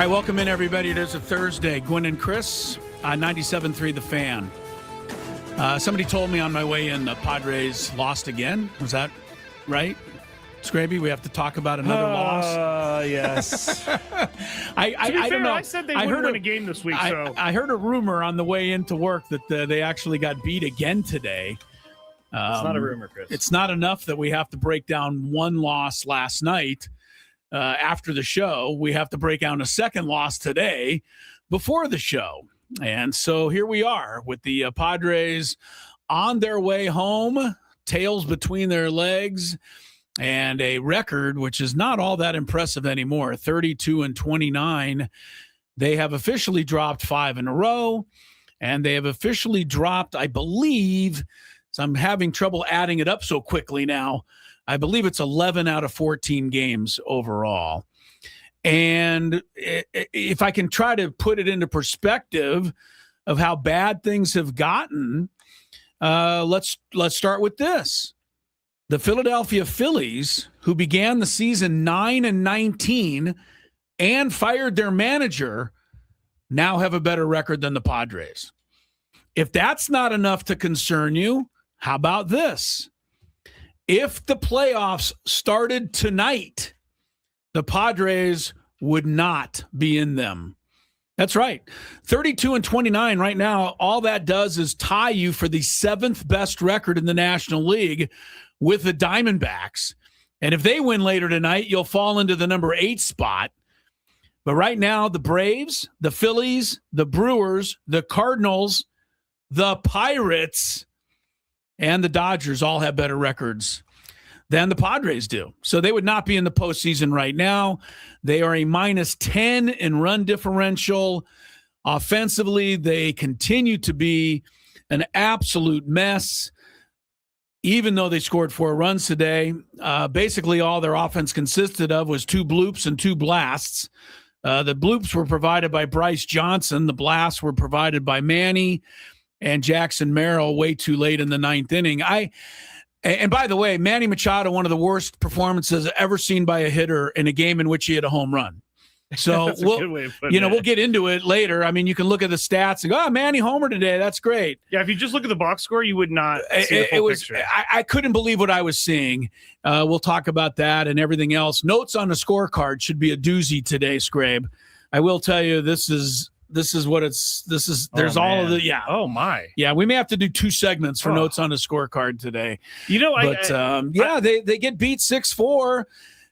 All right, welcome in, everybody. It is a Thursday. Gwynn and Chris, 97.3 The Fan. Somebody told me on my way in the Padres lost again. Was that right? Skraby, we have to talk about another loss. Yes. I don't know. I said they wouldn't win a game this week. I heard a rumor on the way into work that they actually got beat again today. It's not a rumor, Chris. It's not enough that we have to break down one loss last night after the show. We have to break down a second loss today before the show. And so here we are with the Padres on their way home, tails between their legs, and a record which is not all that impressive anymore, 32-29. They have officially dropped 5 in a row, and they have officially dropped, I believe, so I'm having trouble adding it up so quickly now, I believe it's 11 out of 14 games overall. And if I can try to put it into perspective of how bad things have gotten, let's start with this. The Philadelphia Phillies, who began the season 9-19 and fired their manager, now have a better record than the Padres. If that's not enough to concern you, how about this? If the playoffs started tonight, the Padres would not be in them. That's right. 32-29 right now, all that does is tie you for the 7th best record in the National League with the Diamondbacks. And if they win later tonight, you'll fall into the number 8 spot. But right now, the Braves, the Phillies, the Brewers, the Cardinals, the Pirates, and the Dodgers all have better records than the Padres do. So they would not be in the postseason right now. They are a -10 in run differential. Offensively, they continue to be an absolute mess, even though they scored 4 runs today. Basically, all their offense consisted of was 2 bloops and 2 blasts. The bloops were provided by Bryce Johnson. The blasts were provided by Manny and Jackson Merrill way too late in the 9th inning. And by the way, Manny Machado, one of the worst performances ever seen by a hitter in a game in which he hit a home run. So we'll get into it later. I mean, you can look at the stats and go, Manny homer today. That's great. Yeah, if you just look at the box score, you would not see the full picture. I couldn't believe what I was seeing. We'll talk about that and everything else. Notes on the scorecard should be a doozy today, Skrabe. I will tell you, there's all of the, yeah. Oh my. Yeah. We may have to do 2 segments for notes on the scorecard today. They get beat 6-4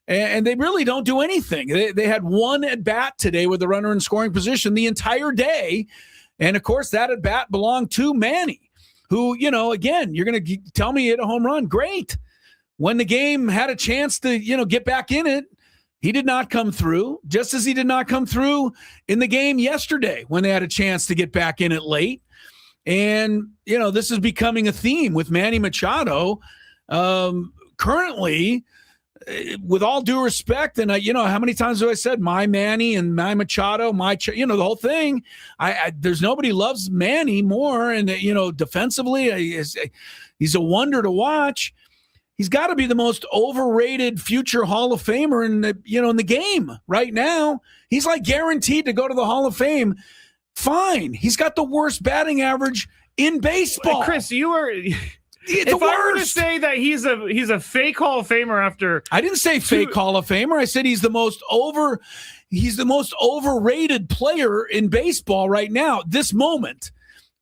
and they really don't do anything. They had 1 at bat today with the runner in scoring position the entire day. And of course that at bat belonged to Manny, who, again, you're going to tell me he hit a home run. Great. When the game had a chance to, get back in it, he did not come through, just as he did not come through in the game yesterday when they had a chance to get back in it late. And, this is becoming a theme with Manny Machado. Currently, with all due respect, and, how many times have I said my Manny and my Machado, the whole thing. There's nobody loves Manny more. And, defensively, he's a wonder to watch. He's got to be the most overrated future Hall of Famer in the game right now. He's like guaranteed to go to the Hall of Fame. Fine. He's got the worst batting average in baseball. Chris, you are if I were to say that he's a fake Hall of Famer after I didn't say fake Hall of Famer. I said he's the most overrated player in baseball right now. This moment.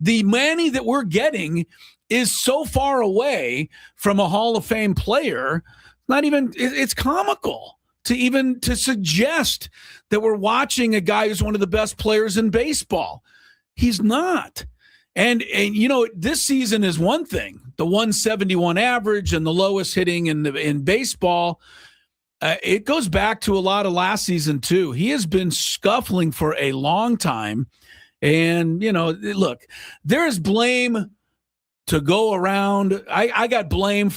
The Manny that we're getting is so far away from a Hall of Fame player, it's comical to suggest that we're watching a guy who's one of the best players in baseball. He's not. And this season is one thing, the 171 average and the lowest hitting in baseball. It goes back to a lot of last season too. He has been scuffling for a long time. And, look, there is blame to go around. I got blame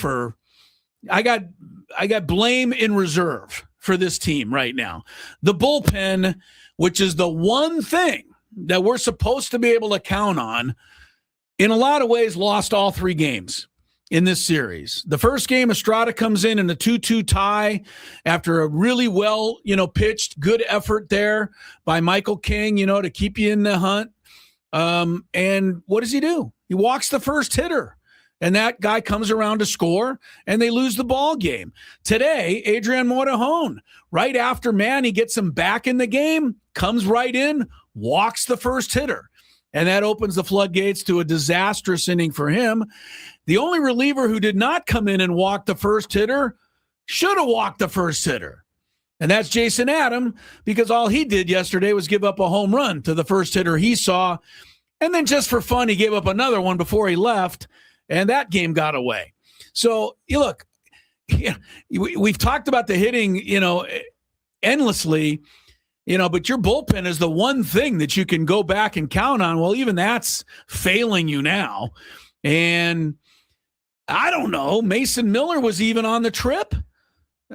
in reserve for this team right now. The bullpen, which is the one thing that we're supposed to be able to count on, in a lot of ways lost all 3 games. in this series. The first game, Estrada comes in a 2-2 tie after a really well, pitched, good effort there by Michael King, to keep you in the hunt. And what does he do? He walks the first hitter, and that guy comes around to score, and they lose the ball game. Today, Adrian Morejon, right after Manny gets him back in the game, comes right in, walks the first hitter. And that opens the floodgates to a disastrous inning for him. The only reliever who did not come in and walk the first hitter should have walked the first hitter. And that's Jason Adam, because all he did yesterday was give up a home run to the first hitter he saw. And then just for fun, he gave up another one before he left, and that game got away. So, look, we've talked about the hitting, endlessly, but your bullpen is the one thing that you can go back and count on. Well, even that's failing you now. And I don't know, Mason Miller was even on the trip.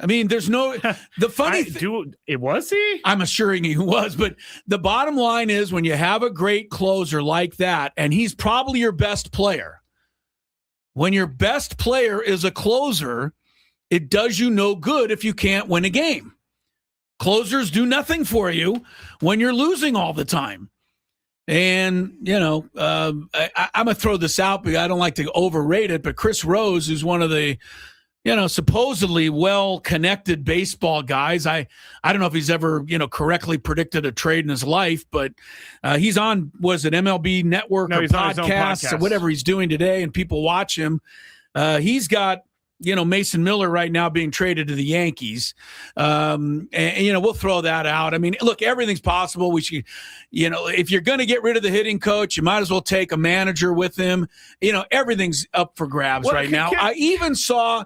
I mean, there's no, the funny thing. It was he? I'm assuring he was, but the bottom line is when you have a great closer like that, and he's probably your best player, when your best player is a closer, it does you no good if you can't win a game. Closers do nothing for you when you're losing all the time. And, I'm going to throw this out because I don't like to overrate it, but Chris Rose, who's one of the, supposedly well-connected baseball guys. I don't know if he's ever, correctly predicted a trade in his life, but he's on, was it MLB Network or podcast or whatever he's doing today, and people watch him. He's got, Mason Miller right now being traded to the Yankees. And we'll throw that out. I mean, look, everything's possible. We should, if you're going to get rid of the hitting coach, you might as well take a manager with him. Everything's up for grabs right now. I even saw,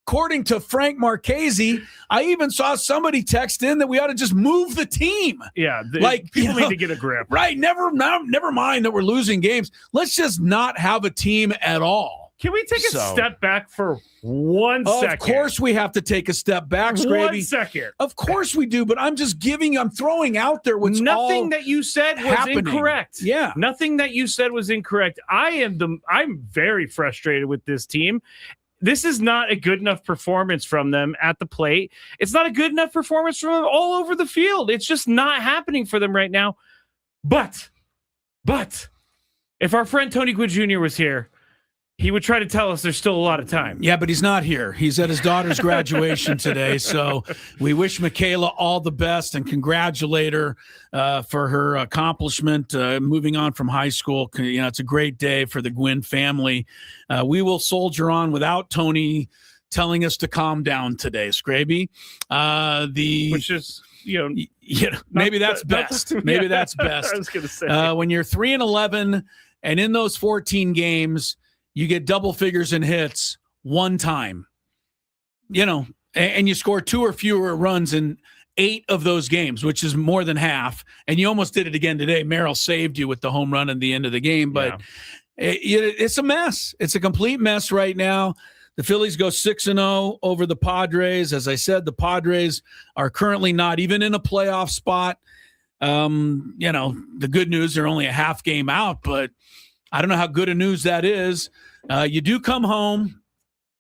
according to Frank Marchese, I even saw somebody text in that we ought to just move the team. Yeah, people need to get a grip. Right, never mind that we're losing games. Let's just not have a team at all. Can we take a step back for 1 second? Of course we have to take a step back, Skraby. 1 second. Of course we do, but I'm throwing out there what's nothing that you said was happening. Incorrect. Yeah. Nothing that you said was incorrect. I'm very frustrated with this team. This is not a good enough performance from them at the plate. It's not a good enough performance from them all over the field. It's just not happening for them right now. But if our friend Tony Gwynn Jr. was here, he would try to tell us there's still a lot of time. Yeah, but he's not here. He's at his daughter's graduation today. So we wish Michaela all the best and congratulate her for her accomplishment, moving on from high school. It's a great day for the Gwynn family. We will soldier on without Tony telling us to calm down today, Skraby. Which is, maybe that's best. Maybe that's best. I was going to say. When you're 3-11 and in those 14 games, you get double figures in hits one time, and you score 2 or fewer runs in 8 of those games, which is more than half. And you almost did it again today. Merrill saved you with the home run at the end of the game, but it's a mess. It's a complete mess right now. The Phillies go 6-0 over the Padres. As I said, the Padres are currently not even in a playoff spot. The good news, they're only a half game out, but I don't know how good a news that is. You do come home.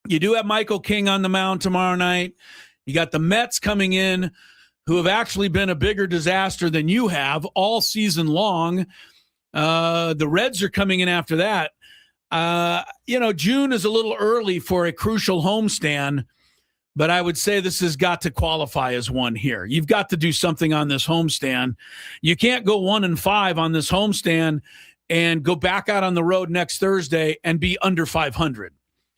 You do have Michael King on the mound tomorrow night. You got the Mets coming in, who have actually been a bigger disaster than you have all season long. The Reds are coming in after that. June is a little early for a crucial homestand, but I would say this has got to qualify as one here. You've got to do something on this homestand. You can't go 1-5 on this homestand and go back out on the road next Thursday and be under 500,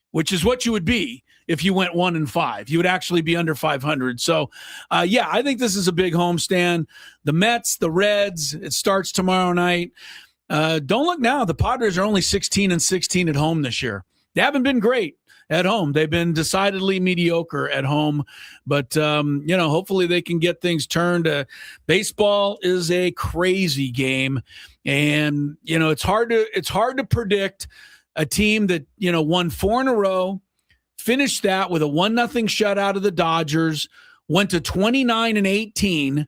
which is what you would be if you went 1-5. You would actually be under 500. So, I think this is a big homestand. The Mets, the Reds, it starts tomorrow night. Don't look now. The Padres are only 16-16 at home this year. They haven't been great at home. They've been decidedly mediocre at home, but hopefully they can get things turned. Baseball is a crazy game, and it's hard to predict a team that won 4 in a row, finished that with a 1-0 shutout of the Dodgers, went to 29-18,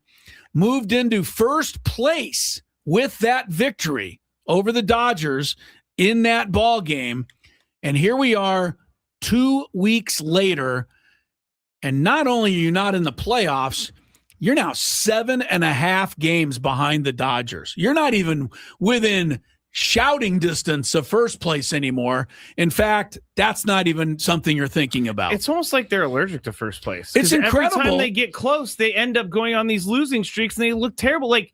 moved into first place with that victory over the Dodgers in that ball game. And here we are 2 weeks later, and not only are you not in the playoffs, you're now 7.5 games behind the Dodgers. You're not even within shouting distance of first place anymore. In fact, that's not even something you're thinking about. It's almost like they're allergic to first place. It's incredible. Every time they get close, they end up going on these losing streaks and they look terrible. Like,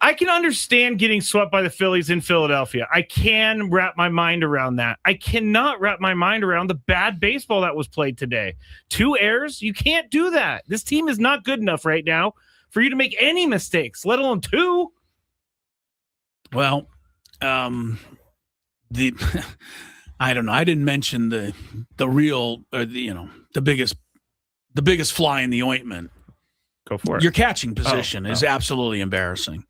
I can understand getting swept by the Phillies in Philadelphia. I can wrap my mind around that. I cannot wrap my mind around the bad baseball that was played today. 2 errors? You can't do that. This team is not good enough right now for you to make any mistakes, let alone 2. Well, I don't know. I didn't mention the real, the biggest fly in the ointment. Go for it. Your catching position is absolutely embarrassing.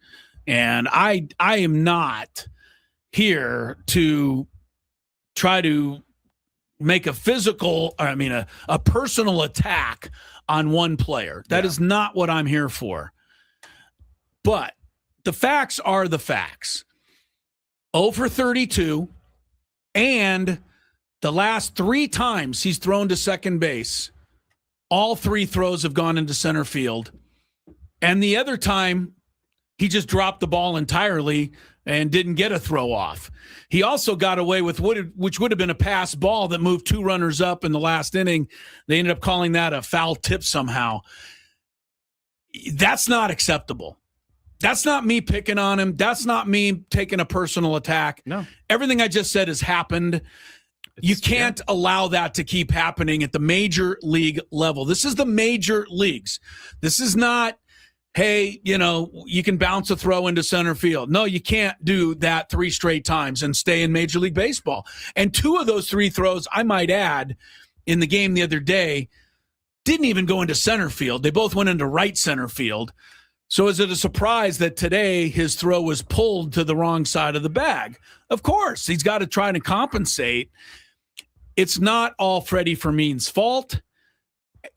And I am not here to try to make a personal attack on one player. That is not what I'm here for. But the facts are the facts. 0 for 32, and the last 3 times he's thrown to second base, all 3 throws have gone into center field. And the other time, he just dropped the ball entirely and didn't get a throw off. He also got away with which would have been a pass ball that moved 2 runners up in the last inning. They ended up calling that a foul tip somehow. That's not acceptable. That's not me picking on him. That's not me taking a personal attack. No. Everything I just said has happened. You can't allow that to keep happening at the major league level. This is the major leagues. This is not, hey, you can bounce a throw into center field. No, you can't do that 3 straight times and stay in Major League Baseball. And 2 of those 3 throws, I might add, in the game the other day, didn't even go into center field. They both went into right center field. So is it a surprise that today his throw was pulled to the wrong side of the bag? Of course, he's got to try to compensate. It's not all Freddie Fermin's fault.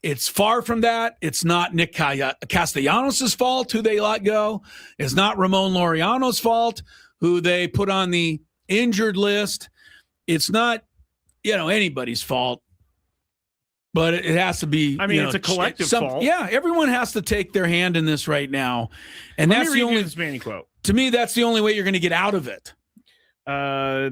It's far from that. It's not Nick Castellanos' fault, who they let go. It's not Ramon Laureano's fault, who they put on the injured list. It's not, anybody's fault. But it has to be. I mean, it's a collective fault. Yeah, everyone has to take their hand in this right now, and Let that's me the read only. this Manny quote. To me, that's the only way you're going to get out of it.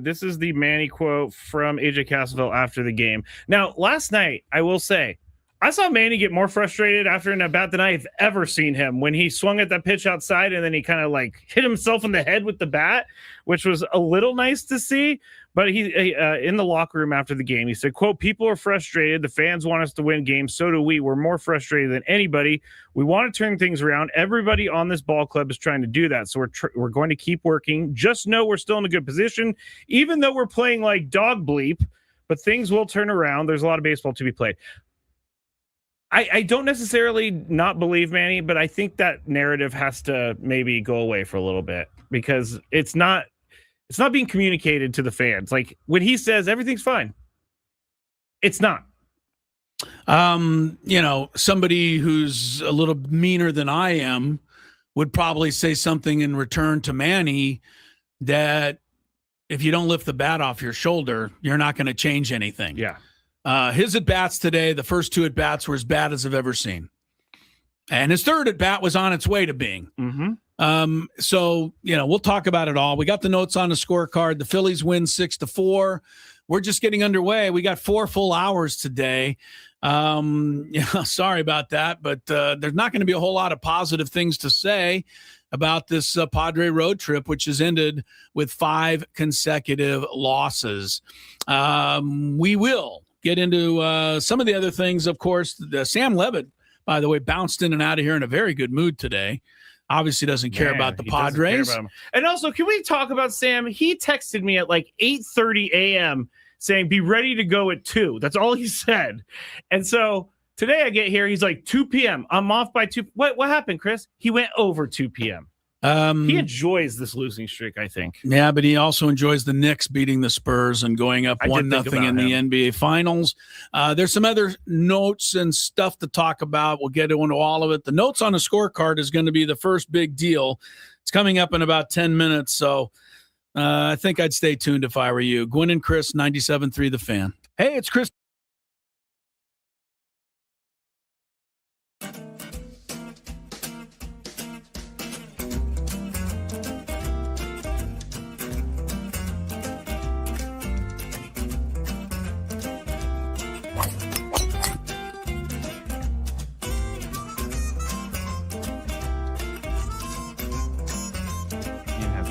This is the Manny quote from AJ Cassavell after the game. Now, last night, I will say, I saw Manny get more frustrated after an at-bat than I've ever seen him when he swung at that pitch outside and then he kind of hit himself in the head with the bat, which was a little nice to see. But he in the locker room after the game, he said, quote, "People are frustrated. The fans want us to win games. So do we. We're more frustrated than anybody. We want to turn things around. Everybody on this ball club is trying to do that. So we're going to keep working. Just know we're still in a good position, even though we're playing like dog bleep, but things will turn around. There's a lot of baseball to be played." I don't necessarily not believe Manny, but I think that narrative has to maybe go away for a little bit because it's not being communicated to the fans. Like when he says everything's fine, it's not. Somebody who's a little meaner than I am would probably say something in return to Manny that if you don't lift the bat off your shoulder, you're not going to change anything. Yeah. His at-bats today, the first 2 at-bats were as bad as I've ever seen. And his 3rd at-bat was on its way to being. Mm-hmm. So, we'll talk about it all. We got the notes on the scorecard. The Phillies win 6-4. We're just getting underway. We got 4 full hours today. Sorry about that, but there's not going to be a whole lot of positive things to say about this Padre road trip, which has ended with 5 consecutive losses. We will get into some of the other things. Of course, Sam Levitt, by the way, bounced in and out of here in a very good mood today. Obviously doesn't care about the Padres. And also, can we talk about Sam? He texted me at 8:30 a.m. saying, be ready to go at 2. That's all he said. And so today I get here, he's like, 2 p.m. I'm off by 2. What happened, Chris? He went over 2 p.m. He enjoys this losing streak, I think. Yeah, but he also enjoys the Knicks beating the Spurs and going up 1-0 in the NBA Finals. There's some other notes and stuff to talk about. We'll get into all of it. The notes on the scorecard is going to be the first big deal. It's coming up in about 10 minutes, so I think I'd stay tuned if I were you. Gwynn and Chris, 97.3 The Fan. Hey, it's Chris.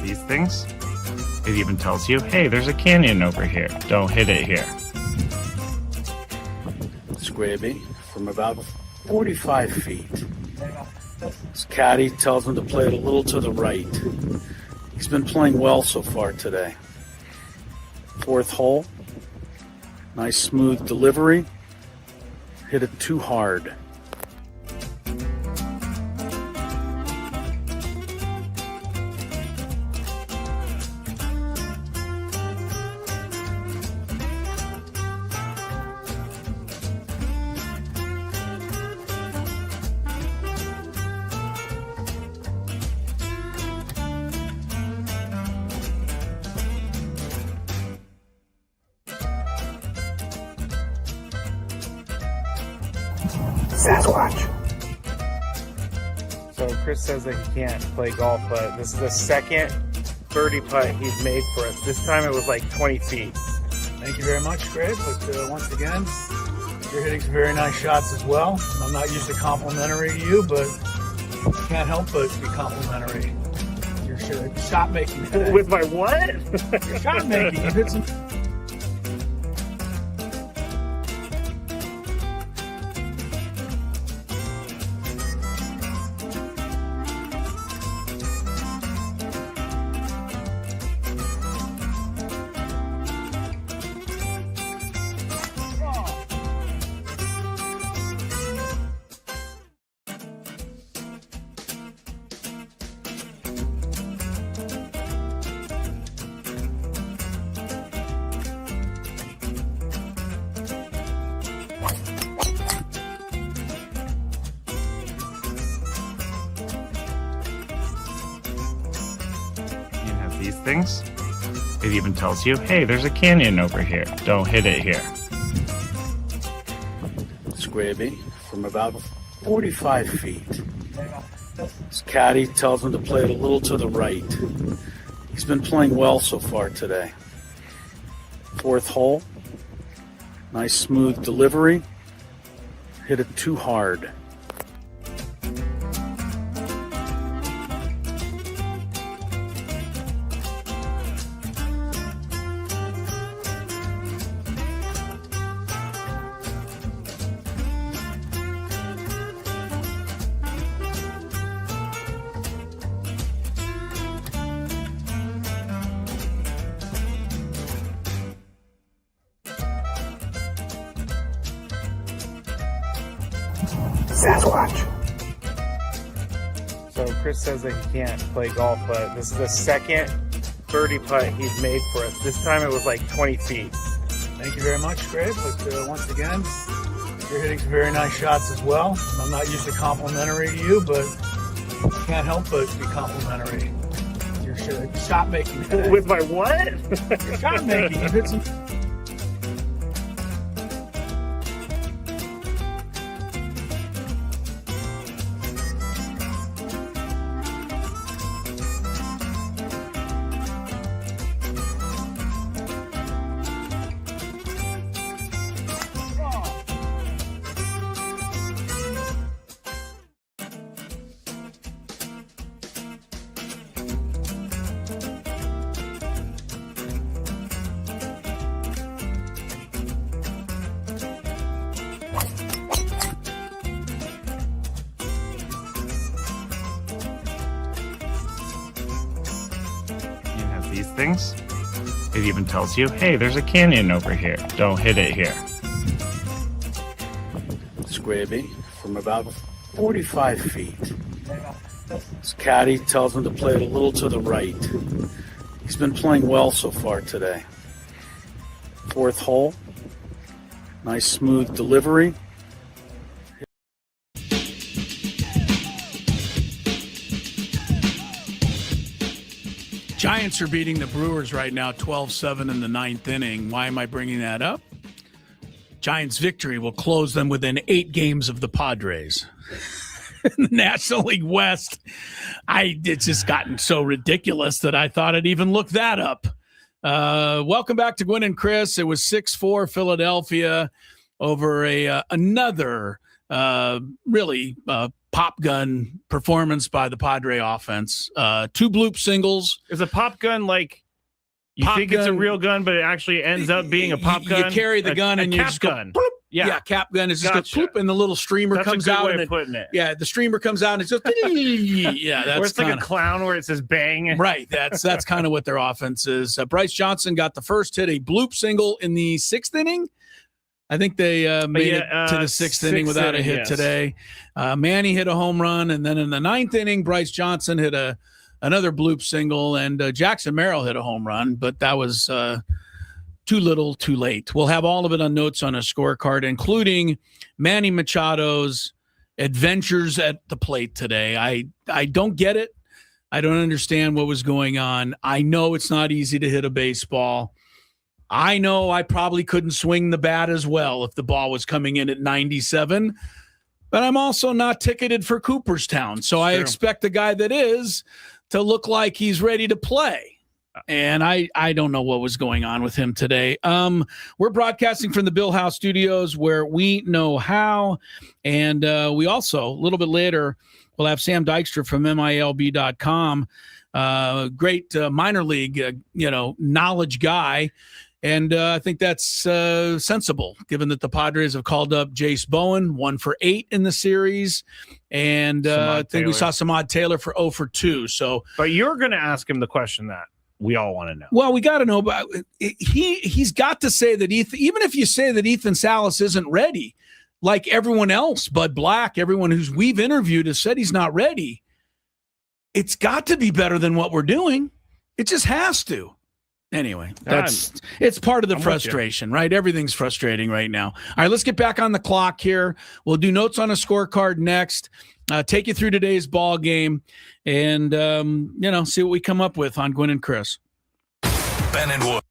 These things. It even tells you, hey, there's a canyon over here. Don't hit it here. Skraby from about 45 feet. His caddy tells him to play it a little to the right. He's been playing well so far today. Fourth hole. Nice smooth delivery. Hit it too hard. Sasquatch. So Chris says that he can't play golf, but this is the second birdie putt he's made for us. This time it was like 20 feet. Thank you very much, Greg. But once again, you're hitting some very nice shots as well. I'm not usually complimentary to you, but I can't help but be complimentary. Your shot making today. With my what? Your shot making. You hit some. These things. It even tells you, hey, there's a canyon over here. Don't hit it here. Skraby from about 45 feet. His caddy tells him to play it a little to the right. He's been playing well so far today. Fourth hole. Nice smooth delivery. Hit it too hard. Sasquatch. So Chris says that he can't play golf, but this is the second birdie putt he's made for us. This time it was like 20 feet. Thank you very much, Greg. But once again, you're hitting some very nice shots as well. I'm not usually complimentary to you, but I can't help but be complimentary. Your shot making today. With my what? Your shot making. You hit some. These things. It even tells you, hey, there's a canyon over here. Don't hit it here. Skraby from about 45 feet. His caddy tells him to play it a little to the right. He's been playing well so far today. Fourth hole. Nice smooth delivery. Giants are beating the Brewers right now 12-7 in the ninth inning. Why am I bringing that up? Giants' victory will close them within 8 games of the Padres. In the National League West, it's just gotten so ridiculous that I thought I'd even look that up. Welcome back to Gwynn and Chris. It was 6-4 Philadelphia over another really pop gun performance by the Padre offense. 2 bloop singles. Is a pop gun like you pop think gun, it's a real gun, but it actually ends up being a pop gun? You carry the gun and you just go, gun. Bloop. Yeah, cap gun is just gotcha. Go, and the little streamer comes out. That's a good way of putting it. Yeah, the streamer comes out and it's just yeah. That's or it's like a clown where it says bang. Right. That's kind of what their offense is. Bryce Johnson got the first hit, a bloop single in the 6th inning. I think they made it to the 6th inning without a hit today. Manny hit a home run, and then in the 9th inning, Bryce Johnson hit another bloop single, and Jackson Merrill hit a home run, but that was too little, too late. We'll have all of it on notes on a scorecard, including Manny Machado's adventures at the plate today. I don't get it. I don't understand what was going on. I know it's not easy to hit a baseball. I know I probably couldn't swing the bat as well if the ball was coming in at 97, but I'm also not ticketed for Cooperstown. So I expect the guy that is to look like he's ready to play. And I don't know what was going on with him today. We're broadcasting from the Bill House Studios where we know how. And we also, a little bit later, we'll have Sam Dykstra from MILB.com. Great minor league, knowledge guy. And I think that's sensible, given that the Padres have called up Jace Bowen, 1 for 8 in the series. And I think we saw Samad Taylor for 0 for 2. So, but you're going to ask him the question that we all want to know. Well, we got to know about he's got to say that even if you say that Ethan Salas isn't ready, like everyone else, Bud Black, everyone who's we've interviewed has said he's not ready. It's got to be better than what we're doing. It just has to. Anyway, it's part of the frustration, right? Everything's frustrating right now. All right, let's get back on the clock here. We'll do notes on a scorecard next. Take you through today's ball game, and see what we come up with on Gwynn and Chris. Ben and Wood.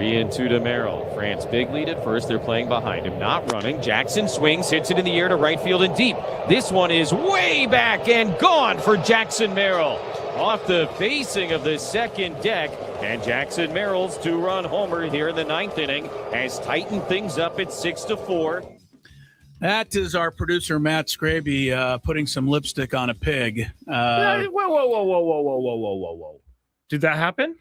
3-2 to Merrill. France, big lead at first. They're playing behind him, not running. Jackson swings, hits it in the air to right field and deep. This one is way back and gone for Jackson Merrill. Off the facing of the second deck. And Jackson Merrill's 2-run homer here in the 9th inning has tightened things up at 6-4. That is our producer, Matt Skraby, putting some lipstick on a pig. Whoa. Did that happen?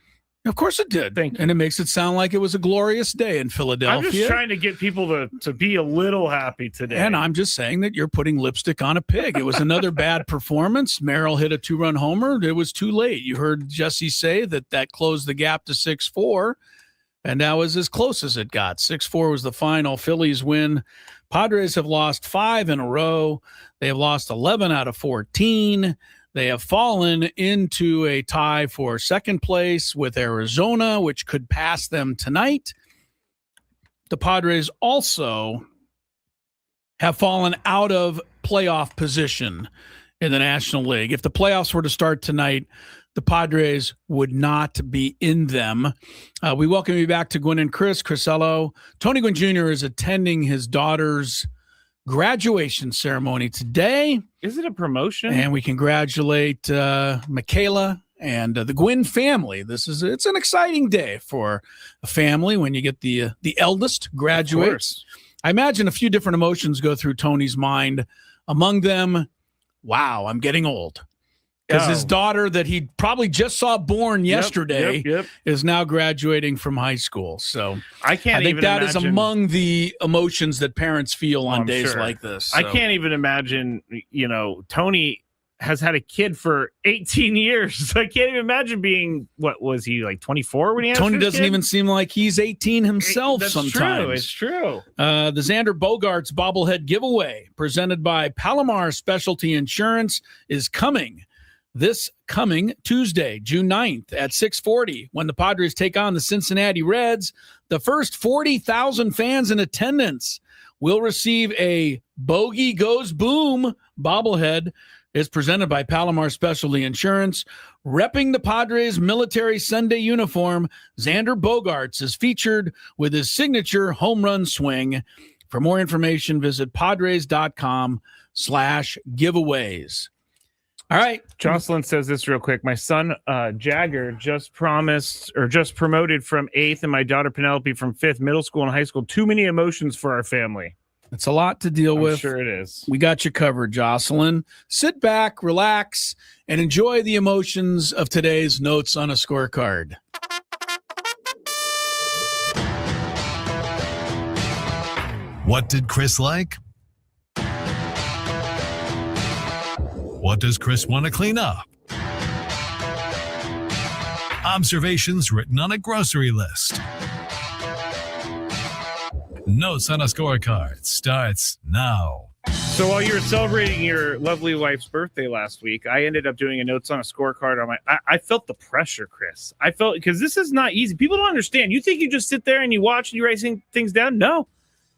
Of course it did. Thank you. And it makes it sound like it was a glorious day in Philadelphia. I'm just trying to get people to be a little happy today. And I'm just saying that you're putting lipstick on a pig. It was another bad performance. Merrill hit a 2-run homer. It was too late. You heard Jesse say that closed the gap to 6-4, and that was as close as it got. 6-4 was the final. Phillies win. Padres have lost 5 in a row. They have lost 11 out of 14. They have fallen into a tie for second place with Arizona, which could pass them tonight. The Padres also have fallen out of playoff position in the National League. If the playoffs were to start tonight, the Padres would not be in them. We welcome you back to Gwynn and Chris. Crisello. Tony Gwynn Jr. is attending his daughter's graduation ceremony today. Is it a promotion? And we congratulate Michaela and the Gwynn family. It's an exciting day for a family when you get the eldest graduates. I imagine a few different emotions go through Tony's mind. Among them, wow, I'm getting old. Because his daughter that he probably just saw born yesterday is now graduating from high school. So I think that is among the emotions that parents feel on days like this. So. I can't even imagine, Tony has had a kid for 18 years. So I can't even imagine being, what was he, like 24 when he had Tony doesn't even seem like he's 18 himself sometimes. It's true. The Xander Bogaerts bobblehead giveaway presented by Palomar Specialty Insurance is coming. This coming Tuesday, June 9th at 6:40, when the Padres take on the Cincinnati Reds, the first 40,000 fans in attendance will receive a Bogey Goes Boom bobblehead. It's presented by Palomar Specialty Insurance. Repping the Padres military Sunday uniform, Xander Bogaerts is featured with his signature home run swing. For more information, visit padres.com/giveaways. All right. Jocelyn says this real quick. My son, Jagger, just promoted from 8th, and my daughter, Penelope, from 5th, middle school and high school. Too many emotions for our family. It's a lot to deal with. I'm sure it is. We got you covered, Jocelyn. Sit back, relax, and enjoy the emotions of today's Notes on a Scorecard. What did Chris like? What does Chris want to clean up? Observations written on a grocery list. Notes on a Scorecard starts now. So while you were celebrating your lovely wife's birthday last week, I ended up doing a Notes on a Scorecard on I felt the pressure, Chris. I felt, because this is not easy. People don't understand. You think you just sit there and you watch and you write things down? No.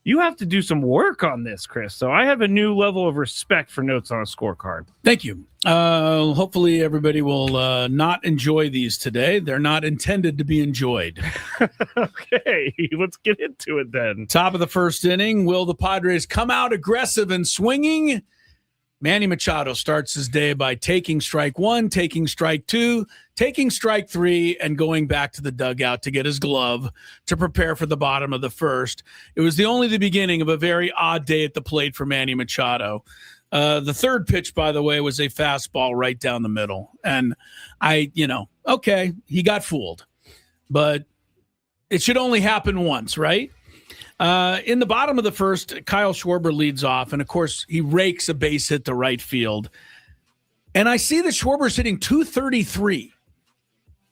You have to do some work on this, Chris. So I have a new level of respect for Notes on a Scorecard. Thank you. Hopefully everybody will not enjoy these today. They're not intended to be enjoyed. Okay, let's get into it then. Top of the first inning. Will the Padres come out aggressive and swinging? Manny Machado starts his day by taking strike 1, taking strike 2, taking strike 3, and going back to the dugout to get his glove to prepare for the bottom of the first. It was only the beginning of a very odd day at the plate for Manny Machado. The third pitch, by the way, was a fastball right down the middle. And okay, he got fooled. But it should only happen once, right? In the bottom of the first, Kyle Schwarber leads off, and of course, he rakes a base hit to right field. And I see that Schwarber's hitting 233.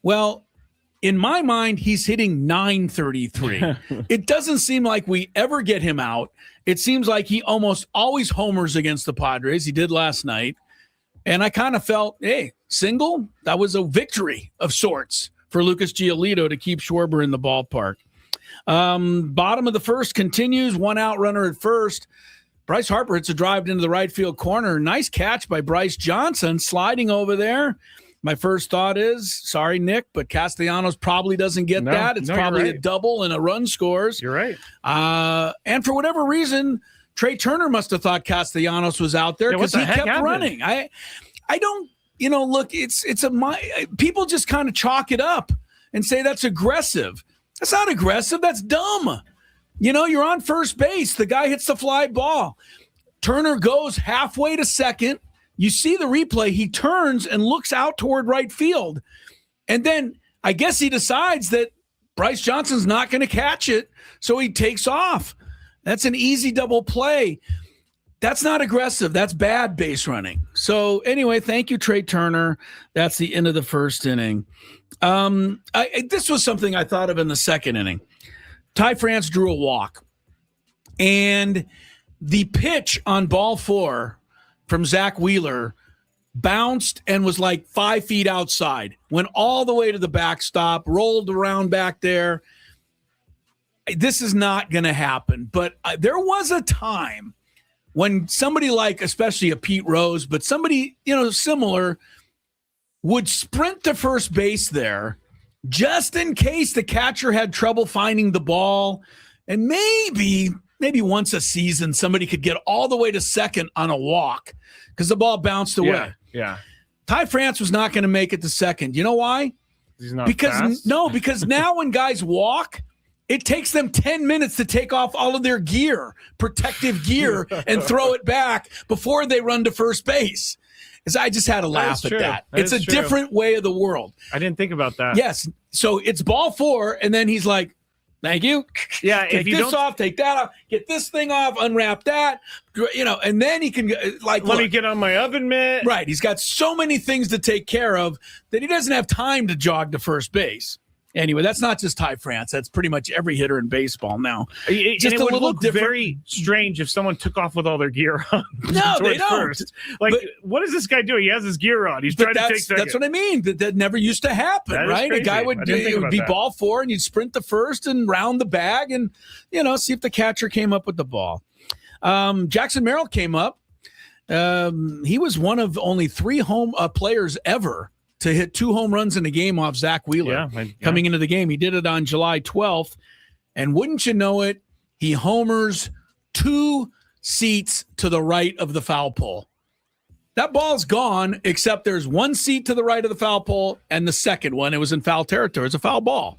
Well, in my mind, he's hitting 933. It doesn't seem like we ever get him out. It seems like he almost always homers against the Padres. He did last night. And I kind of felt, hey, single? That was a victory of sorts for Lucas Giolito to keep Schwarber in the ballpark. Bottom of the first continues, 1 out runner at first. Bryce Harper hits a drive into the right field corner. Nice catch by Bryce Johnson, sliding over there. My first thought is, sorry, Nick, but Castellanos probably doesn't get that. It's probably a double and a run scores. You're right. And for whatever reason, Trey Turner must have thought Castellanos was out there because he kept running. I don't, look, people just kind of chalk it up and say that's aggressive. That's not aggressive. That's dumb. You're on first base. The guy hits the fly ball. Turner goes halfway to second. You see the replay. He turns and looks out toward right field. And then I guess he decides that Bryce Johnson's not going to catch it, so he takes off. That's an easy double play. That's not aggressive. That's bad base running. So anyway, thank you, Trey Turner. That's the end of the first inning. This was something I thought of in the second inning. Ty France drew a walk. And the pitch on ball 4 from Zach Wheeler bounced and was like 5 feet outside, went all the way to the backstop, rolled around back there. This is not going to happen. But there was a time when somebody like, especially a Pete Rose, but somebody, similar, would sprint to first base there just in case the catcher had trouble finding the ball. And maybe once a season, somebody could get all the way to second on a walk because the ball bounced away. Yeah. Ty France was not going to make it to second. You know why? He's not fast? Because now when guys walk, it takes them 10 minutes to take off all of their gear, protective gear, and throw it back before they run to first base. I just had to laugh at that. It's a different way of the world. I didn't think about that. Yes. So it's ball 4, and then he's like, thank you. Yeah, take this off, take that off, get this thing off, unwrap that, and then he can let me get on my oven mitt. Right. He's got so many things to take care of that he doesn't have time to jog to first base. Anyway, that's not just Ty France. That's pretty much every hitter in baseball now. Just a little different. Very strange if someone took off with all their gear on. No, they don't. First. What is this guy doing? He has his gear on. He's trying to take second. That's what I mean. That never used to happen, right? A guy would be ball 4, and you'd sprint the first and round the bag and, see if the catcher came up with the ball. Jackson Merrill came up. He was one of only 3 home players ever to hit 2 home runs in a game off Zach Wheeler coming into the game. He did it on July 12th. And wouldn't you know it, he homers 2 seats to the right of the foul pole. That ball's gone, except there's 1 seat to the right of the foul pole, and the second one, it was in foul territory. It's a foul ball.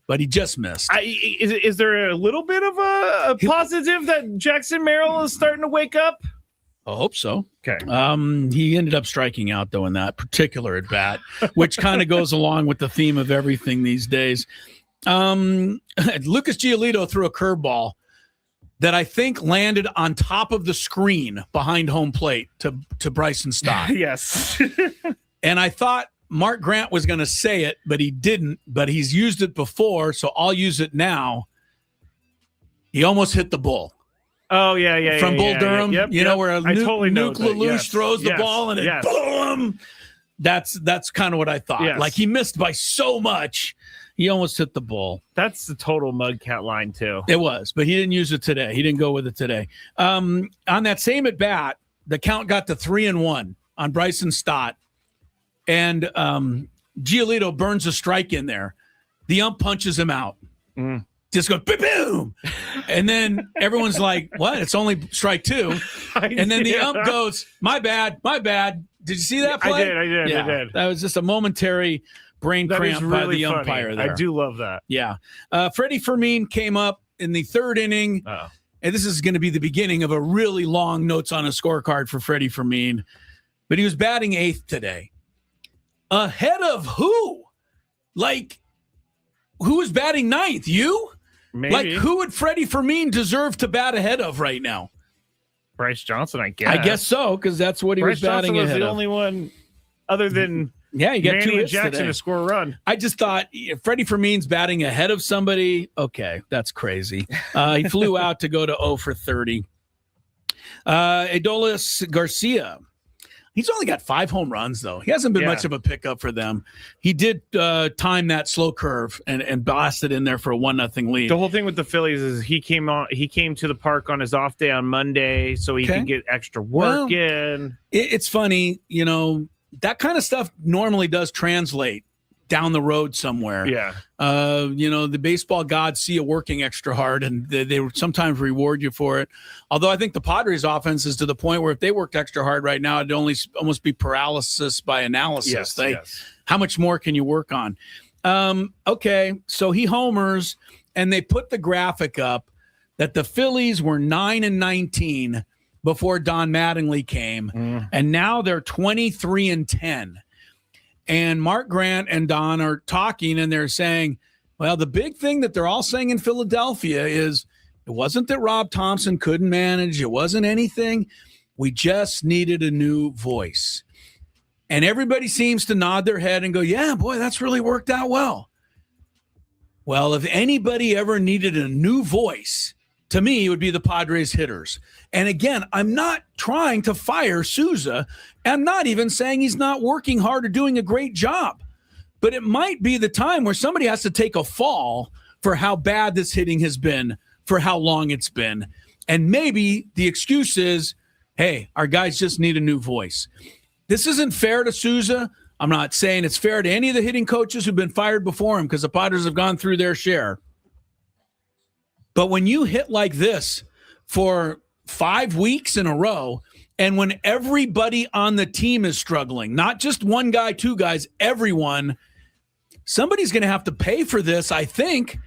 But he just missed. Is there a little bit of a positive that Jackson Merrill is starting to wake up? I hope so. Okay. He ended up striking out, though, in that particular at bat, which kind of goes along with the theme of everything these days. Lucas Giolito threw a curveball that I think landed on top of the screen behind home plate to Bryson Stott. Yes. And I thought Mark Grant was going to say it, but he didn't. But he's used it before, so I'll use it now. He almost hit the bull. Oh, yeah. From Bull Durham, Yep, where Nuke LaLoosh throws the ball and it boom. That's kind of what I thought. Yes. Like he missed by so much, he almost hit the bull. That's the total Mudcat line too. It was, but he didn't use it today. He didn't go with it today. On that same at bat, the count got to 3-1 on Bryson Stott, and Giolito burns a strike in there. The ump punches him out. Just go boom, and then everyone's like, "What? It's only strike 2." And then the ump goes, "My bad. Did you see that play?" I did. That was just a momentary brain cramp by the umpire there. I do love that. Yeah. Freddie Fermin came up in the 3rd inning, and this is going to be the beginning of a really long notes on a scorecard for Freddie Fermin. But he was batting 8th today. Ahead of who? Like, who is batting 9th? You? Maybe. Like, who would Freddie Fermin deserve to bat ahead of right now? Bryce Johnson, I guess. I guess so, because that's what he was batting ahead of. Bryce Johnson was the only one other than you got Manny 2 and hits Jackson today to score a run. I just thought if Freddie Fermin's batting ahead of somebody, okay, that's crazy. He flew out to go to 0 for 30. Adolis Garcia. He's only got 5 home runs, though. He hasn't been much of a pickup for them. He did time that slow curve and blasted in there for a 1-0 lead. The whole thing with the Phillies is he came to the park on his off day on Monday so he could get extra work in. It's funny, that kind of stuff normally does translate down the road somewhere. Yeah. The baseball gods see you working extra hard, and they sometimes reward you for it. Although I think the Padres offense is to the point where if they worked extra hard right now, it'd almost be paralysis by analysis. Yes. How much more can you work on? Okay, so he homers, and they put the graphic up that the Phillies were 9-19 before Don Mattingly came, and now they're 23-10. And Mark Grant and Don are talking, and they're saying, well, the big thing that they're all saying in Philadelphia is it wasn't that Rob Thompson couldn't manage. It wasn't anything. We just needed a new voice. And everybody seems to nod their head and go, yeah, boy, that's really worked out well. Well, if anybody ever needed a new voice, to me, it would be the Padres hitters. And again, I'm not trying to fire Souza. I'm not even saying he's not working hard or doing a great job. But it might be the time where somebody has to take a fall for how bad this hitting has been, for how long it's been. And maybe the excuse is, hey, our guys just need a new voice. This isn't fair to Souza. I'm not saying it's fair to any of the hitting coaches who've been fired before him, because the Padres have gone through their share. But when you hit like this for 5 weeks in a row, and when everybody on the team is struggling, not just one guy, two guys, everyone, somebody's going to have to pay for this, I think.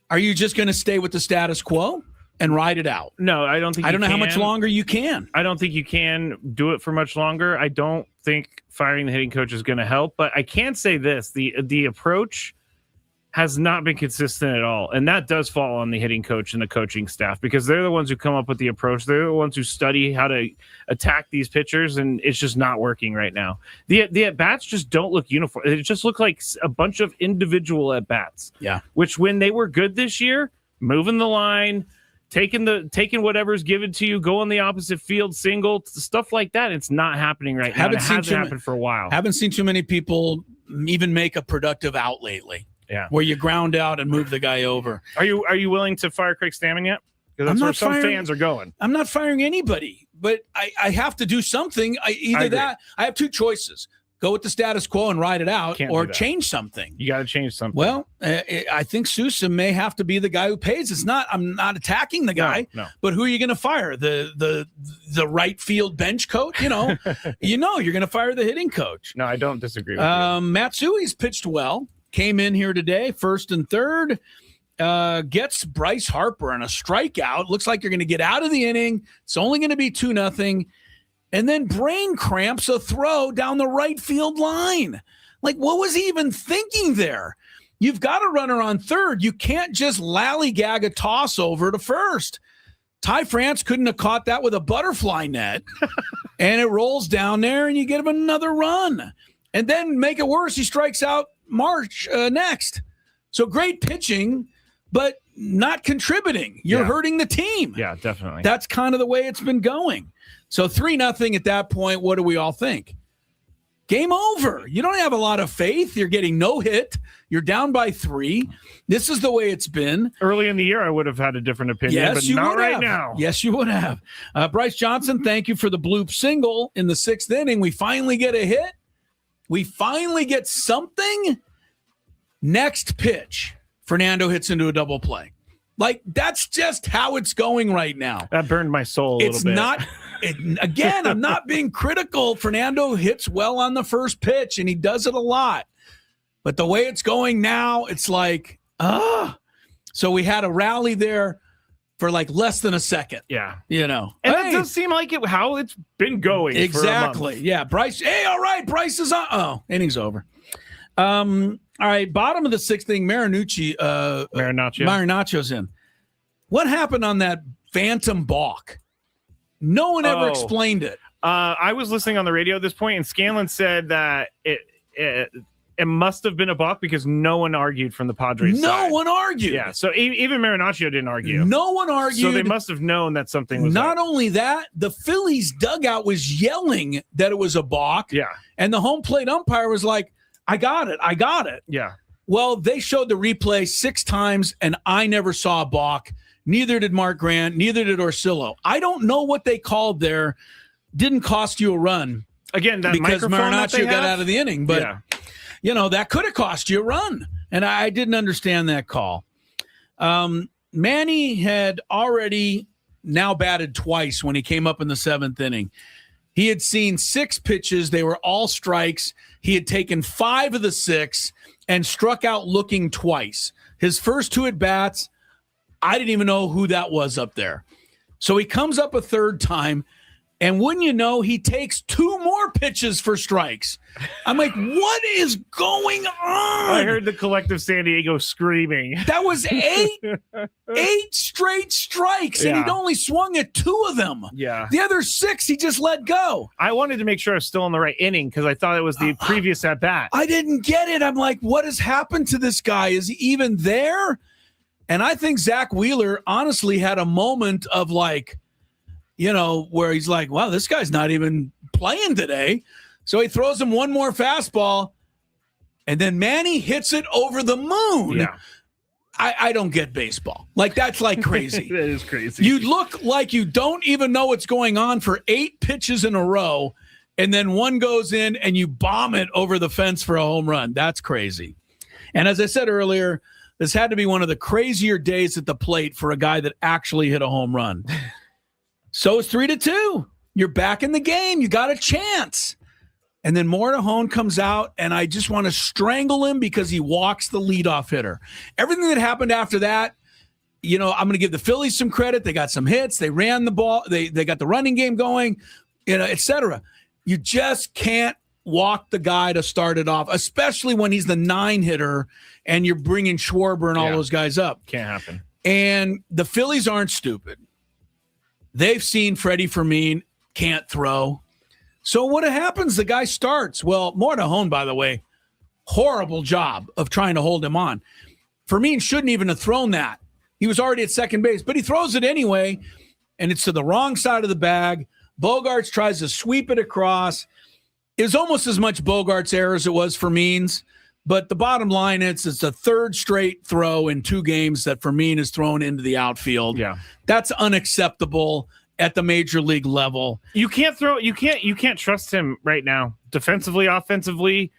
Are you just going to stay with the status quo and ride it out? No, I don't think I don't know how much longer you can. I don't think you can do it for much longer. I don't think firing the hitting coach is going to help, but I can say this, the approach has not been consistent at all. And that does fall on the hitting coach and the coaching staff, because they're the ones who come up with the approach. They're the ones who study how to attack these pitchers, and it's just not working right now. The at-bats just don't look uniform. It just look like a bunch of individual at-bats. Yeah. Which when they were good this year, moving the line, taking whatever's given to you, go on the opposite field, single, stuff like that. It's not happening right now. It hasn't happened for a while. Haven't seen too many people even make a productive out lately. Yeah, where you ground out and move the guy over. Are you willing to fire Craig Stammen yet? Because that's where some fans are going. I'm not firing anybody, but I have to do something. I have two choices: go with the status quo and ride it out, or change something. You got to change something. Well, I think Sousa may have to be the guy who pays. I'm not attacking the guy, no. But who are you going to fire? The right field bench coach? You're going to fire the hitting coach. No, I don't disagree with you. Matsui's pitched well. Came in here today, first and third, gets Bryce Harper on a strikeout. Looks like you're going to get out of the inning. It's only going to be 2-0. And then brain cramps a throw down the right field line. Like, what was he even thinking there? You've got a runner on third. You can't just lallygag a toss over to first. Ty France couldn't have caught that with a butterfly net. And it rolls down there, and you get him another run. And then make it worse, he strikes out March next. So great pitching, but not contributing. You're hurting the team. Yeah, definitely. That's kind of the way it's been going. So 3-0 at that point. What do we all think? Game over. You don't have a lot of faith. You're getting no hit. You're down by 3. This is the way it's been. Early in the year, I would have had a different opinion, but not right now. Yes, you would have. Bryce Johnson, thank you for the bloop single in the 6th inning. We finally get a hit. We finally get something. Next pitch, Fernando hits into a double play. Like, that's just how it's going right now. That burned my soul a little bit. Again, I'm not being critical. Fernando hits well on the first pitch, and he does it a lot. But the way it's going now, it's like, So we had a rally there for like less than a second. Yeah. And it does seem like how it's been going. Exactly. Yeah. Bryce. Hey, all right. Bryce is on. Oh, inning's over. All right. Bottom of the 6th inning, Marinacio's in. What happened on that phantom balk? No one ever explained it. I was listening on the radio at this point, and Scanlon said that it must have been a balk because no one argued from the Padres side. No one argued. Yeah, so even Marinaccio didn't argue. No one argued. So they must have known that something was Not only that, the Phillies dugout was yelling that it was a balk. Yeah. And the home plate umpire was like, I got it. Yeah. Well, they showed the replay 6 times, and I never saw a balk. Neither did Mark Grant. Neither did Orsillo. I don't know what they called there. Didn't cost you a run. Again, that because microphone that they Marinaccio got have? out of the inning. But, Yeah. that could have cost you a run. And I didn't understand that call. Manny had already now batted twice when he came up in the 7th inning. He had seen 6 pitches. They were all strikes. He had taken 5 of the 6 and struck out looking twice. His first 2 at-bats, I didn't even know who that was up there. So he comes up a 3rd time, and wouldn't you know, he takes 2 more pitches for strikes. I'm like, what is going on? I heard the collective San Diego screaming. That was 8 straight strikes, and he'd only swung at 2 of them. Yeah. The other 6 he just let go. I wanted to make sure I was still in the right inning because I thought it was the previous at bat. I didn't get it. I'm like, what has happened to this guy? Is he even there? And I think Zach Wheeler honestly had a moment of where he's like, wow, this guy's not even playing today. So he throws him one more fastball, and then Manny hits it over the moon. Yeah. I don't get baseball. That's like crazy. That is crazy. You look like you don't even know what's going on for 8 pitches in a row, and then one goes in and you bomb it over the fence for a home run. That's crazy. And as I said earlier, this had to be one of the crazier days at the plate for a guy that actually hit a home run. So it's 3-2. You're back in the game. You got a chance. And then Mortahone comes out, and I just want to strangle him because he walks the leadoff hitter. Everything that happened after that, I'm going to give the Phillies some credit. They got some hits. They ran the ball. They got the running game going, et cetera. You just can't walk the guy to start it off, especially when he's the 9 hitter and you're bringing Schwarber and all those guys up. Can't happen. And the Phillies aren't stupid. They've seen Freddie Fermin can't throw. So what happens? The guy starts. Well, Mortahone, by the way, horrible job of trying to hold him on. Fermin shouldn't even have thrown that. He was already at second base, but he throws it anyway, and it's to the wrong side of the bag. Bogarts tries to sweep it across. It was almost as much Bogarts' error as it was Fermin's, but the bottom line is it's the 3rd straight throw in 2 games that Fermin is thrown into the outfield. Yeah. That's unacceptable at the major league level. You can't trust him right now. Defensively, offensively,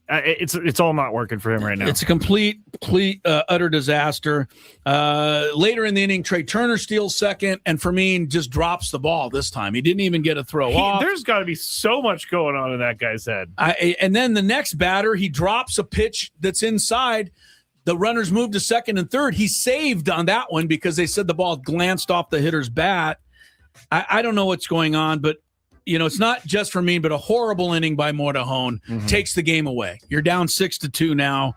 it's all not working for him right now. It's a complete utter disaster. Later in the inning, Trey Turner steals second, and Fermin just drops the ball this time. He didn't even get a throw off. There's got to be so much going on in that guy's head. And then the next batter, he drops a pitch that's inside. The runners move to second and third. He saved on that one because they said the ball glanced off the hitter's bat. I don't know what's going on, but it's not just for me, but a horrible inning by Mortahone takes the game away. You're down 6-2 now.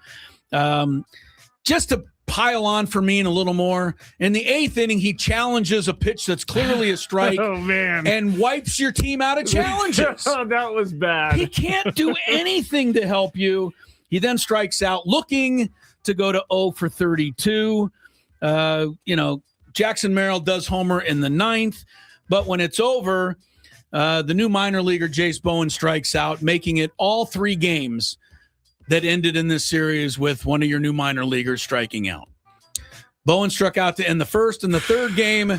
Just to pile on for me a little more, in the 8th inning, he challenges a pitch that's clearly a strike. Oh, man. And wipes your team out of challenges. Oh, that was bad. He can't do anything to help you. He then strikes out looking to go to 0 for 32. Jackson Merrill does homer in the 9th, but when it's over, the new minor leaguer Jace Bowen strikes out, making it all 3 games that ended in this series with one of your new minor leaguers striking out. Bowen struck out to end the 1st and the 3rd game,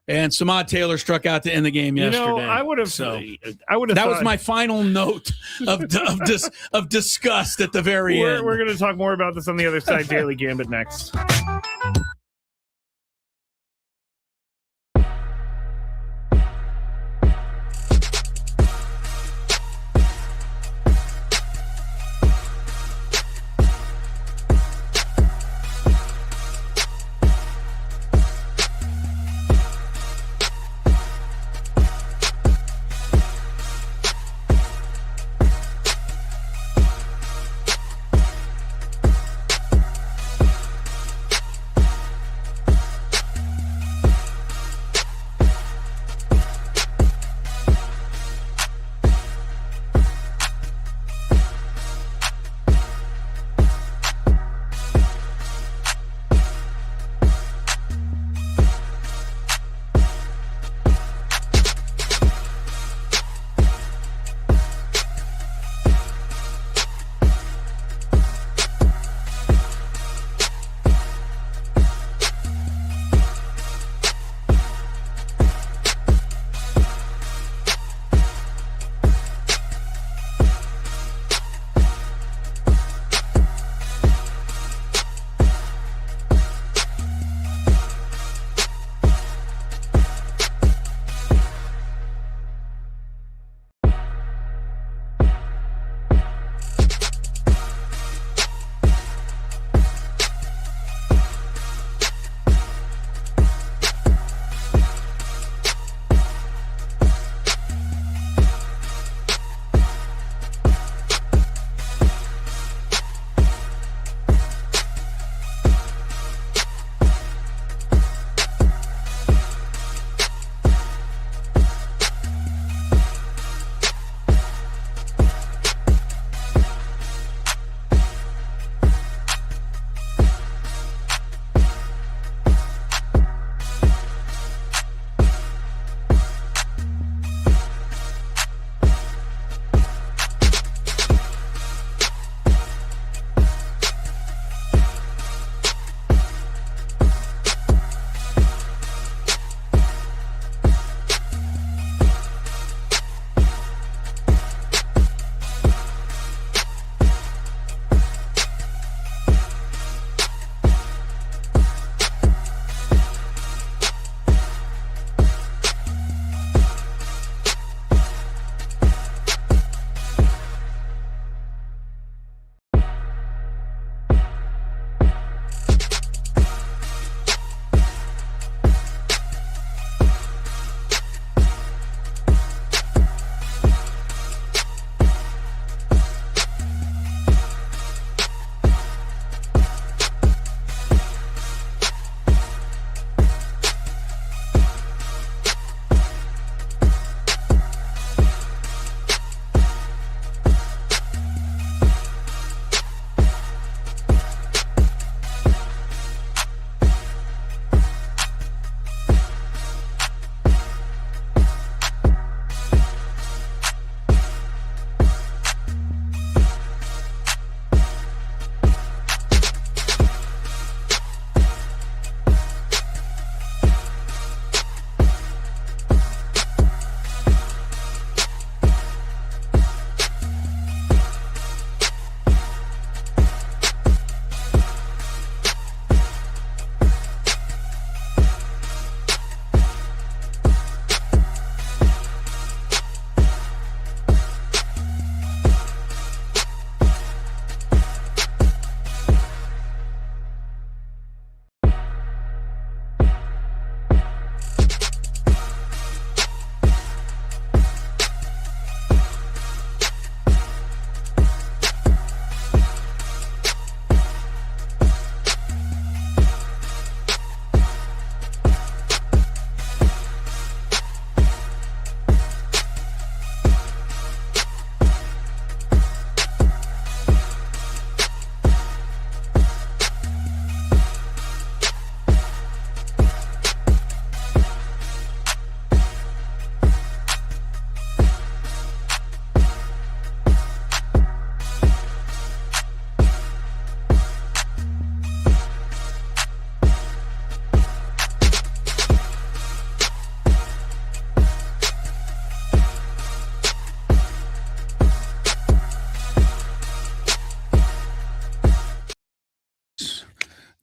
and Samad Taylor struck out to end the game yesterday. I would have. That was my final note of disgust at the very end. We're going to talk more about this on the other side. Daily Gambit next.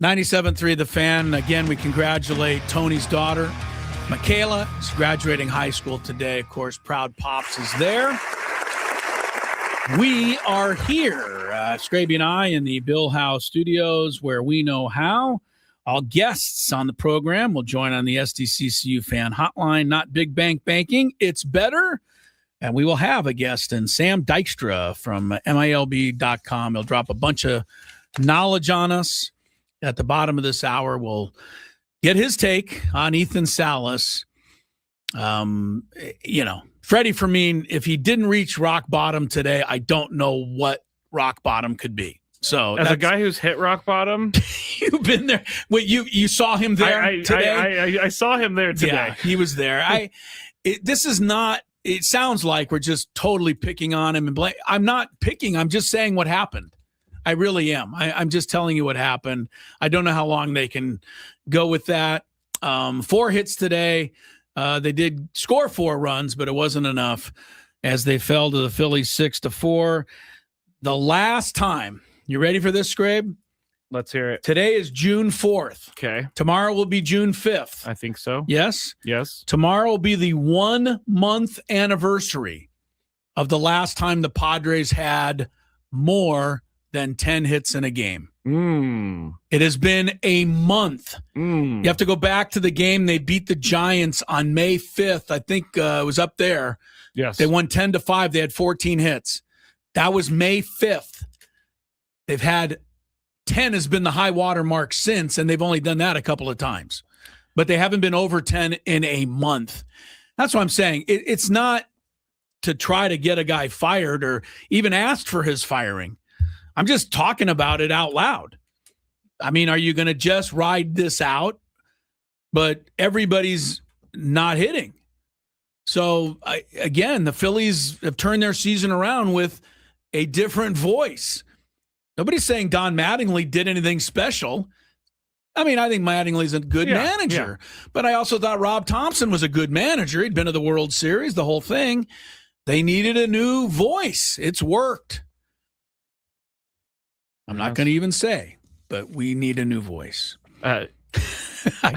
97.3 The Fan. Again, we congratulate Tony's daughter, Michaela. She's graduating high school today. Of course, Proud Pops is there. We are here, Skraby and I, in the Bill Howe Studios, where we know how. All guests on the program will join on the SDCCU fan hotline. Not big bank banking, it's better. And we will have a guest in Sam Dykstra from MILB.com. He'll drop a bunch of knowledge on us. At the bottom of this hour, we'll get his take on Ethan Salas. Freddie Fermin, if he didn't reach rock bottom today, I don't know what rock bottom could be. So, as a guy who's hit rock bottom, you've been there. Wait, you saw him there today? I saw him there today. Yeah, he was there. This is not. It sounds like we're just totally picking on him and blame. I'm not picking. I'm just saying what happened. I really am. I'm just telling you what happened. I don't know how long they can go with that. 4 hits today. They did score 4 runs, but it wasn't enough as they fell to the Phillies 6-4. The last time, you ready for this, Skrabe? Let's hear it. Today is June 4th. Okay. Tomorrow will be June 5th. I think so. Yes? Yes. Tomorrow will be the 1-month anniversary of the last time the Padres had more than 10 hits in a game. It has been a month. You have to go back to the game. They beat the Giants on May 5th. I think it was up there. Yes. They won 10-5. They had 14 hits. That was May 5th. They've had 10 has been the high water mark since, and they've only done that a couple of times. But they haven't been over 10 in a month. That's what I'm saying. It's not to try to get a guy fired or even ask for his firing. I'm just talking about it out loud. I mean, are you going to just ride this out? But everybody's not hitting. So, again, the Phillies have turned their season around with a different voice. Nobody's saying Don Mattingly did anything special. I mean, I think Mattingly's a good manager. Yeah. But I also thought Rob Thompson was a good manager. He'd been to the World Series, the whole thing. They needed a new voice. It's worked. I'm not going to even say, but we need a new voice. I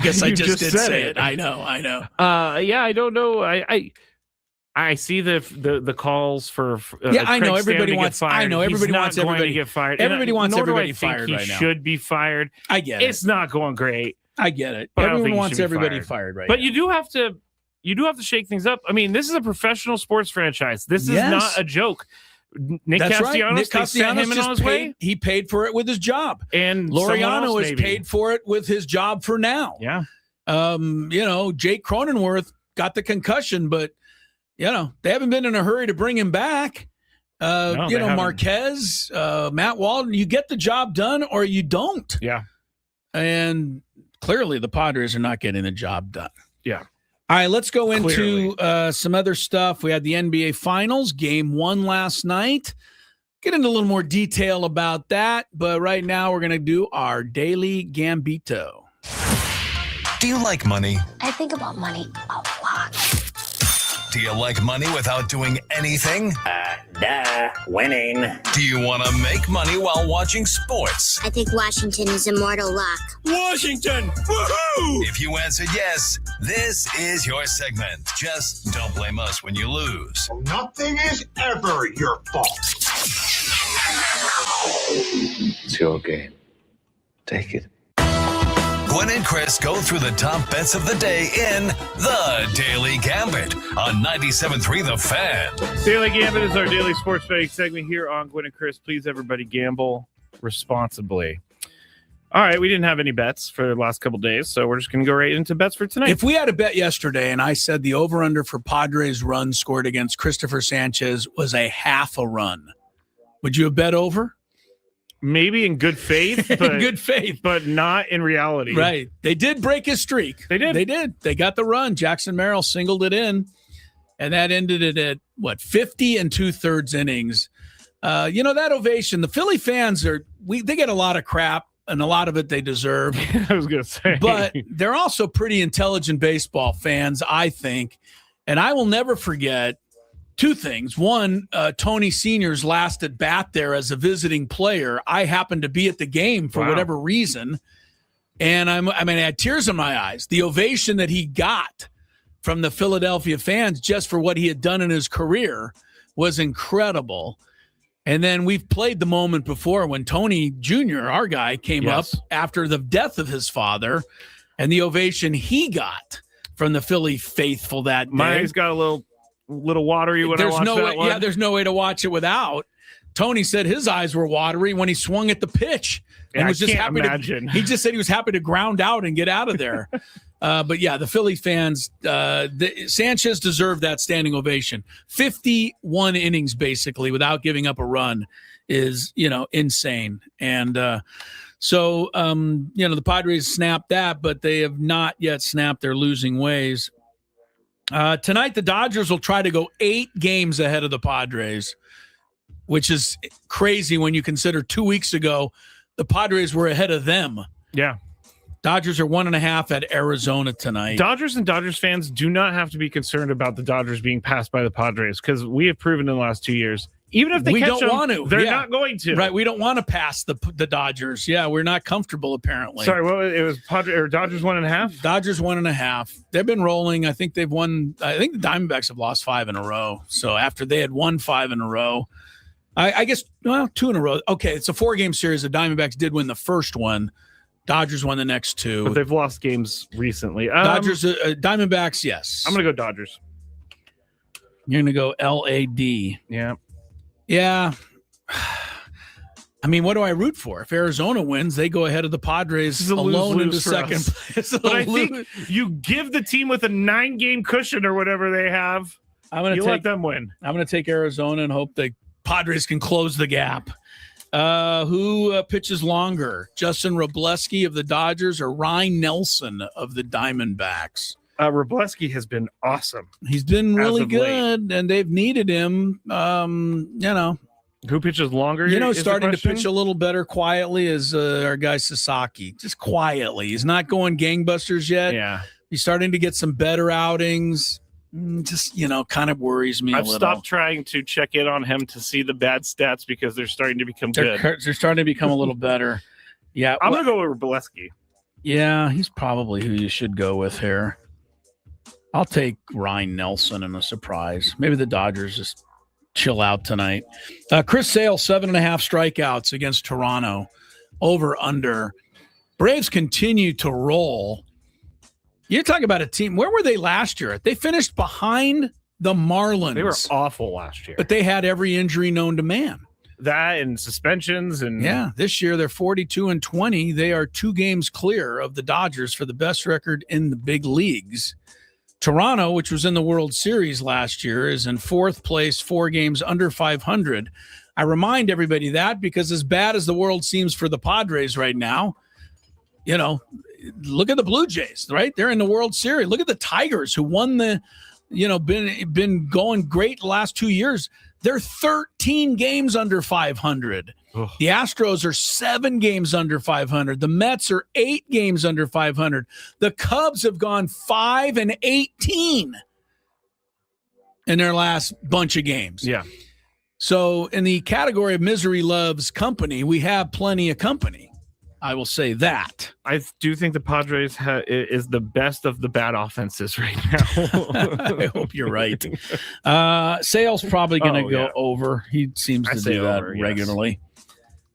guess I just did say it. I know. Yeah, I don't know. I see the calls for I know everybody wants. I know everybody wants everybody to get fired. Everybody wants everybody fired right now. He should be fired. I get it. It's not going great. I get it. But everyone wants everybody fired right now. But you do have to shake things up. I mean, this is a professional sports franchise. This is not a joke. Nick Castellanos sent him on his way. He paid for it with his job. And Laureano has paid for it with his job for now. Yeah. Jake Cronenworth got the concussion, but they haven't been in a hurry to bring him back. Marquez, Matt Walden, you get the job done or you don't. Yeah. And clearly the Padres are not getting the job done. Yeah. All right, let's go into some other stuff. We had the NBA Finals, Game 1 last night. Get into a little more detail about that, but right now we're going to do our Daily Gambito. Do you like money? I think about money a lot. Do you like money without doing anything? Winning. Do you want to make money while watching sports? I think Washington is a mortal lock. Washington! Woohoo! If you answered yes, this is your segment. Just don't blame us when you lose. Nothing is ever your fault. It's your game. Take it. Gwynn and Chris go through the top bets of the day in The Daily Gambit on 97.3 The Fan. Daily Gambit is our daily sports betting segment here on Gwynn and Chris. Please, everybody, gamble responsibly. All right, we didn't have any bets for the last couple days, so we're just going to go right into bets for tonight. If we had a bet yesterday and I said the over-under for Padres run scored against Christopher Sanchez was a half a run, would you have bet over? Maybe in good faith, but but not in reality. Right. They did break his streak. They did. They got the run. Jackson Merrill singled it in, and that ended it at 50 2/3 innings. That ovation. The Philly fans they get a lot of crap, and a lot of it they deserve. I was going to say, but they're also pretty intelligent baseball fans, I think, and I will never forget. 2 things. One, Tony Sr.'s last at bat there as a visiting player. I happened to be at the game for whatever reason. And I had tears in my eyes. The ovation that he got from the Philadelphia fans just for what he had done in his career was incredible. And then we've played the moment before when Tony Jr., our guy, came up after the death of his father, and the ovation he got from the Philly faithful that day. My eyes got a little watery when I watched that one. Yeah, there's no way to watch it without. Tony said his eyes were watery when he swung at the pitch. And was just happy imagine. He just said he was happy to ground out and get out of there. But yeah, the Philly fans, Sanchez deserved that standing ovation. 51 innings basically without giving up a run is, insane. And so the Padres snapped that, but they have not yet snapped their losing ways. Tonight, the Dodgers will try to go 8 games ahead of the Padres, which is crazy when you consider 2 weeks ago the Padres were ahead of them. Yeah. Dodgers are 1.5 at Arizona tonight. Dodgers and Dodgers fans do not have to be concerned about the Dodgers being passed by the Padres because we have proven in the last 2 years, even if they catch them, they're not going to. Right, we don't want to pass the Dodgers. Yeah, we're not comfortable apparently. Sorry, it was Dodgers 1.5? Dodgers 1.5. They've been rolling. I think they've won. I think the Diamondbacks have lost 5 in a row. So after they had won 5 in a row, I guess 2 in a row. Okay, it's a 4-game series. The Diamondbacks did win the first one. Dodgers won the next 2. But they've lost games recently. Diamondbacks, yes. I'm going to go Dodgers. You're going to go LAD. Yeah. Yeah. I mean, what do I root for? If Arizona wins, they go ahead of the Padres alone into second place. But I think you give the team with a 9-game cushion or whatever they have, let them win. I'm going to take Arizona and hope the Padres can close the gap. Who pitches longer? Justin Robleski of the Dodgers or Ryan Nelson of the Diamondbacks? Robleski has been awesome. He's been really good, and they've needed him. Who pitches longer? Starting to pitch a little better quietly is our guy Sasaki. Just quietly. He's not going gangbusters yet. Yeah. He's starting to get some better outings. Just, kind of worries me a little. I've stopped trying to check in on him to see the bad stats because they're starting to become good. They're starting to become a little better. Yeah. I'm going to go with Robleski. Yeah, he's probably who you should go with here. I'll take Ryan Nelson in a surprise. Maybe the Dodgers just chill out tonight. Chris Sale, 7.5 strikeouts against Toronto. Over, under. Braves continue to roll. You're talking about a team. Where were they last year? They finished behind the Marlins. They were awful last year. But they had every injury known to man. That and suspensions. Yeah, this year they're 42-20. They are 2 games clear of the Dodgers for the best record in the big leagues. Toronto, which was in the World Series last year, is in 4th place, 4 games under 500. I remind everybody that because as bad as the world seems for the Padres right now, look at the Blue Jays, right? They're in the World Series. Look at the Tigers who won been going great the last 2 years. They're 13 games under 500. Ugh. The Astros are 7 games under 500. The Mets are 8 games under 500. The Cubs have gone 5-18 in their last bunch of games. Yeah. So in the category of misery loves company, we have plenty of company. I will say that. I do think the Padres is the best of the bad offenses right now. I hope you're right. Sale's probably going to go over. He seems to do that regularly.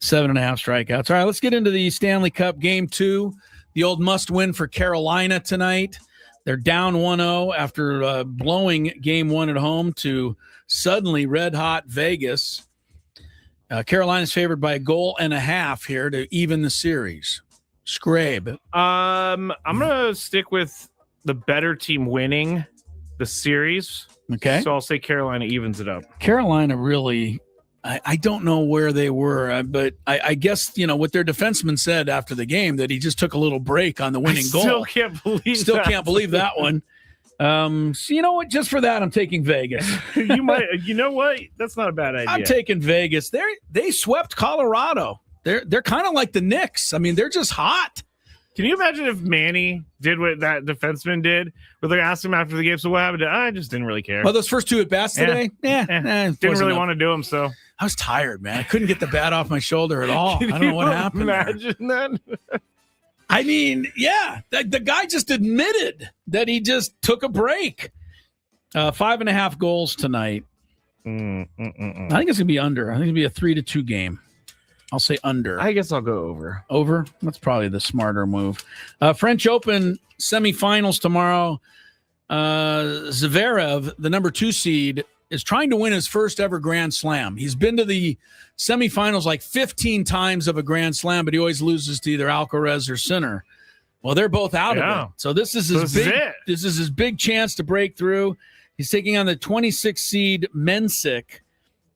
7.5 strikeouts. All right, let's get into the Stanley Cup Game 2. The old must-win for Carolina tonight. They're down 1-0 after blowing Game 1 at home to suddenly red-hot Vegas. Carolina's favored by 1.5 goals here to even the series. Skraby. I'm going to stick with the better team winning the series. Okay. So I'll say Carolina evens it up. Carolina really, I don't know where they were, but I guess, what their defenseman said after the game that he just took a little break on the winning goal. Still can't believe that one. So you know what? Just for that, I'm taking Vegas. You might. You know what? That's not a bad idea. I'm taking Vegas. They swept Colorado. They're kind of like the Knicks. I mean, they're just hot. Can you imagine if Manny did what that defenseman did? Where they asked him after the game, so what happened? I just didn't really care. Well, those first 2 at bats today, didn't really want to do them. So I was tired, man. I couldn't get the bat off my shoulder at all. I don't know what happened. Imagine that. I mean, yeah, the guy just admitted that he just took a break. 5.5 goals tonight. I think it's going to be under. I think it'll be a 3-2 game. I'll say under. I guess I'll go over. Over? That's probably the smarter move. French Open semifinals tomorrow. Zverev, the number 2 seed, is trying to win his first ever Grand Slam. He's been to the semifinals like 15 times of a Grand Slam, but he always loses to either Alcaraz or Sinner. Well, they're both out of it. So this is his big chance to break through. He's taking on the 26 seed Mensik.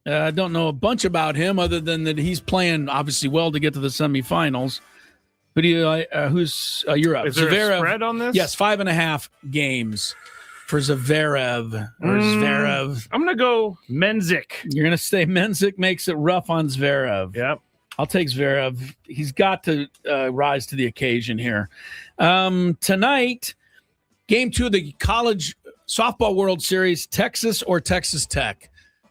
I don't know a bunch about him other than that he's playing obviously well to get to the semifinals. But you're up? Is there a spread on this? Yes, 5.5 games for Zverev. I'm going to go Mensik. You're going to say Mensik makes it rough on Zverev. Yep. I'll take Zverev. He's got to rise to the occasion here. Tonight, game 2 of the College Softball World Series, Texas or Texas Tech.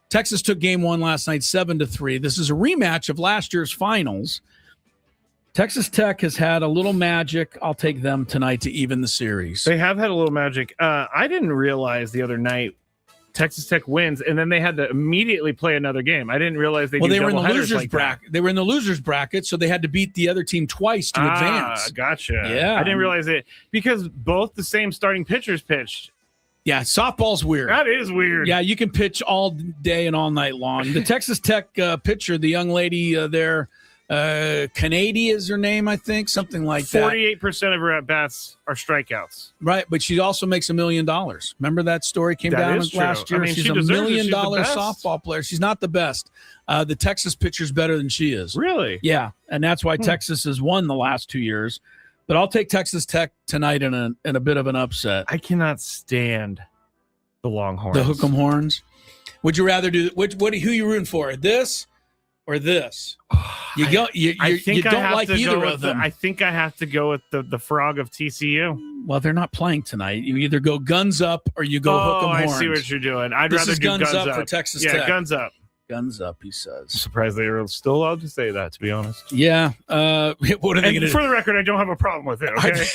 Texas took game 1 last night, 7-3. This is a rematch of last year's finals. Texas Tech has had a little magic. I'll take them tonight to even the series. They have had a little magic. I didn't realize the other night Texas Tech wins, and then they had to immediately play another game. I didn't realize they were in the losers bracket. They were in the losers bracket, so they had to beat the other team twice to advance. Gotcha. Yeah, I didn't realize it because both the same starting pitchers pitched. Yeah, softball's weird. That is weird. Yeah, you can pitch all day and all night long. The Texas Tech pitcher, the young lady there, Canady is her name, I think, something like 48% of her at-bats are strikeouts. Right, but she also makes $1 million. Remember that story came down last year? She's $1 million softball player. She's not the best. The Texas pitcher's better than she is. Really? Yeah, and that's why Texas has won the last 2 years. But I'll take Texas Tech tonight in a bit of an upset. I cannot stand the Longhorns. The Hook'em Horns. Would you rather do who you rooting for? This or this? You don't like either of them. I think I have to go with the frog of TCU. Well, they're not playing tonight. You either go guns up or you go Hook'em Horns. I see what you're doing. I'd rather do guns up for Texas Tech. Yeah, guns up. Guns up, he says. I'm surprised they were still allowed to say that, to be honest. Yeah. What are they going to do? For the record, I don't have a problem with it, okay?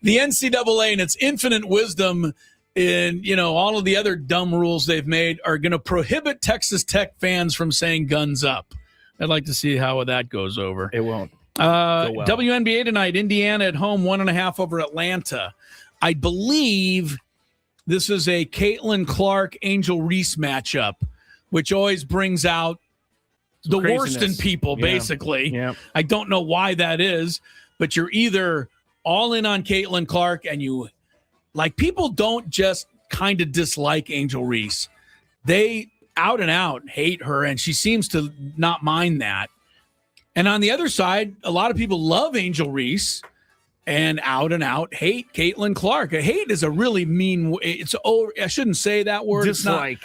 The NCAA, in its infinite wisdom, in all of the other dumb rules they've made, are going to prohibit Texas Tech fans from saying guns up. I'd like to see how that goes over. It won't. Go well. WNBA tonight, Indiana at home, 1.5 over Atlanta. I believe this is a Caitlin Clark, Angel Reese matchup, which always brings out the worst in people, basically. Yeah. I don't know why that is, but you're either all in on Caitlin Clark and people don't just kind of dislike Angel Reese. They out and out hate her, and she seems to not mind that. And on the other side, a lot of people love Angel Reese and out hate Caitlin Clark. Hate is a really mean. I shouldn't say that word. Dislike.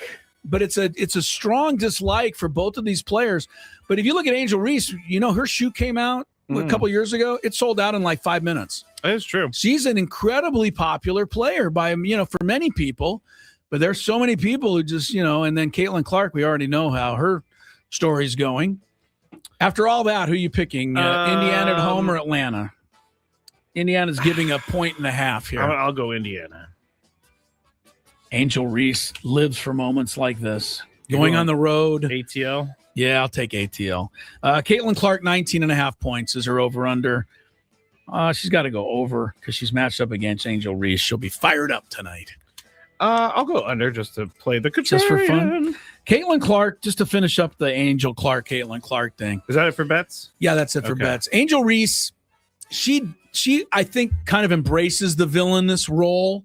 But it's a strong dislike for both of these players. But if you look at Angel Reese, her shoe came out a couple years ago. It sold out in like 5 minutes. That is true. She's an incredibly popular player for many people. But there's so many people who just, and then Caitlin Clark, we already know how her story's going. After all that, who are you picking? Indiana at home or Atlanta? Indiana's giving 1.5 here. I'll go Indiana. Angel Reese lives for moments like this. Going on the road. ATL? Yeah, I'll take ATL. Caitlin Clark, 19.5 points is her over-under. She's got to go over because she's matched up against Angel Reese. She'll be fired up tonight. I'll go under just to play the contrarian. Just for fun. Caitlin Clark, just to finish up the Angel Clark, Caitlin Clark thing. Is that it for bets? Yeah, that's it for bets. Angel Reese, she I think kind of embraces the villainous role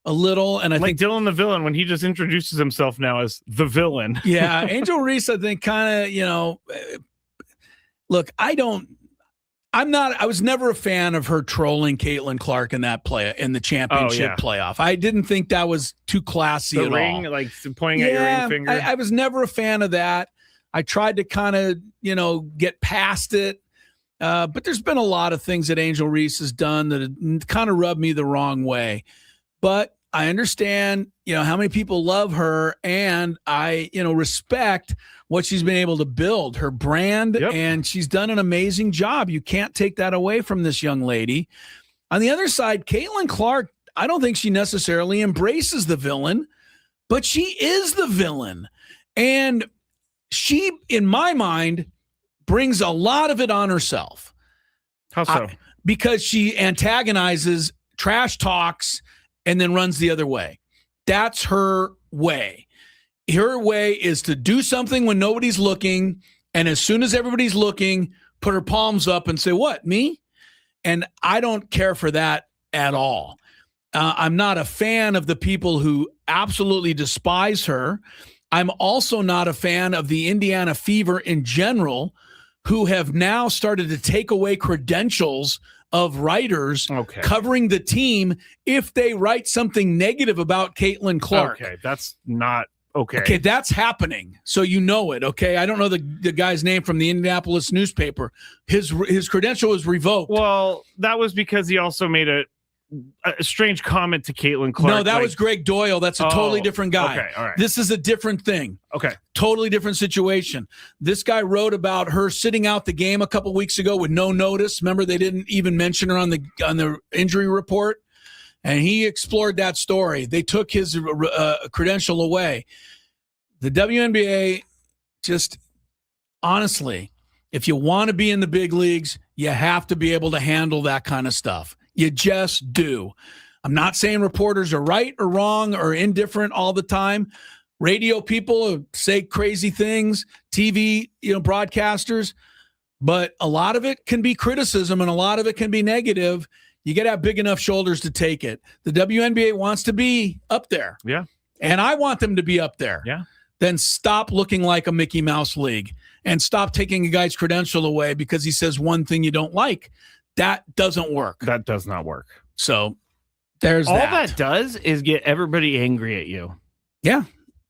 a little, and I think Dylan the Villain when he just introduces himself now as the villain. Yeah, Angel Reese, I think kind of, look, I was never a fan of her trolling Caitlin Clark in the championship playoff. I didn't think that was too classy at all. Like pointing at your ring finger. I was never a fan of that. I tried to kind of, get past it. But there's been a lot of things that Angel Reese has done that kind of rubbed me the wrong way. But I understand, how many people love her, and I, respect what she's been able to build, her brand, and she's done an amazing job. You can't take that away from this young lady. On the other side, Caitlin Clark, I don't think she necessarily embraces the villain, but she is the villain. And she, in my mind, brings a lot of it on herself. How so? Because she antagonizes, trash talks, and then runs the other way. That's her way. Her way is to do something when nobody's looking, and as soon as everybody's looking, put her palms up and say, "What, me?" And I don't care for that at all. I'm not a fan of the people who absolutely despise her. I'm also not a fan of the Indiana Fever in general, who have now started to take away credentials of writers covering the team if they write something negative about Caitlin Clark. Okay, that's not okay. Okay, that's happening. So you know it, okay? I don't know the guy's name from the Indianapolis newspaper. His credential was revoked. Well, that was because he also made a strange comment to Caitlin Clark. No, that was Greg Doyle. That's a totally different guy. Okay, all right. This is a different thing. Okay. Totally different situation. This guy wrote about her sitting out the game a couple weeks ago with no notice. Remember, they didn't even mention her on the injury report, and he explored that story. They took his credential away. The WNBA, just honestly, if you want to be in the big leagues, you have to be able to handle that kind of stuff. You just do. I'm not saying reporters are right or wrong or indifferent all the time. Radio people say crazy things, TV, broadcasters, but a lot of it can be criticism and a lot of it can be negative. You got to have big enough shoulders to take it. The WNBA wants to be up there. Yeah. And I want them to be up there. Yeah. Then stop looking like a Mickey Mouse league and stop taking a guy's credential away because he says one thing you don't like. That doesn't work. That does not work. So there's all that does is get everybody angry at you. Yeah.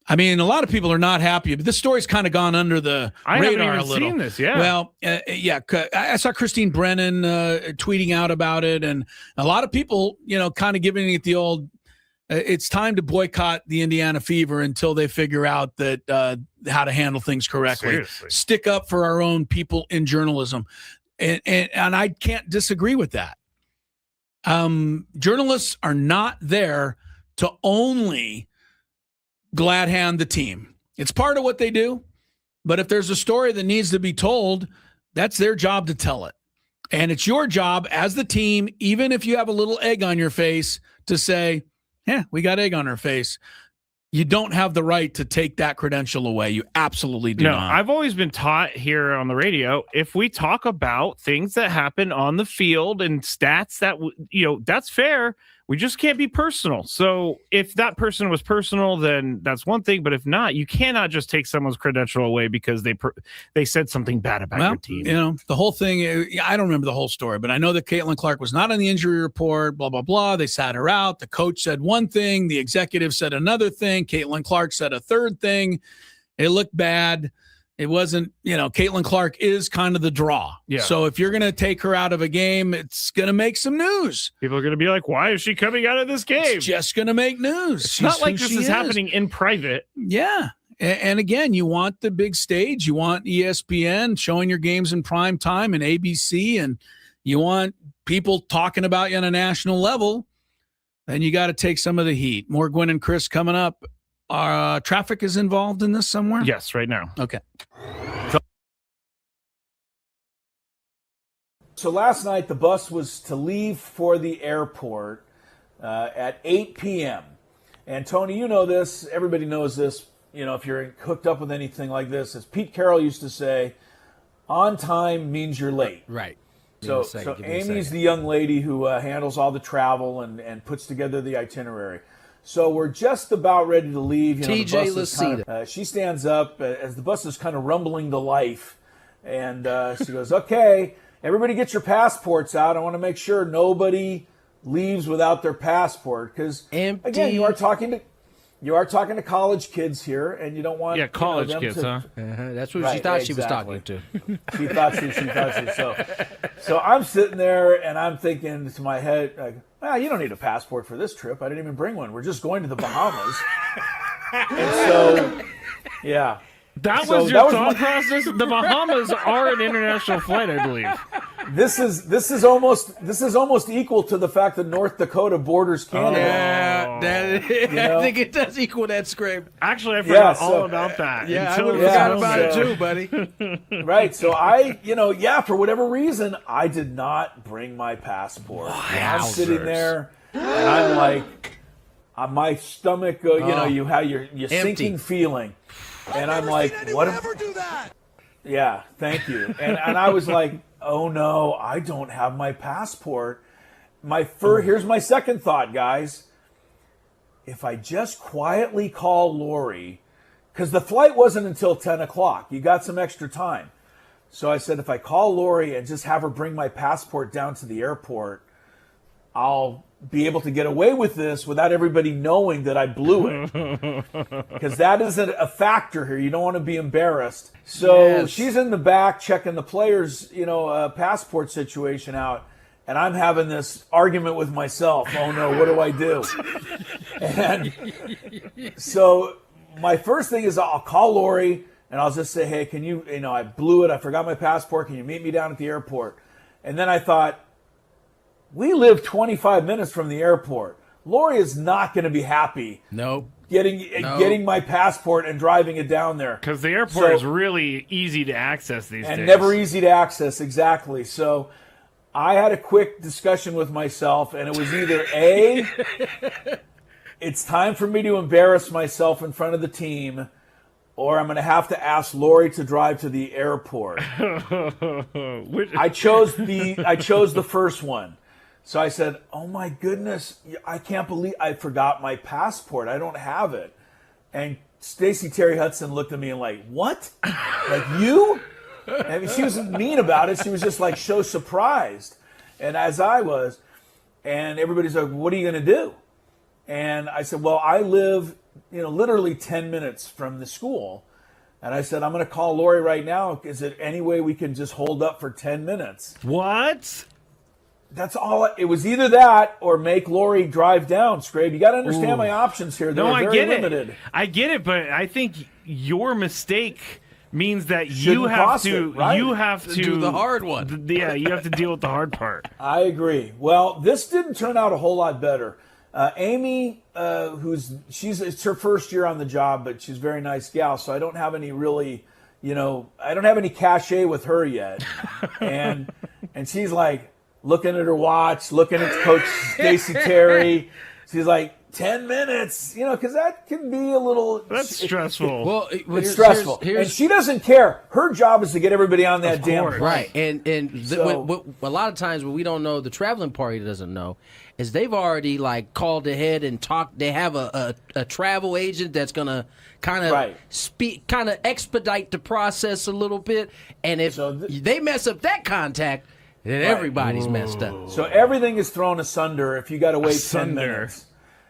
I mean, a lot of people are not happy, but this story's kind of gone under the radar a little. Seen this, yeah. Well, I saw Christine Brennan tweeting out about it, and a lot of people, kind of giving it the old, it's time to boycott the Indiana Fever until they figure out that how to handle things correctly. Seriously. Stick up for our own people in journalism. And I can't disagree with that. Journalists are not there to only glad hand the team. It's part of what they do. But if there's a story that needs to be told, that's their job to tell it. And it's your job as the team, even if you have a little egg on your face, to say, yeah, we got egg on our face. You don't have the right to take that credential away. You absolutely do not. I've always been taught here on the radio, if we talk about things that happen on the field and stats that, that's fair. We just can't be personal. So if that person was personal, then that's one thing. But if not, you cannot just take someone's credential away because they said something bad about your team. The whole thing, I don't remember the whole story, but I know that Caitlin Clark was not on the injury report, blah, blah, blah. They sat her out. The coach said one thing. The executive said another thing. Caitlin Clark said a third thing. It looked bad. It wasn't, Caitlin Clark is kind of the draw. Yeah. So if you're going to take her out of a game, it's going to make some news. People are going to be like, why is she coming out of this game? It's just going to make news. It's not like this is happening in private. Yeah. And again, you want the big stage. You want ESPN showing your games in prime time and ABC, and you want people talking about you on a national level. Then you got to take some of the heat. More Gwynn and Chris coming up. Traffic is involved in this somewhere? Yes, right now. Okay. So last night, the bus was to leave for the airport at 8 p.m. And Tony, you know this. Everybody knows this. If you're hooked up with anything like this, as Pete Carroll used to say, on time means you're late. Right. So Amy's the young lady who handles all the travel and puts together the itinerary. So we're just about ready to leave. TJ Lucida. She stands up as the bus is kind of rumbling to life. And she goes, okay, everybody get your passports out. I want to make sure nobody leaves without their passport. Because, again, you are talking to college kids here, and you don't want college them kids, to, That's what she thought she was talking to. She thought she. So I'm sitting there, and I'm thinking to my head, well, you don't need a passport for this trip. I didn't even bring one. We're just going to the Bahamas. And so, yeah. That was your thought process? The Bahamas are an international flight, I believe. This is almost equal to the fact that North Dakota borders Canada. I think it does equal that, Skraby. Actually, I forgot all about that. Yeah, I forgot about it too, buddy. Right. So for whatever reason, I did not bring my passport. I'm sitting there, and I'm like, my stomach, you have your sinking feeling. And I'm like, what? Never do that. Yeah, thank you. And I was like, oh no, I don't have my passport. Here's my second thought, guys. If I just quietly call Lori, because the flight wasn't until 10 o'clock. You got some extra time. So I said, if I call Lori and just have her bring my passport down to the airport, I'll be able to get away with this without everybody knowing that I blew it. Because that isn't a factor here. You don't want to be embarrassed. So she's in the back checking the players, passport situation out. And I'm having this argument with myself. Oh no, what do I do? And so my first thing is I'll call Lori and I'll just say, hey, can you, I blew it. I forgot my passport. Can you meet me down at the airport? And then I thought, we live 25 minutes from the airport. Lori is not going to be happy. Nope. Getting my passport and driving it down there. Because the airport is really easy to access these days. And never easy to access, exactly. So I had a quick discussion with myself, and it was either A, it's time for me to embarrass myself in front of the team, or I'm going to have to ask Lori to drive to the airport. I chose the first one. So I said, oh my goodness, I can't believe I forgot my passport. I don't have it. And Stacey Terry Hudson looked at me and like, what? Like you? I mean, she wasn't mean about it. She was just like so surprised. And as I was, and everybody's like, what are you going to do? And I said, well, I live, literally 10 minutes from the school. And I said, I'm going to call Lori right now. Is there any way we can just hold up for 10 minutes? What? That's all. It was either that or make Lori drive down, Skraby. You got to understand my options here. They're very limited. I get it, but I think your mistake means that you have to do the hard one. Yeah, you have to deal with the hard part. I agree. Well, this didn't turn out a whole lot better. Amy, it's her first year on the job, but she's a very nice gal, so I don't have any really, I don't have any cachet with her yet. And she's like, looking at her watch, looking at Coach Stacey Terry. She's like, 10 minutes, because that can be a little... That's stressful. Well, it's stressful. And she doesn't care. Her job is to get everybody on that damn plane. Right. And a lot of times what we don't know, the traveling party doesn't know, is they've already called ahead and talked. They have a travel agent that's going to kind of expedite the process a little bit. And if they mess up that contact, then everybody's messed up. So everything is thrown asunder if you got to wait 10 minutes.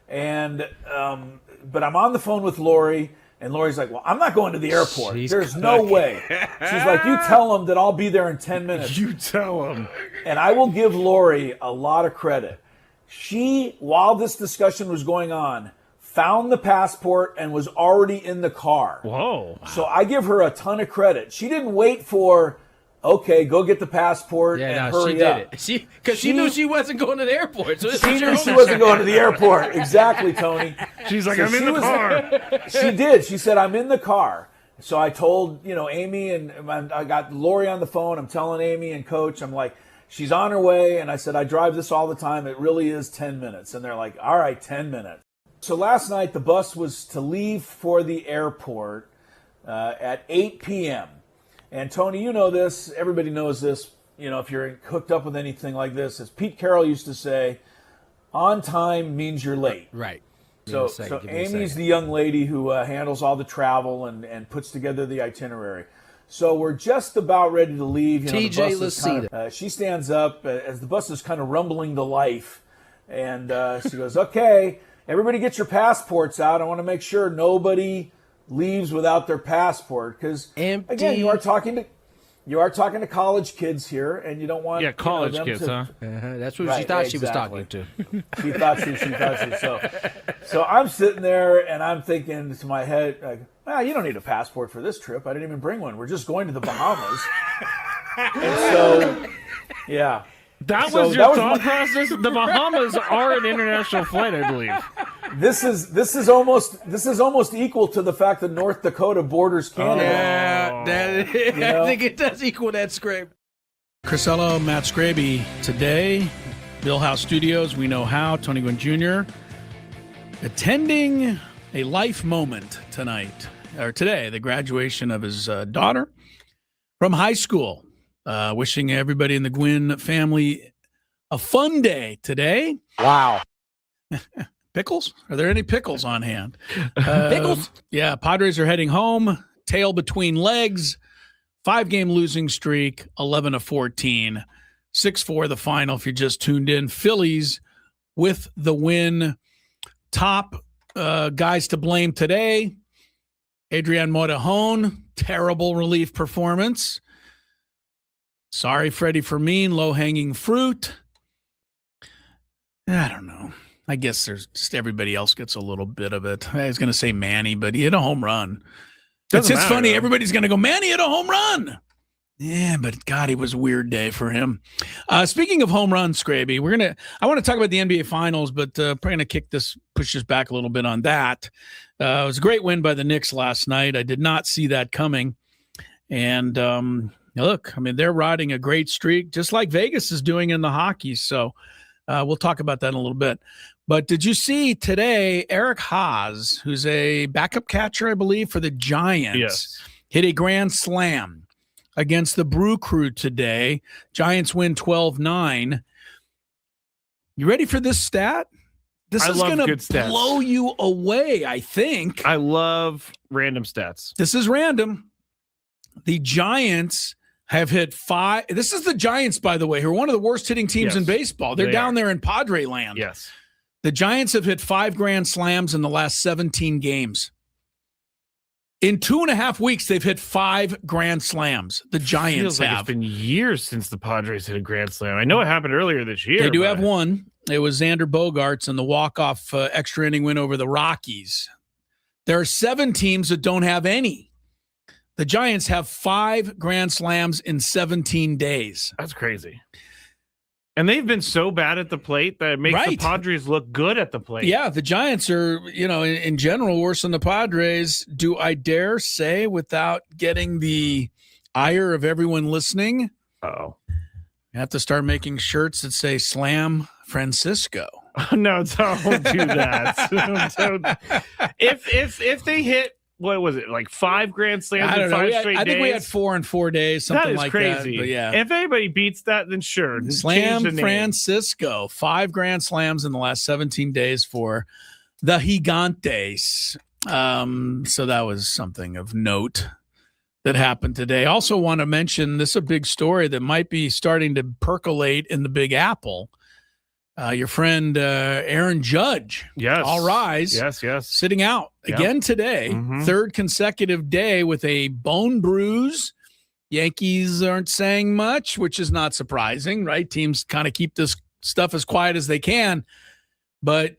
And but I'm on the phone with Lori, and Lori's like, well, I'm not going to the airport. There's no way. She's like, you tell them that I'll be there in 10 minutes. You tell them. And I will give Lori a lot of credit. She, while this discussion was going on, found the passport and was already in the car. Whoa. So I give her a ton of credit. She didn't wait for... okay, go get the passport and hurry up. Because she knew she wasn't going to the airport. So she knew she wasn't going to the airport. Exactly, Tony. She's like, I'm in the car. She did. She said, I'm in the car. So I told, Amy, and I got Lori on the phone. I'm telling Amy and Coach, I'm like, she's on her way. And I said, I drive this all the time. It really is 10 minutes. And they're like, all right, 10 minutes. So last night, the bus was to leave for the airport at 8 p.m., and Tony, you know this. Everybody knows this. If you're hooked up with anything like this, as Pete Carroll used to say, on time means you're late. Right. So Amy's the young lady who handles all the travel and puts together the itinerary. So we're just about ready to leave. TJ Lacita. She stands up as the bus is kind of rumbling to life. And she goes, okay, everybody get your passports out. I want to make sure nobody leaves without their passport, because again, you are talking you are talking to college kids here, and you don't want college them kids, to, huh? That's what she thought she was talking to. She thought she. So I'm sitting there and I'm thinking to my head, like, you don't need a passport for this trip. I didn't even bring one. We're just going to the Bahamas. And so, yeah. That was your thought process? The Bahamas are an international flight, I believe. This is almost equal to the fact that North Dakota borders Canada. I think it does equal that scrape. Crisello, Matt Skraby today. Bill House Studios, we know how. Tony Gwynn Jr. attending a life moment today, the graduation of his daughter from high school. Wishing everybody in the Gwynn family a fun day today. Wow. Pickles? Are there any pickles on hand? Pickles? Yeah, Padres are heading home. Tail between legs. 5-game losing streak, 11-14. 6-4 the final if you just tuned in. Phillies with the win. Top guys to blame today. Adrian Morejon, terrible relief performance. Sorry, Freddie Fermin, low-hanging fruit. I don't know. I guess there's just everybody else gets a little bit of it. I was going to say Manny, but he hit a home run. It's funny. Though. Everybody's going to go, Manny hit a home run. Yeah, but God, it was a weird day for him. Speaking of home runs, Skraby, I want to talk about the NBA Finals, but probably going to push this back a little bit on that. It was a great win by the Knicks last night. I did not see that coming. And look, I mean, they're riding a great streak, just like Vegas is doing in the hockey. So we'll talk about that in a little bit. But did you see today Eric Haas, who's a backup catcher, I believe, for the Giants, hit a grand slam against the Brew Crew today. Giants win 12-9. You ready for this stat? This is going to blow you away, I think. I love random stats. This is random. The Giants have hit 5. This is the Giants, by the way, who are one of the worst hitting teams in baseball. They're down there in Padre land. Yes. The Giants have hit 5 grand slams in the last 17 games. In 2.5 weeks, they've hit 5 grand slams. The Giants have. It's been years since the Padres hit a grand slam. I know it happened earlier this year. They do have one. It was Xander Bogaerts and the walk-off extra inning win over the Rockies. There are 7 teams that don't have any. The Giants have 5 grand slams in 17 days. That's crazy. And they've been so bad at the plate that it makes the Padres look good at the plate. Yeah, the Giants are, in general, worse than the Padres. Do I dare say, without getting the ire of everyone listening? Uh-oh. You have to start making shirts that say Slam Francisco. No, don't do that. If they hit, what was it, like 5 grand slams in 5 straight days? I think we had 4 in 4 days, something like that. That is crazy. But yeah. If anybody beats that, then sure. Slam Francisco. 5 grand slams in the last 17 days for the Gigantes. So that was something of note that happened today. Also want to mention, this is a big story that might be starting to percolate in the Big Apple. Your friend Aaron Judge, all rise, sitting out again today, 3rd consecutive day with a bone bruise. Yankees aren't saying much, which is not surprising, right? Teams kind of keep this stuff as quiet as they can, but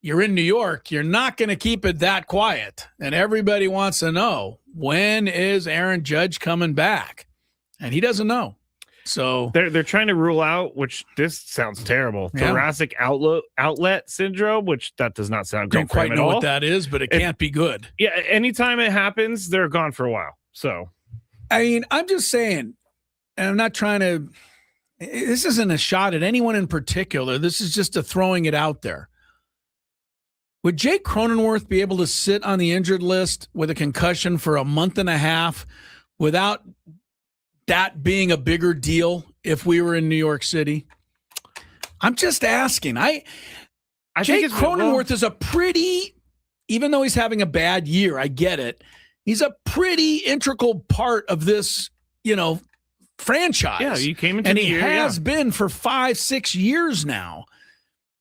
you're in New York. You're not going to keep it that quiet, and everybody wants to know, when is Aaron Judge coming back? And he doesn't know. So they're trying to rule out, which this sounds terrible, thoracic outlet syndrome, which that does not sound good. Don't quite know what that is, but it can't be good. Yeah, anytime it happens, they're gone for a while. So, I mean, I'm just saying, and I'm not trying to. This isn't a shot at anyone in particular. This is just a throwing it out there. Would Jake Cronenworth be able to sit on the injured list with a concussion for a month and a half without that being a bigger deal if we were in New York City? I'm just asking. Jake Cronenworth is a pretty, even though he's having a bad year, I get it. He's a pretty integral part of this, franchise. Yeah, you came into and the year. And he has been for 5-6 years now.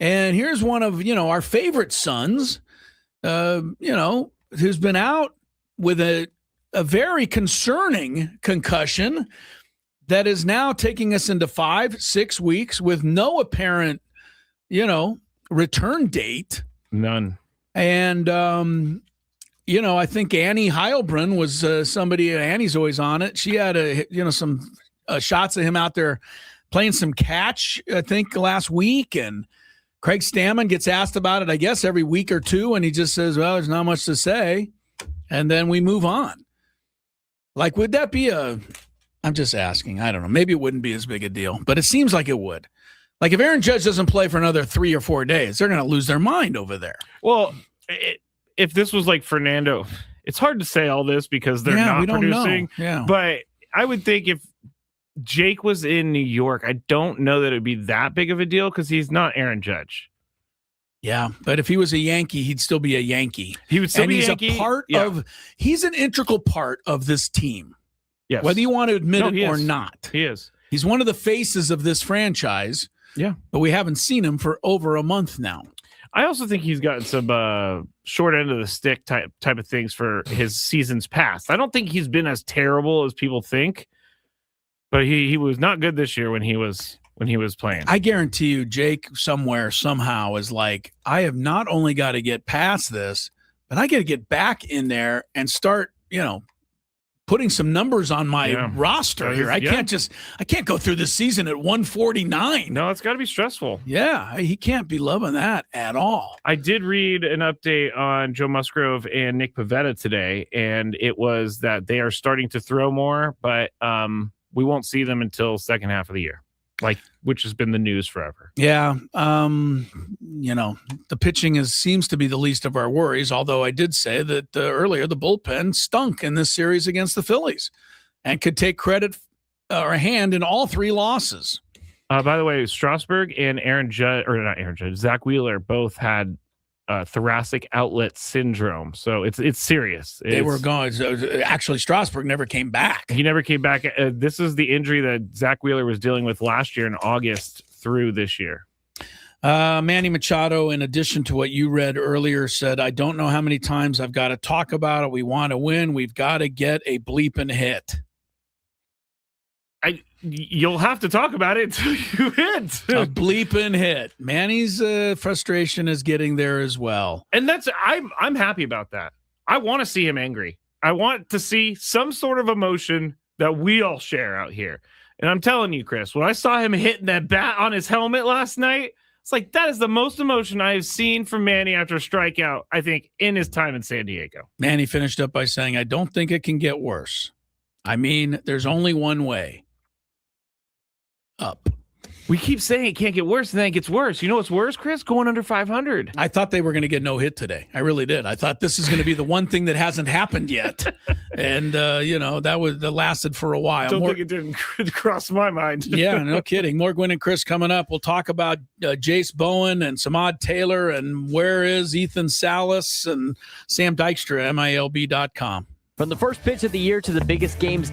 And here's one of, our favorite sons, who's been out with a very concerning concussion. that is now taking us into 5-6 weeks with no apparent, return date. None. And, I think Annie Heilbrunn was somebody. Annie's always on it. She had some shots of him out there playing some catch, I think, last week. And Craig Stammen gets asked about it, I guess, every week or two. And he just says, well, there's not much to say. And then we move on. Like, would that be I'm just asking. I don't know. Maybe it wouldn't be as big a deal, but it seems like it would. Like, if Aaron Judge doesn't play for another 3 or 4 days, they're going to lose their mind over there. Well, if this was like Fernando, it's hard to say all this because they're not producing. Yeah. But I would think if Jake was in New York, I don't know that it would be that big of a deal because he's not Aaron Judge. Yeah, but if he was a Yankee, he'd still be a Yankee. He would still be a Yankee. He's an integral part of this team. Yes. Whether you want to admit it or not. He is. He's one of the faces of this franchise. Yeah. But we haven't seen him for over a month now. I also think he's gotten some short end of the stick type of things for his seasons past. I don't think he's been as terrible as people think, but he was not good this year when he was playing. I guarantee you, Jake somewhere somehow is like, I have not only got to get past this, but I got to get back in there and start, putting some numbers on my roster here. I can't go through the season at 149. No, it's got to be stressful. Yeah, he can't be loving that at all. I did read an update on Joe Musgrove and Nick Pivetta today, and it was that they are starting to throw more, but we won't see them until second half of the year, which has been the news forever. Yeah, the pitching seems to be the least of our worries, although I did say that earlier the bullpen stunk in this series against the Phillies and could take credit or a hand in all 3 losses. By the way, Strasburg and Zach Wheeler both had thoracic outlet syndrome, so it's serious. They were gone. Actually, Strasburg never came back. He never came back. This is the injury that Zach Wheeler was dealing with last year in August through this year. Manny Machado, in addition to what you read earlier, said, I don't know how many times I've got to talk about it. We want to win. We've got to get a bleeping hit. You'll have to talk about it until you hit. A bleeping hit. Manny's frustration is getting there as well. And I'm happy about that. I want to see him angry. I want to see some sort of emotion that we all share out here. And I'm telling you, Chris, when I saw him hitting that bat on his helmet last night, it's like that is the most emotion I have seen from Manny after a strikeout, I think, in his time in San Diego. Manny finished up by saying, I don't think it can get worse. I mean, there's only one way. Up. We keep saying it can't get worse, and then it gets worse. You know what's worse, Chris? Going under 500. I thought they were going to get no hit today. I really did. I thought this is going to be the one thing that hasn't happened yet. And, that lasted for a while. Don't think it didn't cross my mind. Yeah, no kidding. More Gwynn and Chris coming up. We'll talk about Jace Bowen and Samad Taylor and where is Ethan Salas and Sam Dykstra, MILB.com. From the first pitch of the year to the biggest games.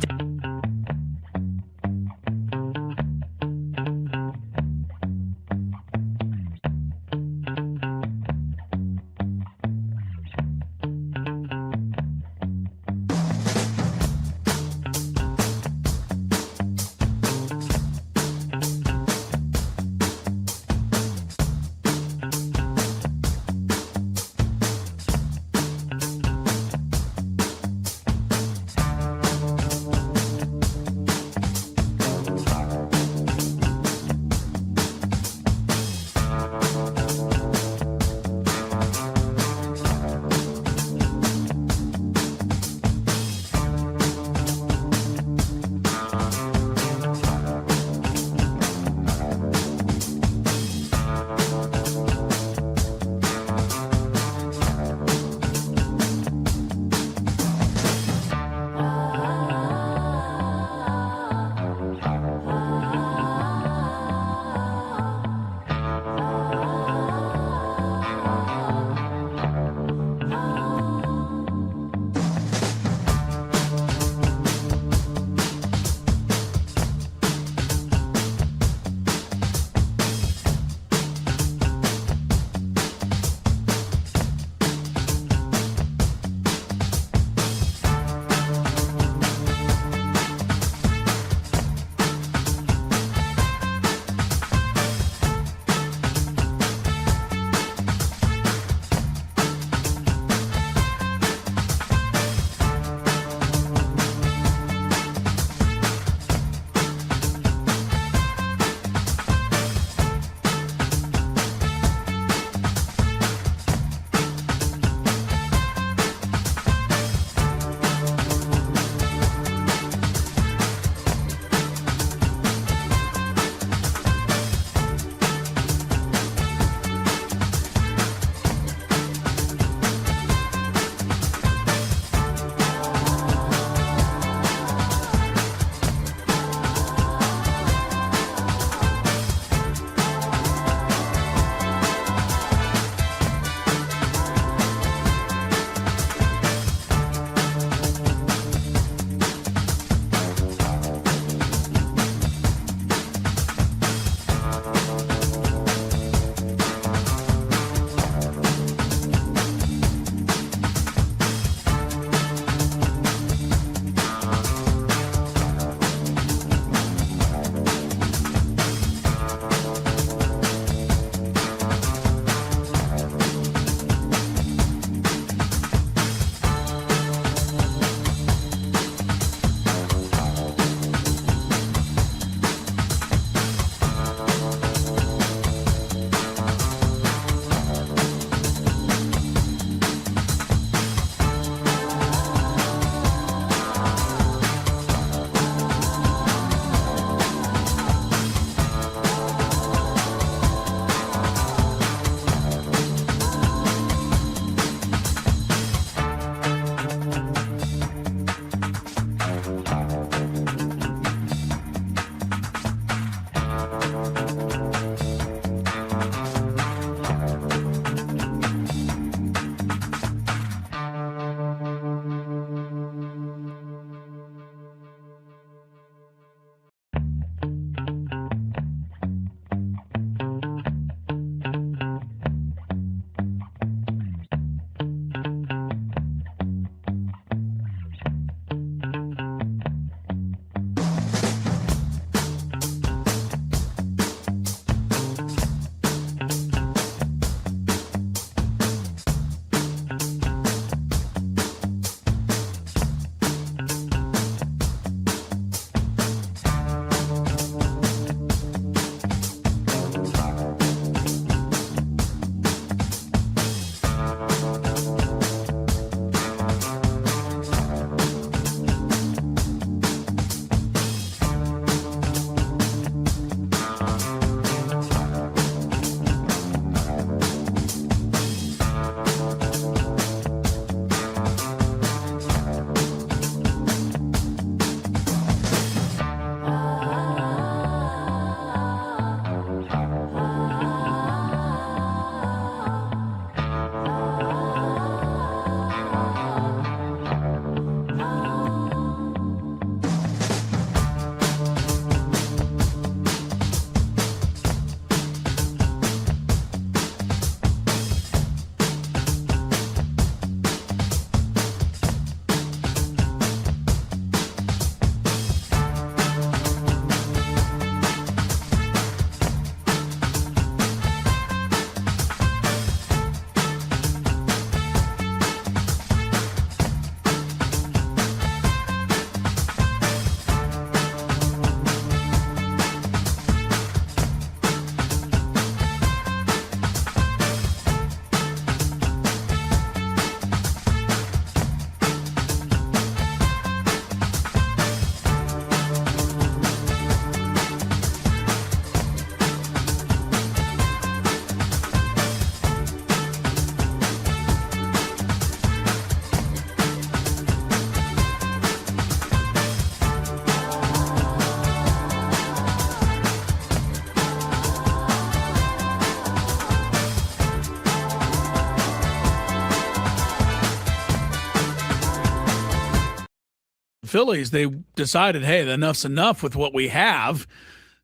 Phillies, they decided, hey, enough's enough with what we have.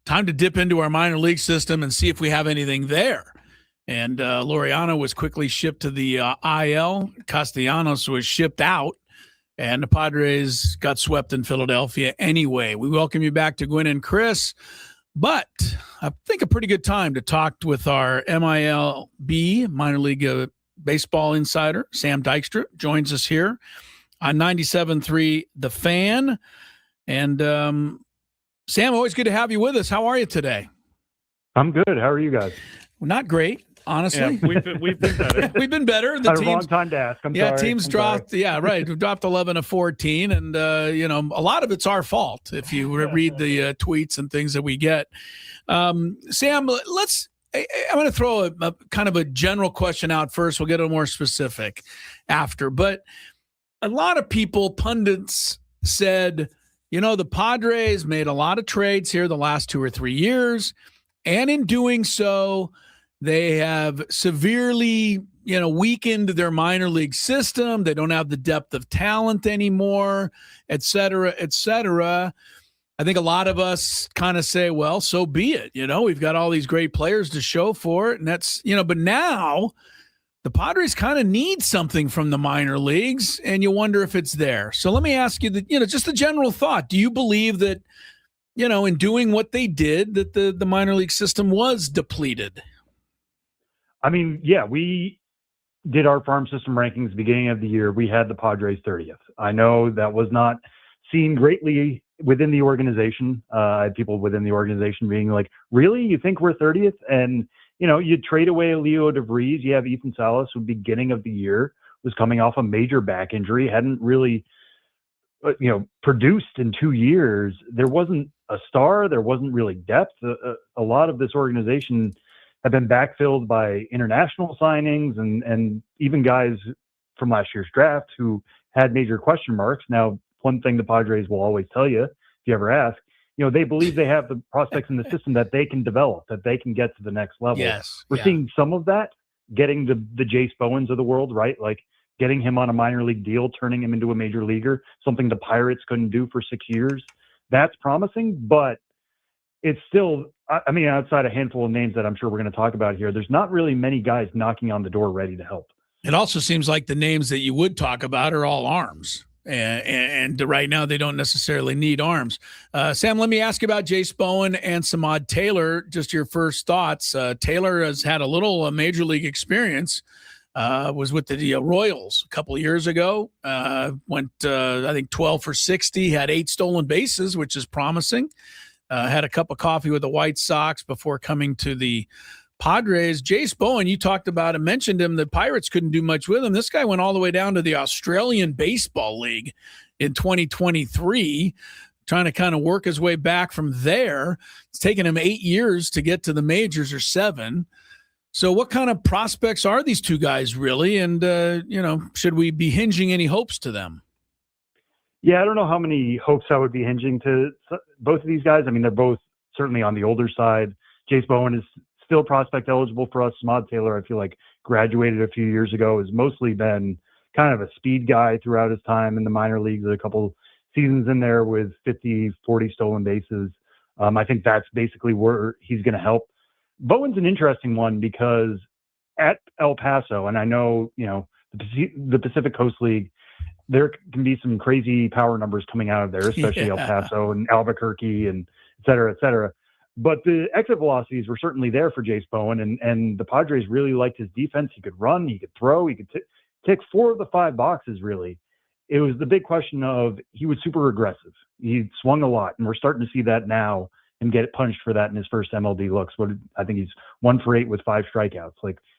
Time to dip into our minor league system and see if we have anything there. And Laureano was quickly shipped to the IL. Castellanos was shipped out. And the Padres got swept in Philadelphia anyway. We welcome you back to Gwynn and Chris. But I think a pretty good time to talk with our MILB, minor league baseball insider, Sam Dykstra, joins us here on 97.3 The Fan. And Sam, always good to have you with us. How are you today? I'm good. How are you guys? Not great. Honestly, yeah, we've been better. We've been better. The wrong time to ask. I'm sorry. Teams dropped. Sorry. Yeah, right. We dropped 11-14, and a lot of it's our fault if you read the tweets and things that we get. Sam, I'm going to throw a kind of a general question out first. We'll get a little more specific after. But a lot of people, pundits, said, the Padres made a lot of trades here the last 2 or 3 years, and in doing so, they have severely, weakened their minor league system. They don't have the depth of talent anymore, et cetera, et cetera. I think a lot of us kind of say, well, so be it. We've got all these great players to show for it. And that's, but now the Padres kind of need something from the minor leagues, and you wonder if it's there. So let me ask you just a general thought. Do you believe that, in doing what they did, that the minor league system was depleted? I mean, yeah, we did our farm system rankings beginning of the year. We had the Padres 30th. I know that was not seen greatly within the organization. I had people within the organization being like, really? You think we're 30th? And, you trade away Leo DeVries. You have Ethan Salas, who beginning of the year was coming off a major back injury, hadn't really, produced in 2 years. There wasn't a star. There wasn't really depth. A lot of this organization have been backfilled by international signings and even guys from last year's draft who had major question marks. Now, one thing the Padres will always tell you, if you ever ask, they believe they have the prospects in the system that they can develop, that they can get to the next level. Yes. We're seeing some of that, getting the Jace Bowens of the world, right? Like getting him on a minor league deal, turning him into a major leaguer, something the Pirates couldn't do for 6 years. That's promising, but it's still, I mean, outside a handful of names that I'm sure we're going to talk about here, there's not really many guys knocking on the door ready to help. It also seems like the names that you would talk about are all arms. And right now they don't necessarily need arms. Sam, let me ask you about Jace Bowen and Samad Taylor. Just your first thoughts. Taylor has had a little major league experience. Was with the Royals a couple of years ago. Went, I think, 12 for 60, had 8 stolen bases, which is promising. Had a cup of coffee with the White Sox before coming to the Padres. Jace Bowen, you talked about and mentioned him. The Pirates couldn't do much with him. This guy went all the way down to the Australian Baseball League in 2023, trying to kind of work his way back from there. It's taken him 8 years to get to the majors, or 7. So what kind of prospects are these two guys really? And, should we be hinging any hopes to them? Yeah, I don't know how many hopes I would be hinging to both of these guys. I mean, they're both certainly on the older side. Jace Bowen is still prospect eligible for us. Samad Taylor, I feel like, graduated a few years ago, has mostly been kind of a speed guy throughout his time in the minor leagues. A couple seasons in there with 50, 40 stolen bases. I think that's basically where he's going to help. Bowen's an interesting one because at El Paso, and I know, the Pacific Coast League, there can be some crazy power numbers coming out of there, especially El Paso and Albuquerque and et cetera, et cetera. But the exit velocities were certainly there for Jace Bowen, and the Padres really liked his defense. He could run, he could throw, he could tick 4 of the 5 boxes, really. It was the big question of he was super aggressive. He swung a lot, and we're starting to see that now and get punished for that in his first MLB looks. I think he's 1 for 8 with 5 strikeouts.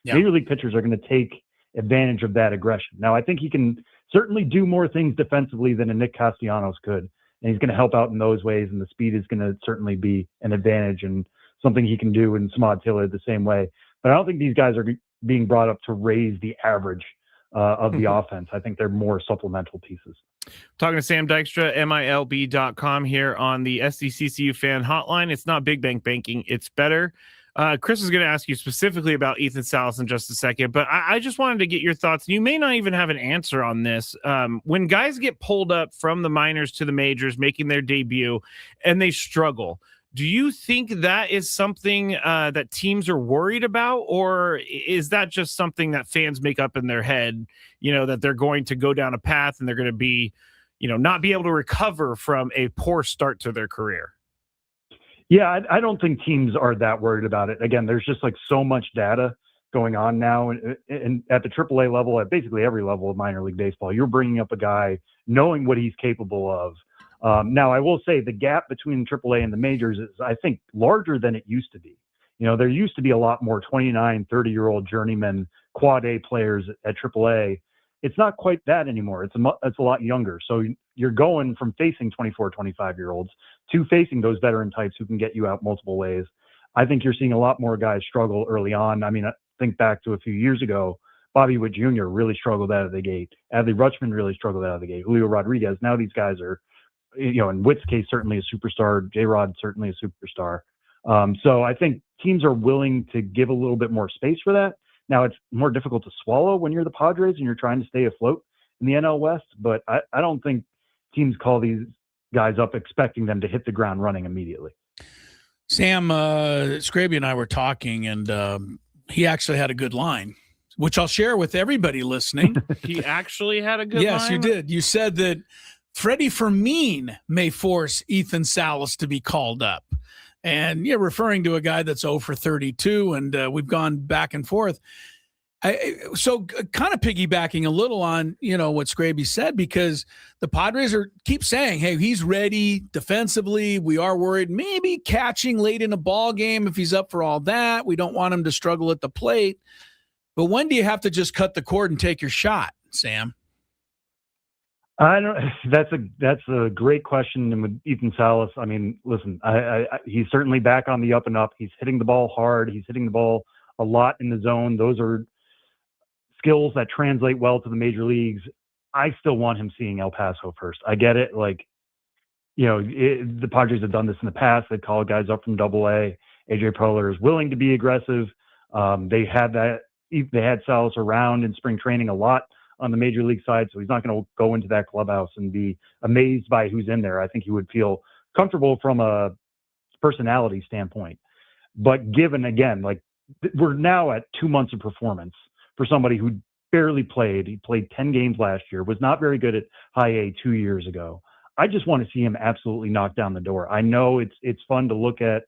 Major league pitchers are going to take advantage of that aggression. Now, I think he can certainly do more things defensively than a Nick Castellanos could, and he's going to help out in those ways, and the speed is going to certainly be an advantage and something he can do in Samad Taylor the same way. But I don't think these guys are being brought up to raise the average of the offense. I think they're more supplemental pieces. Talking to Sam Dykstra, MILB.com here on the SDCCU fan hotline. It's not big bank banking. It's better. Chris is going to ask you specifically about Ethan Salas in just a second, but I just wanted to get your thoughts. You may not even have an answer on this. When guys get pulled up from the minors to the majors, making their debut, and they struggle, do you think that is something that teams are worried about, or is that just something that fans make up in their head, that they're going to go down a path and they're going to be, not be able to recover from a poor start to their career? Yeah, I don't think teams are that worried about it. Again, there's just like so much data going on now, and at the AAA level, at basically every level of minor league baseball, you're bringing up a guy knowing what he's capable of. Now, I will say the gap between AAA and the majors is, I think, larger than it used to be. There used to be a lot more 29, 30-year-old journeyman quad A players at AAA. It's not quite that anymore. It's a lot younger. So you're going from facing 24, 25-year-olds to facing those veteran types who can get you out multiple ways. I think you're seeing a lot more guys struggle early on. I mean, I think back to a few years ago, Bobby Witt Jr. really struggled out of the gate. Adley Rutschman really struggled out of the gate. Julio Rodriguez. Now these guys are, in Witt's case, certainly a superstar. J-Rod, certainly a superstar. So I think teams are willing to give a little bit more space for that. Now, it's more difficult to swallow when you're the Padres and you're trying to stay afloat in the NL West, but I don't think teams call these guys up expecting them to hit the ground running immediately. Sam, Skraby and I were talking, and he actually had a good line, which I'll share with everybody listening. He actually had a good line? Yes, you did. You said that Freddie Fermin may force Ethan Salas to be called up. And you're referring to a guy that's 0 for 32, and we've gone back and forth. So kind of piggybacking a little on, what Skraby said, because the Padres keep saying, hey, he's ready defensively. We are worried maybe catching late in a ball game if he's up for all that. We don't want him to struggle at the plate. But when do you have to just cut the cord and take your shot, Sam? I don't. That's a great question. And with Ethan Salas, I mean, listen, he's certainly back on the up and up. He's hitting the ball hard. He's hitting the ball a lot in the zone. Those are skills that translate well to the major leagues. I still want him seeing El Paso first. I get it. Like, the Padres have done this in the past. They call guys up from AA. AJ Preller is willing to be aggressive. They had Salas around in spring training a lot on the major league side, so he's not going to go into that clubhouse and be amazed by who's in there. I think he would feel comfortable from a personality standpoint. But given, again, like, we're now at 2 months of performance for somebody who barely played. He played 10 games last year, was not very good at high A 2 years ago. I just want to see him absolutely knock down the door. I know it's fun to look at,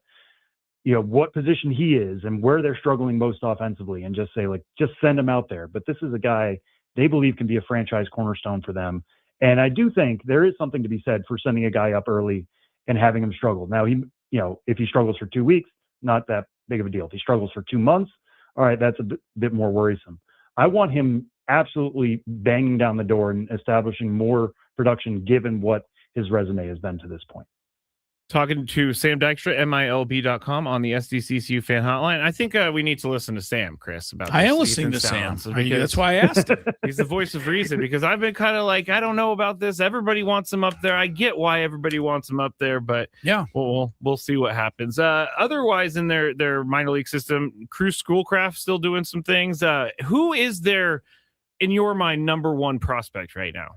what position he is and where they're struggling most offensively and just say, like, just send him out there. But this is a guy they believe can be a franchise cornerstone for them. And I do think there is something to be said for sending a guy up early and having him struggle. Now, if he struggles for 2 weeks, not that big of a deal. If he struggles for 2 months, all right, that's a bit more worrisome. I want him absolutely banging down the door and establishing more production given what his resume has been to this point. Talking to Sam Dykstra, MILB.com on the SDCCU fan hotline. I think we need to listen to Sam, Chris. I am listening to Sam. That's why I asked him. He's the voice of reason, because I've been kind of like, I don't know about this. Everybody wants him up there. I get why everybody wants him up there, but yeah, we'll see what happens. Otherwise, in their minor league system, Cruz Schoolcraft still doing some things. Who is their, in your mind, number one prospect right now?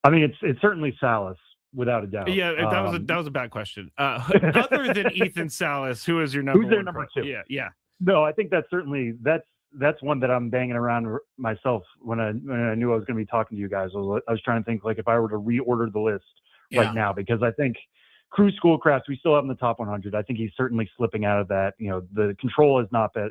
I mean, it's certainly Salas. Without a doubt. Yeah, that was a bad question. Other than Ethan Salas, who is your number? Who's their number two? Yeah. No, I think that's one that I'm banging around myself when I knew I was going to be talking to you guys. I was trying to think, like, if I were to reorder the list right now, because I think Cruz Schoolcraft, we still have in the top 100. I think he's certainly slipping out of that. The control has not been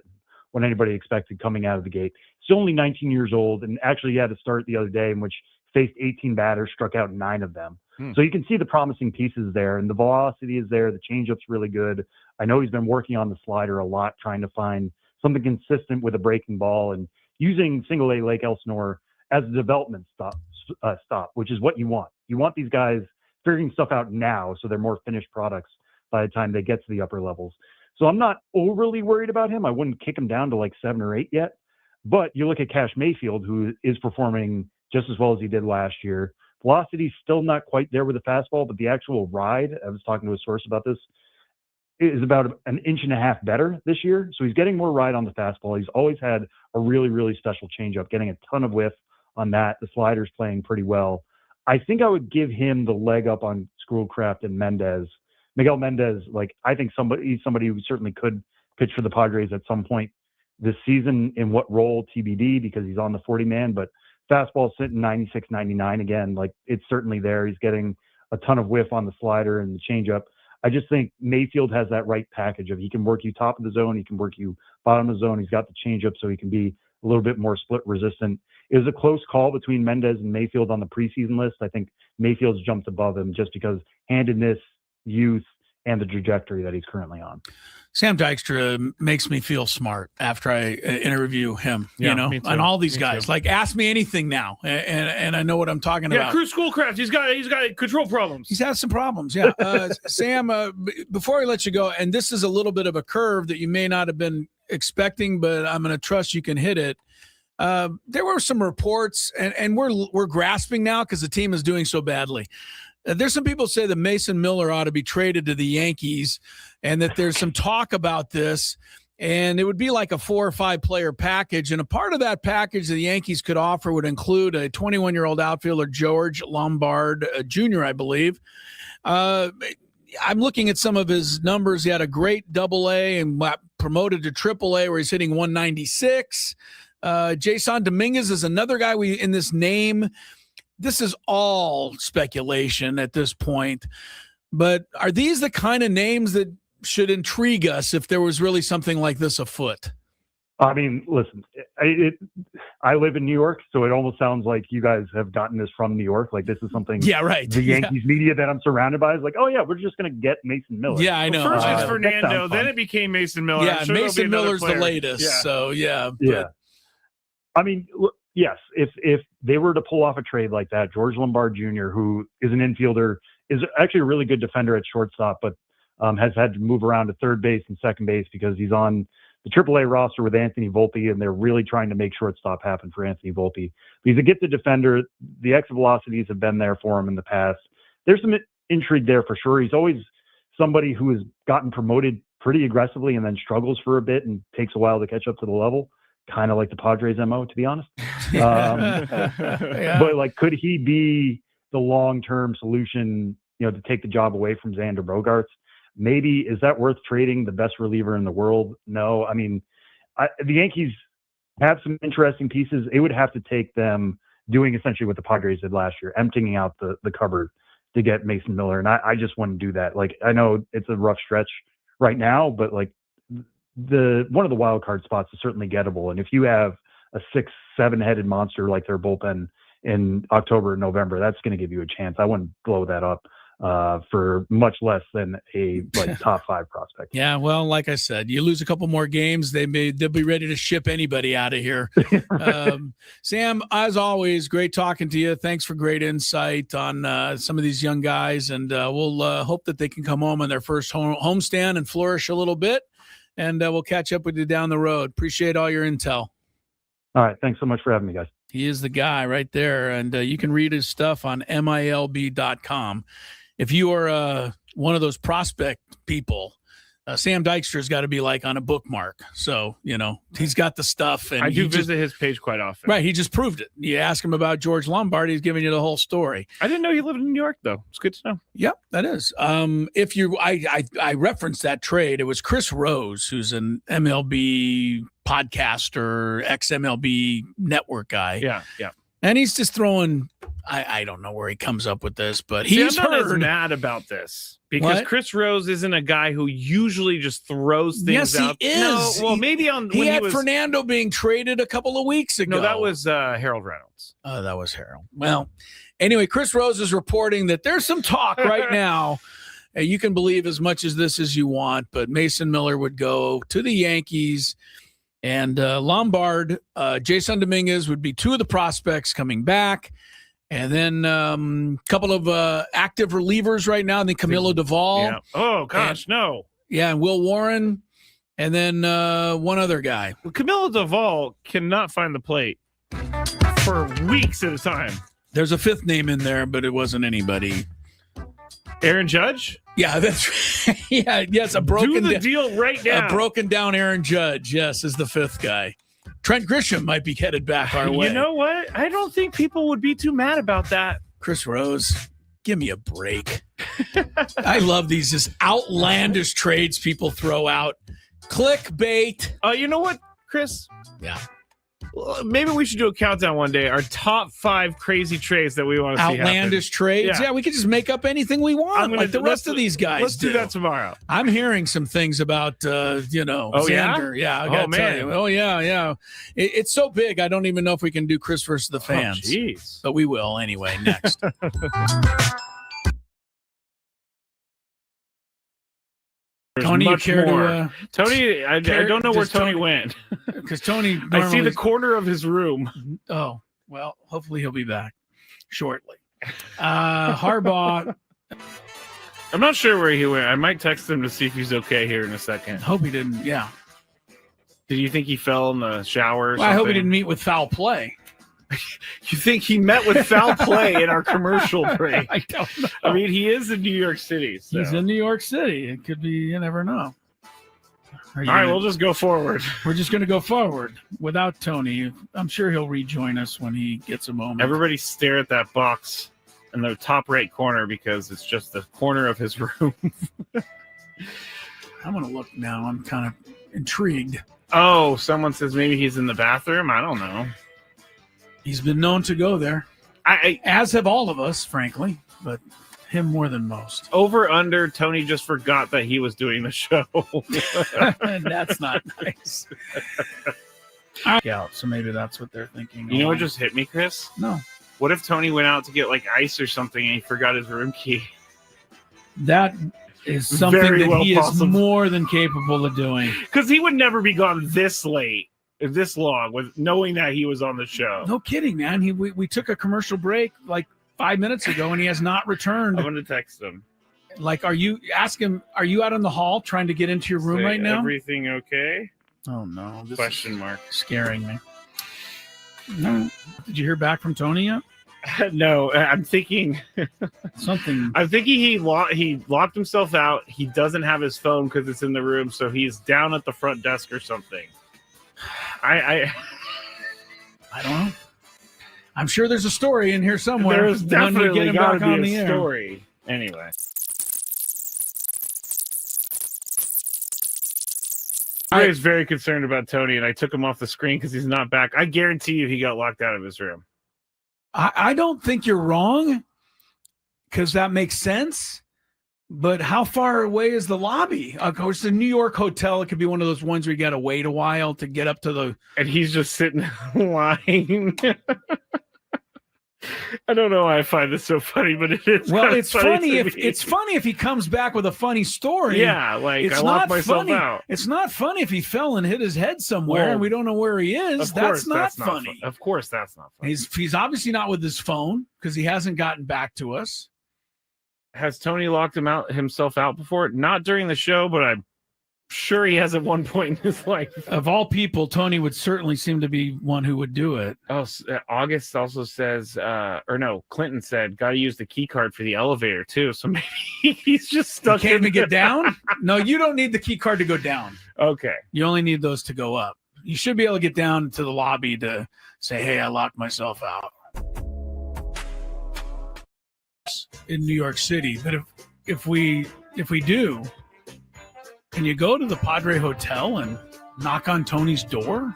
what anybody expected coming out of the gate. He's only 19 years old, and actually he had a start the other day in which faced 18 batters, struck out 9 of them. So you can see the promising pieces there, and the velocity is there. The changeup's really good. I know he's been working on the slider a lot, trying to find something consistent with a breaking ball and using single A Lake Elsinore as a development stop, which is what you want. You want these guys figuring stuff out now so they're more finished products by the time they get to the upper levels. So I'm not overly worried about him. I wouldn't kick him down to like 7 or 8 yet. But you look at Cash Mayfield, who is performing just as well as he did last year. Velocity's still not quite there with the fastball, but the actual ride, I was talking to a source about this, is about an inch and a half better this year. So he's getting more ride on the fastball. He's always had a really, really special changeup, getting a ton of whiff on that. The slider's playing pretty well. I think I would give him the leg up on Schoolcraft and Mendez. Miguel Mendez, like, I think he's somebody who certainly could pitch for the Padres at some point this season. In what role, TBD, because he's on the 40-man, but fastball sitting 96, 99 again. Like, it's certainly there. He's getting a ton of whiff on the slider and the changeup. I just think Mayfield has that right package of he can work you top of the zone, he can work you bottom of the zone. He's got the changeup, so he can be a little bit more split resistant. It was a close call between Mendez and Mayfield on the preseason list. I think Mayfield's jumped above him just because handedness, youth, and the trajectory that he's currently on. Sam Dykstra makes me feel smart after I interview him, and all these guys. Like, ask me anything now, and I know what I'm talking about. Yeah, Cruz Schoolcraft, he's got control problems. He's had some problems, yeah. Sam, before I let you go, and this is a little bit of a curve that you may not have been expecting, but I'm going to trust you can hit it. There were some reports, and we're grasping now because the team is doing so badly. There's some people say that Mason Miller ought to be traded to the Yankees, and that there's some talk about this, and it would be like a 4 or 5 player package. And a part of that package the Yankees could offer would include a 21-year-old outfielder, George Lombard Jr., I believe. I'm looking at some of his numbers. He had a great Double-A and got promoted to Triple-A, where he's hitting 196. Jason Dominguez is another guy in this name. This is all speculation at this point, but are these the kind of names that should intrigue us if there was really something like this afoot? I mean, listen, I live in New York, so it almost sounds like you guys have gotten this from New York. Like, this is something the Yankees media that I'm surrounded by is like, oh, yeah, we're just going to get Mason Miller. Yeah, I know. First it's Fernando, then it became Mason Miller. Yeah, Mason Miller's the latest, so yeah. Yeah. I mean, yes, if they were to pull off a trade like that, George Lombard Jr., who is an infielder, is actually a really good defender at shortstop, but has had to move around to third base and second base because he's on the AAA roster with Anthony Volpe, and they're really trying to make shortstop happen for Anthony Volpe. But he's a gifted defender. The exit velocities have been there for him in the past. There's some intrigue there for sure. He's always somebody who has gotten promoted pretty aggressively and then struggles for a bit and takes a while to catch up to the level. Kind of like the Padres MO, to be honest. But like, could he be the long-term solution, to take the job away from Xander Bogaerts? Maybe. Is that worth trading the best reliever in the world? No. I mean, the Yankees have some interesting pieces. It would have to take them doing essentially what the Padres did last year, emptying out the cupboard to get Mason Miller. And I just wouldn't do that. Like, I know it's a rough stretch right now, but like, one of the wild card spots is certainly gettable. And if you have a 6-7 headed monster like their bullpen in October and November, that's going to give you a chance. I wouldn't blow that up for much less than a top 5 prospect. Yeah, well, like I said, you lose a couple more games, they'll be ready to ship anybody out of here. Sam, as always, great talking to you. Thanks for great insight on some of these young guys, and we'll hope that they can come home on their first homestand and flourish a little bit. And we'll catch up with you down the road. Appreciate all your intel. All right. Thanks so much for having me, guys. He is the guy right there. And you can read his stuff on MILB.com. If you are one of those prospect people, Sam Dykstra's got to be like on a bookmark. So, he's got the stuff. And I do visit his page quite often. Right. He just proved it. You ask him about George Lombard, he's giving you the whole story. I didn't know he lived in New York, though. It's good to know. Yep, that is. I referenced that trade. It was Chris Rose, who's an MLB podcaster, ex-MLB network guy. Yeah. And he's just throwing, I don't know where he comes up with this, but he's I'm not as mad about this because Chris Rose isn't a guy who usually just throws things out. Yes, he is. No, well, maybe he had Fernando being traded a couple of weeks ago. No, that was Harold Reynolds. Oh, that was Harold. Well, anyway, Chris Rose is reporting that there's some talk right now. You can believe as much as this as you want, but Mason Miller would go to the Yankees. And Lombard, Jason Dominguez would be 2 of the prospects coming back. And then a couple of active relievers right now. And then Camilo Duvall. Yeah. Oh, gosh, no. Yeah, and Will Warren. And then one other guy. Well, Camilo Duvall cannot find the plate for weeks at a time. There's a 5th name in there, but it wasn't anybody. Aaron Judge? Yeah, that's yes, a Do the deal right now. A broken down Aaron Judge, yes, is the fifth guy. Trent Grisham might be headed back our way. You know what? I don't think people would be too mad about that. Chris Rose, give me a break. I love these just outlandish trades people throw out. Clickbait. You know what, Chris? Yeah. Well, maybe we should do a countdown one day. Our top 5 crazy trades that we want to see outlandish trades. Yeah, we could just make up anything we want, like the rest of these guys. Let's do that tomorrow. I'm hearing some things about, Xander. Yeah, I gotta tell you. Oh, yeah. It's so big, I don't even know if we can do Chris versus the fans. Jeez. But we will anyway, next. Tony, you care to, Tony, I don't know where Tony went. Because Tony, I see the corner of his room. Oh, well, hopefully he'll be back shortly. Harbaugh. I'm not sure where he went. I might text him to see if he's okay here in a second. Hope he didn't. Yeah. Did you think he fell in the shower? Well, I hope he didn't meet with foul play. You think he met with foul play in our commercial break? I don't know. I mean, he is in New York City. So. He's in New York City. It could be, you never know. All right, we'll just go forward. We're just going to go forward without Tony. I'm sure he'll rejoin us when he gets a moment. Everybody stare at that box in the top right corner because it's just the corner of his room. I'm going to look now. I'm kind of intrigued. Oh, someone says maybe he's in the bathroom. I don't know. He's been known to go there, as have all of us, frankly, but him more than most. Over under, Tony just forgot that he was doing the show. That's not nice. So maybe that's what they're thinking. You know what just hit me, Chris? No. What if Tony went out to get like ice or something and he forgot his room key? That is something that he is more than capable of doing. Because he would never be gone this late. This long with knowing that he was on the show. No kidding, man. We took a commercial break like 5 minutes ago and he has not returned. I'm going to text him. Like, are you out in the hall trying to get into your room right now? Everything okay? Oh no. Question mark. Scaring me. No. Did you hear back from Tony yet? No, I'm thinking something. I'm thinking he locked himself out. He doesn't have his phone because it's in the room, so he's down at the front desk or something. I don't know. I'm sure there's a story in here somewhere. There's definitely got to be a story. Story. Anyway. I was very concerned about Tony, and I took him off the screen because he's not back. I guarantee you he got locked out of his room. I don't think you're wrong because that makes sense. But how far away is the lobby? Of course, the New York hotel, it could be one of those ones where you got to wait a while to get up to the... And he's just sitting in line. I don't know why I find this so funny, but it is. Well, it's funny if he comes back with a funny story. Yeah, like I locked myself out. It's not funny if he fell and hit his head somewhere and we don't know where he is. That's not funny. Of course, that's not funny. He's obviously not with his phone because he hasn't gotten back to us. Has Tony locked himself out before? Not during the show, but I'm sure he has at one point in his life. Of all people, Tony would certainly seem to be one who would do it. Oh, August also says, Clinton said, got to use the key card for the elevator too. So maybe he's just stuck. Can't even get down? No, you don't need the key card to go down. Okay. You only need those to go up. You should be able to get down to the lobby to say, hey, I locked myself out. In New York City, but if we do, can you go to the Padre Hotel and knock on Tony's door?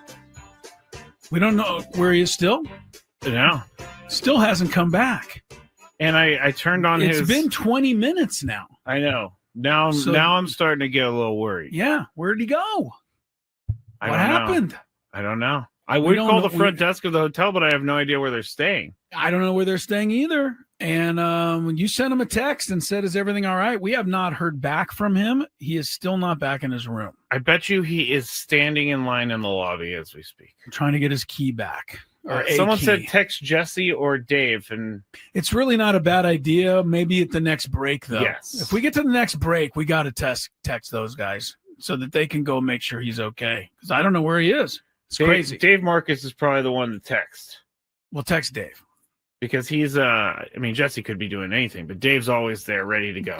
We don't know where he is still. No, still hasn't come back. And I turned on It's been 20 minutes now. I know. Now I'm starting to get a little worried. Yeah, where'd he go? What happened? I don't know. I would call the front desk of the hotel, but I have no idea where they're staying. I don't know where they're staying either. And when you sent him a text and said, is everything all right? We have not heard back from him. He is still not back in his room. I bet you he is standing in line in the lobby as we speak. I'm trying to get his key back. Someone said text Jesse or Dave. And it's really not a bad idea. Maybe at the next break, though. Yes. If we get to the next break, we got to text those guys so that they can go make sure he's okay. Because I don't know where he is. It's crazy. Dave Marcus is probably the one to text. We'll text Dave. Because he's, Jesse could be doing anything, but Dave's always there ready to go.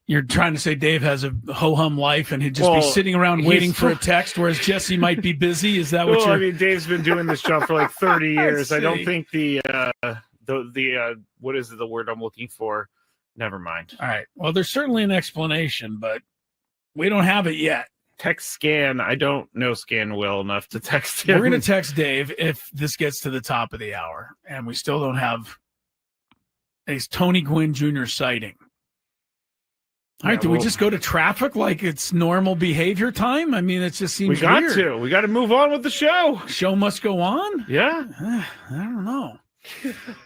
You're trying to say Dave has a ho-hum life and he'd just be sitting around waiting for a text, whereas Jesse might be busy. Is that what you're... I mean, Dave's been doing this job for like 30 years. I don't think the what is the word I'm looking for? Never mind. All right. Well, there's certainly an explanation, but we don't have it yet. Text Scan. I don't know Scan well enough to text him. We're going to text Dave if this gets to the top of the hour and we still don't have a Tony Gwynn Jr. sighting. All right, do we just go to traffic like it's normal behavior time? I mean, it just seems weird. We got to move on with the show. Show must go on? Yeah. I don't know.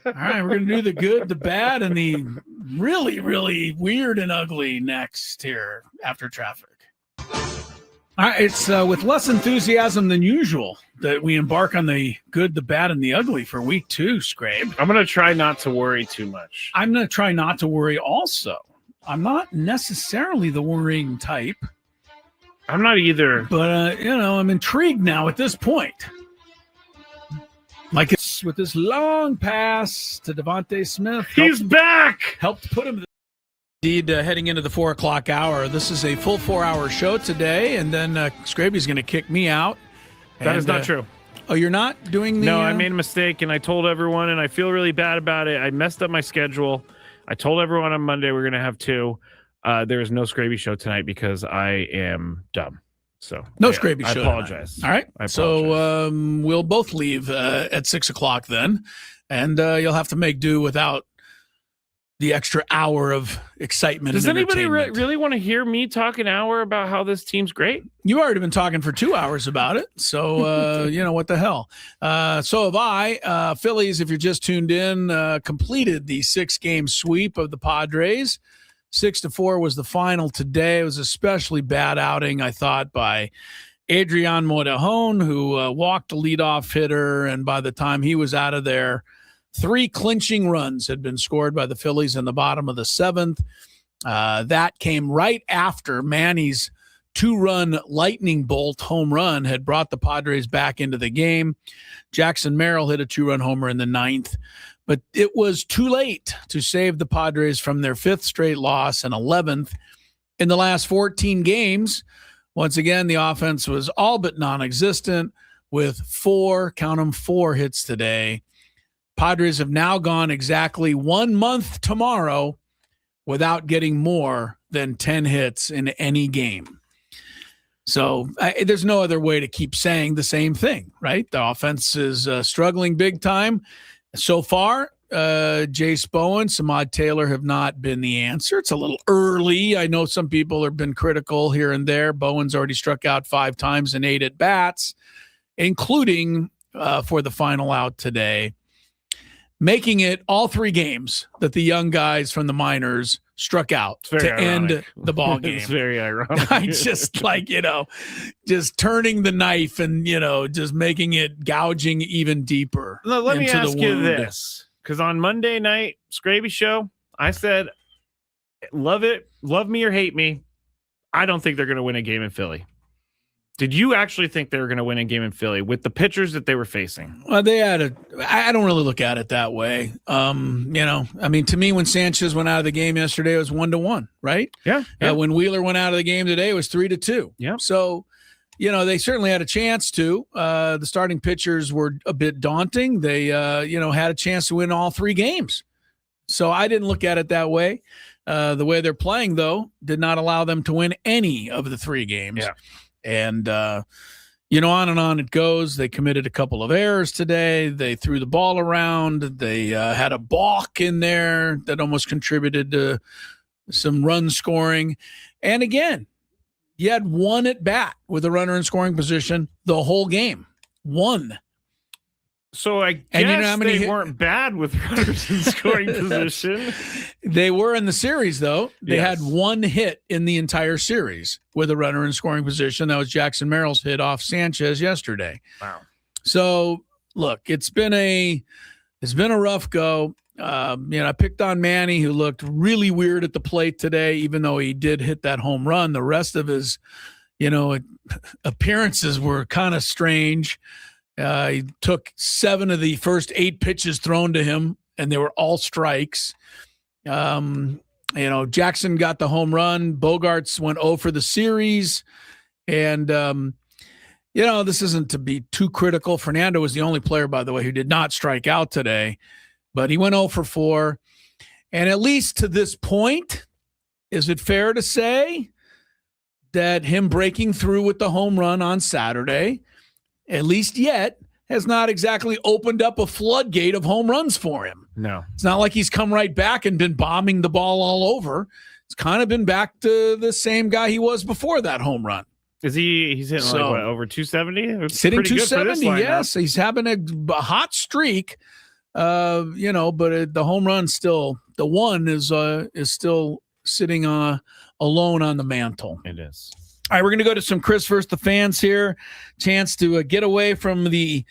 All right, we're going to do the good, the bad, and the really, really weird and ugly next here after traffic. All right, it's with less enthusiasm than usual that we embark on the good, the bad, and the ugly for week 2, Skrabe. I'm going to try not to worry too much. I'm going to try not to worry also. I'm not necessarily the worrying type. I'm not either. But, I'm intrigued now at this point. Like it's with this long pass to Devontae Smith. He's back! Helped put him... Indeed, heading into the 4 o'clock hour. This is a full 4-hour show today, and then Skraby's going to kick me out. That is not true. Oh, you're not doing the... No, I made a mistake, and I told everyone, and I feel really bad about it. I messed up my schedule. I told everyone on Monday we're going to have 2. There is no Skraby show tonight because I am dumb. So no Skraby show. I apologize. Tonight. All right. So we'll both leave at 6 o'clock then, and you'll have to make do without the extra hour of excitement. Does anybody really want to hear me talk an hour about how this team's great? You've already been talking for 2 hours about it. So, what the hell? So have I. Phillies, if you're just tuned in, completed the 6-game sweep of the Padres. 6-4 was the final today. It was especially bad outing, I thought, by Adrian Morejon, who walked the leadoff hitter. And by the time he was out of there, 3 clinching runs had been scored by the Phillies in the bottom of the 7th. That came right after Manny's 2-run lightning bolt home run had brought the Padres back into the game. Jackson Merrill hit a 2-run homer in the 9th, but it was too late to save the Padres from their 5th straight loss and 11th. In the last 14 games, once again, the offense was all but non-existent with 4 hits today. Padres have now gone exactly 1 month tomorrow without getting more than 10 hits in any game. So there's no other way to keep saying the same thing, right? The offense is struggling big time. So far, Jace Bowen, Samad Taylor have not been the answer. It's a little early. I know some people have been critical here and there. Bowen's already struck out 5 times in 8 at-bats, including for the final out today, making it all 3 games that the young guys from the minors struck out to ironic. End the ball game. It's very ironic. I just just turning the knife and, just making it gouging even deeper. No, let me ask you this, because on Monday night, Skraby show, I said, love it, love me or hate me, I don't think they're going to win a game in Philly. Did you actually think they were going to win a game in Philly with the pitchers that they were facing? Well, I don't really look at it that way. To me, when Sanchez went out of the game yesterday, it was 1-1, right? Yeah. When Wheeler went out of the game today, it was 3-2. Yeah. So, they certainly had a chance to. The starting pitchers were a bit daunting. They, had a chance to win all 3 games. So I didn't look at it that way. The way they're playing, though, did not allow them to win any of the 3 games. Yeah. And, on and on it goes. They committed a couple of errors today. They threw the ball around. They had a balk in there that almost contributed to some run scoring. And again, you had 1 at bat with a runner in scoring position the whole game. 1. So I guess they weren't bad with runners in scoring position. They were in the series, though. They had 1 hit in the entire series with a runner in scoring position. That was Jackson Merrill's hit off Sanchez yesterday. Wow. So, look, it's been a rough go. I picked on Manny, who looked really weird at the plate today, even though he did hit that home run. The rest of his, appearances were kind of strange. He took 7 of the first 8 pitches thrown to him, and they were all strikes. Jackson got the home run. Bogarts went 0 for the series. And, this isn't to be too critical. Fernando was the only player, by the way, who did not strike out today. But he went 0 for 4. And at least to this point, is it fair to say that him breaking through with the home run on Saturday, at least yet, has not exactly opened up a floodgate of home runs for him? No. It's not like he's come right back and been bombing the ball all over. It's kind of been back to the same guy he was before that home run. He's hitting over 270? He's hitting 270, yes. He's having a hot streak, but the home run still, the one is still sitting alone on the mantle. It is. All right, we're going to go to some Chris versus the fans here. Chance to get away from the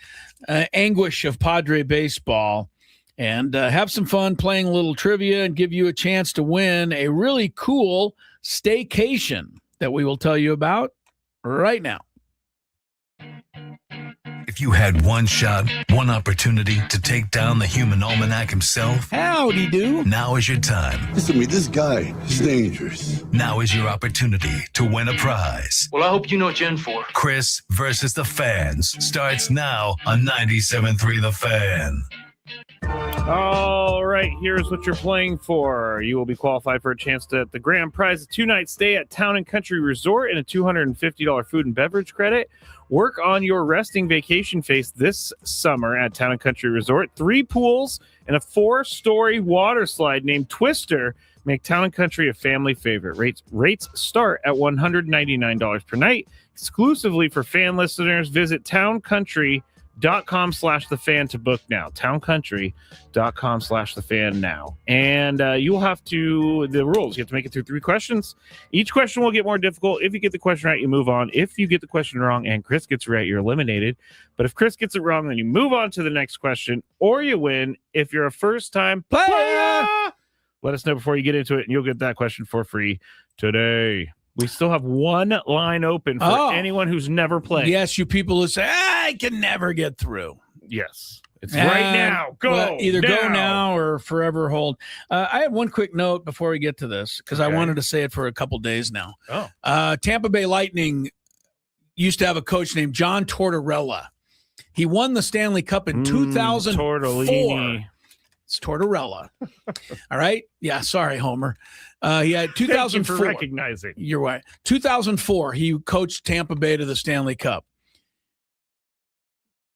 anguish of Padre baseball and have some fun playing a little trivia and give you a chance to win a really cool staycation that we will tell you about right now. If you had one shot, one opportunity to take down the human almanac himself, howdy do. Now is your time. Listen to me, this guy is dangerous. Now is your opportunity to win a prize. Well, I hope you know what you're in for. Chris versus the fans starts now on 97.3 The Fan. All right, here's what you're playing for. You will be qualified for a chance at the grand prize, a 2-night stay at Town & Country Resort and a $250 food and beverage credit. Work on your resting vacation face this summer at Town & Country Resort. 3 pools and a 4-story water slide named Twister make Town & Country a family favorite. Rates start at $199 per night. Exclusively for fan listeners, visit towncountry.com/thefan to book now. towncountry.com/thefan now. And you'll have to, the rules, you have to make it through 3 questions. Each question will get more difficult. If you get the question right, you move on. If you get the question wrong and Chris gets it right, you're eliminated. But if Chris gets it wrong, then you move on to the next question or you win. If you're a first-time player, let us know before you get into it and you'll get that question for free today. We still have one line open for anyone who's never played. Yes, you people who say, I can never get through. Yes. It's right now. Go. Well, either go now or forever hold. I have one quick note before we get to this because I wanted to say it for a couple days now. Tampa Bay Lightning used to have a coach named John Tortorella. He won the Stanley Cup in 2004. Tortellini. It's Tortorella. All right. Yeah. Sorry, Homer. He had 2004. Thank you for recognizing. You're right. 2004, he coached Tampa Bay to the Stanley Cup.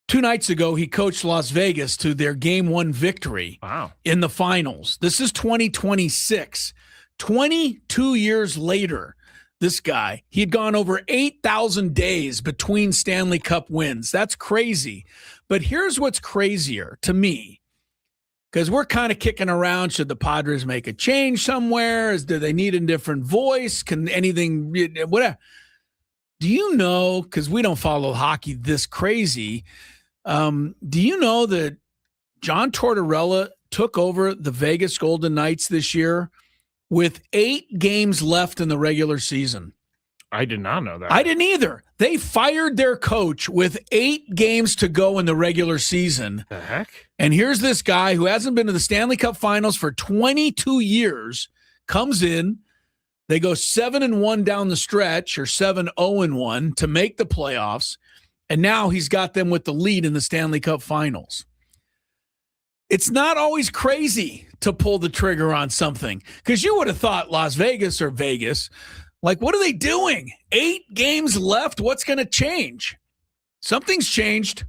2 nights ago, he coached Las Vegas to their Game 1 victory in the finals. This is 2026. 22 years later, this guy, he had gone over 8,000 days between Stanley Cup wins. That's crazy. But here's what's crazier to me. Because we're kind of kicking around, should the Padres make a change somewhere? Do they need a different voice? Can anything, whatever. Do you know, because we don't follow hockey this crazy, do you know that John Tortorella took over the Vegas Golden Knights this year with 8 games left in the regular season? I did not know that. I didn't either. They fired their coach with 8 games to go in the regular season. The heck? And here's this guy who hasn't been to the Stanley Cup Finals for 22 years, comes in. They go 7-1 down the stretch, or 7-0-1 to make the playoffs. And now he's got them with the lead in the Stanley Cup Finals. It's not always crazy to pull the trigger on something, because you would have thought Las Vegas or Vegas, like, what are they doing? 8 games left. What's going to change? Something's changed.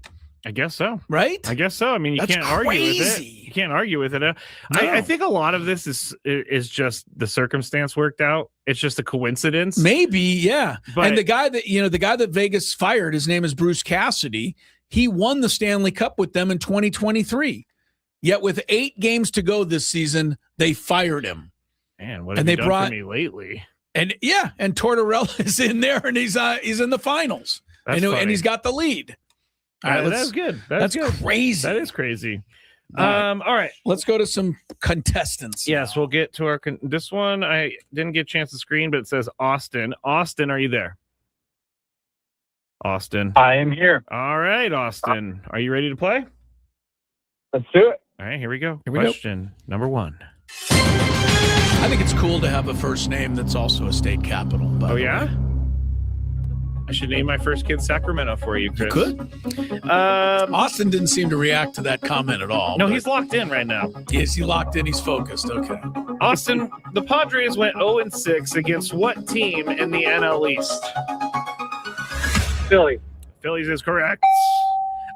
I guess so. Right? I guess so. I mean, you can't argue with it. You can't argue with it. No. I think a lot of this is just the circumstance worked out. It's just a coincidence. Maybe, yeah. But, and the guy that Vegas fired, his name is Bruce Cassidy. He won the Stanley Cup with them in 2023. Yet with 8 games to go this season, they fired him. Man, what have you done for me lately? And and Tortorella is in there, and he's in the finals, and he's got the lead. All right, that's good. That's good. Crazy. That is crazy. All right, let's go to some contestants. Yes, we'll get to our this one. I didn't get a chance to screen, but it says Austin. Austin, are you there? Austin, I am here. All right, Austin, are you ready to play? Let's do it. All right, here we go. Question number 1. I think it's cool to have a first name that's also a state capital. Oh, yeah? I should name my first kid Sacramento for you, Chris. You could. Austin didn't seem to react to that comment at all. No, he's locked in right now. Is he locked in? He's focused. Okay. Austin, the Padres went 0-6 against what team in the NL East? Philly. Phillies is correct.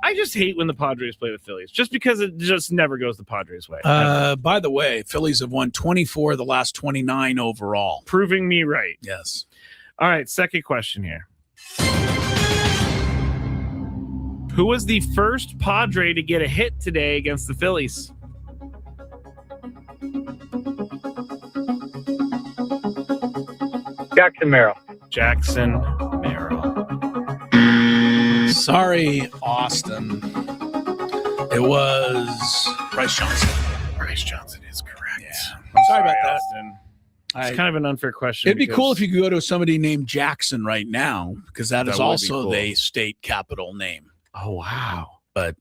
I just hate when the Padres play the Phillies, just because it just never goes the Padres' way. By the way, Phillies have won 24 of the last 29 overall. Proving me right. Yes. All right, second question here. Who was the first Padre to get a hit today against the Phillies? Jackson Merrill. Jackson Merrill. Sorry, Austin. It was Bryce Johnson. Bryce Johnson is correct. Yeah. Sorry about that. Austin. It's kind of an unfair question. It'd be cool if you could go to somebody named Jackson right now, because that is also cool. the state capital name. Oh, wow. But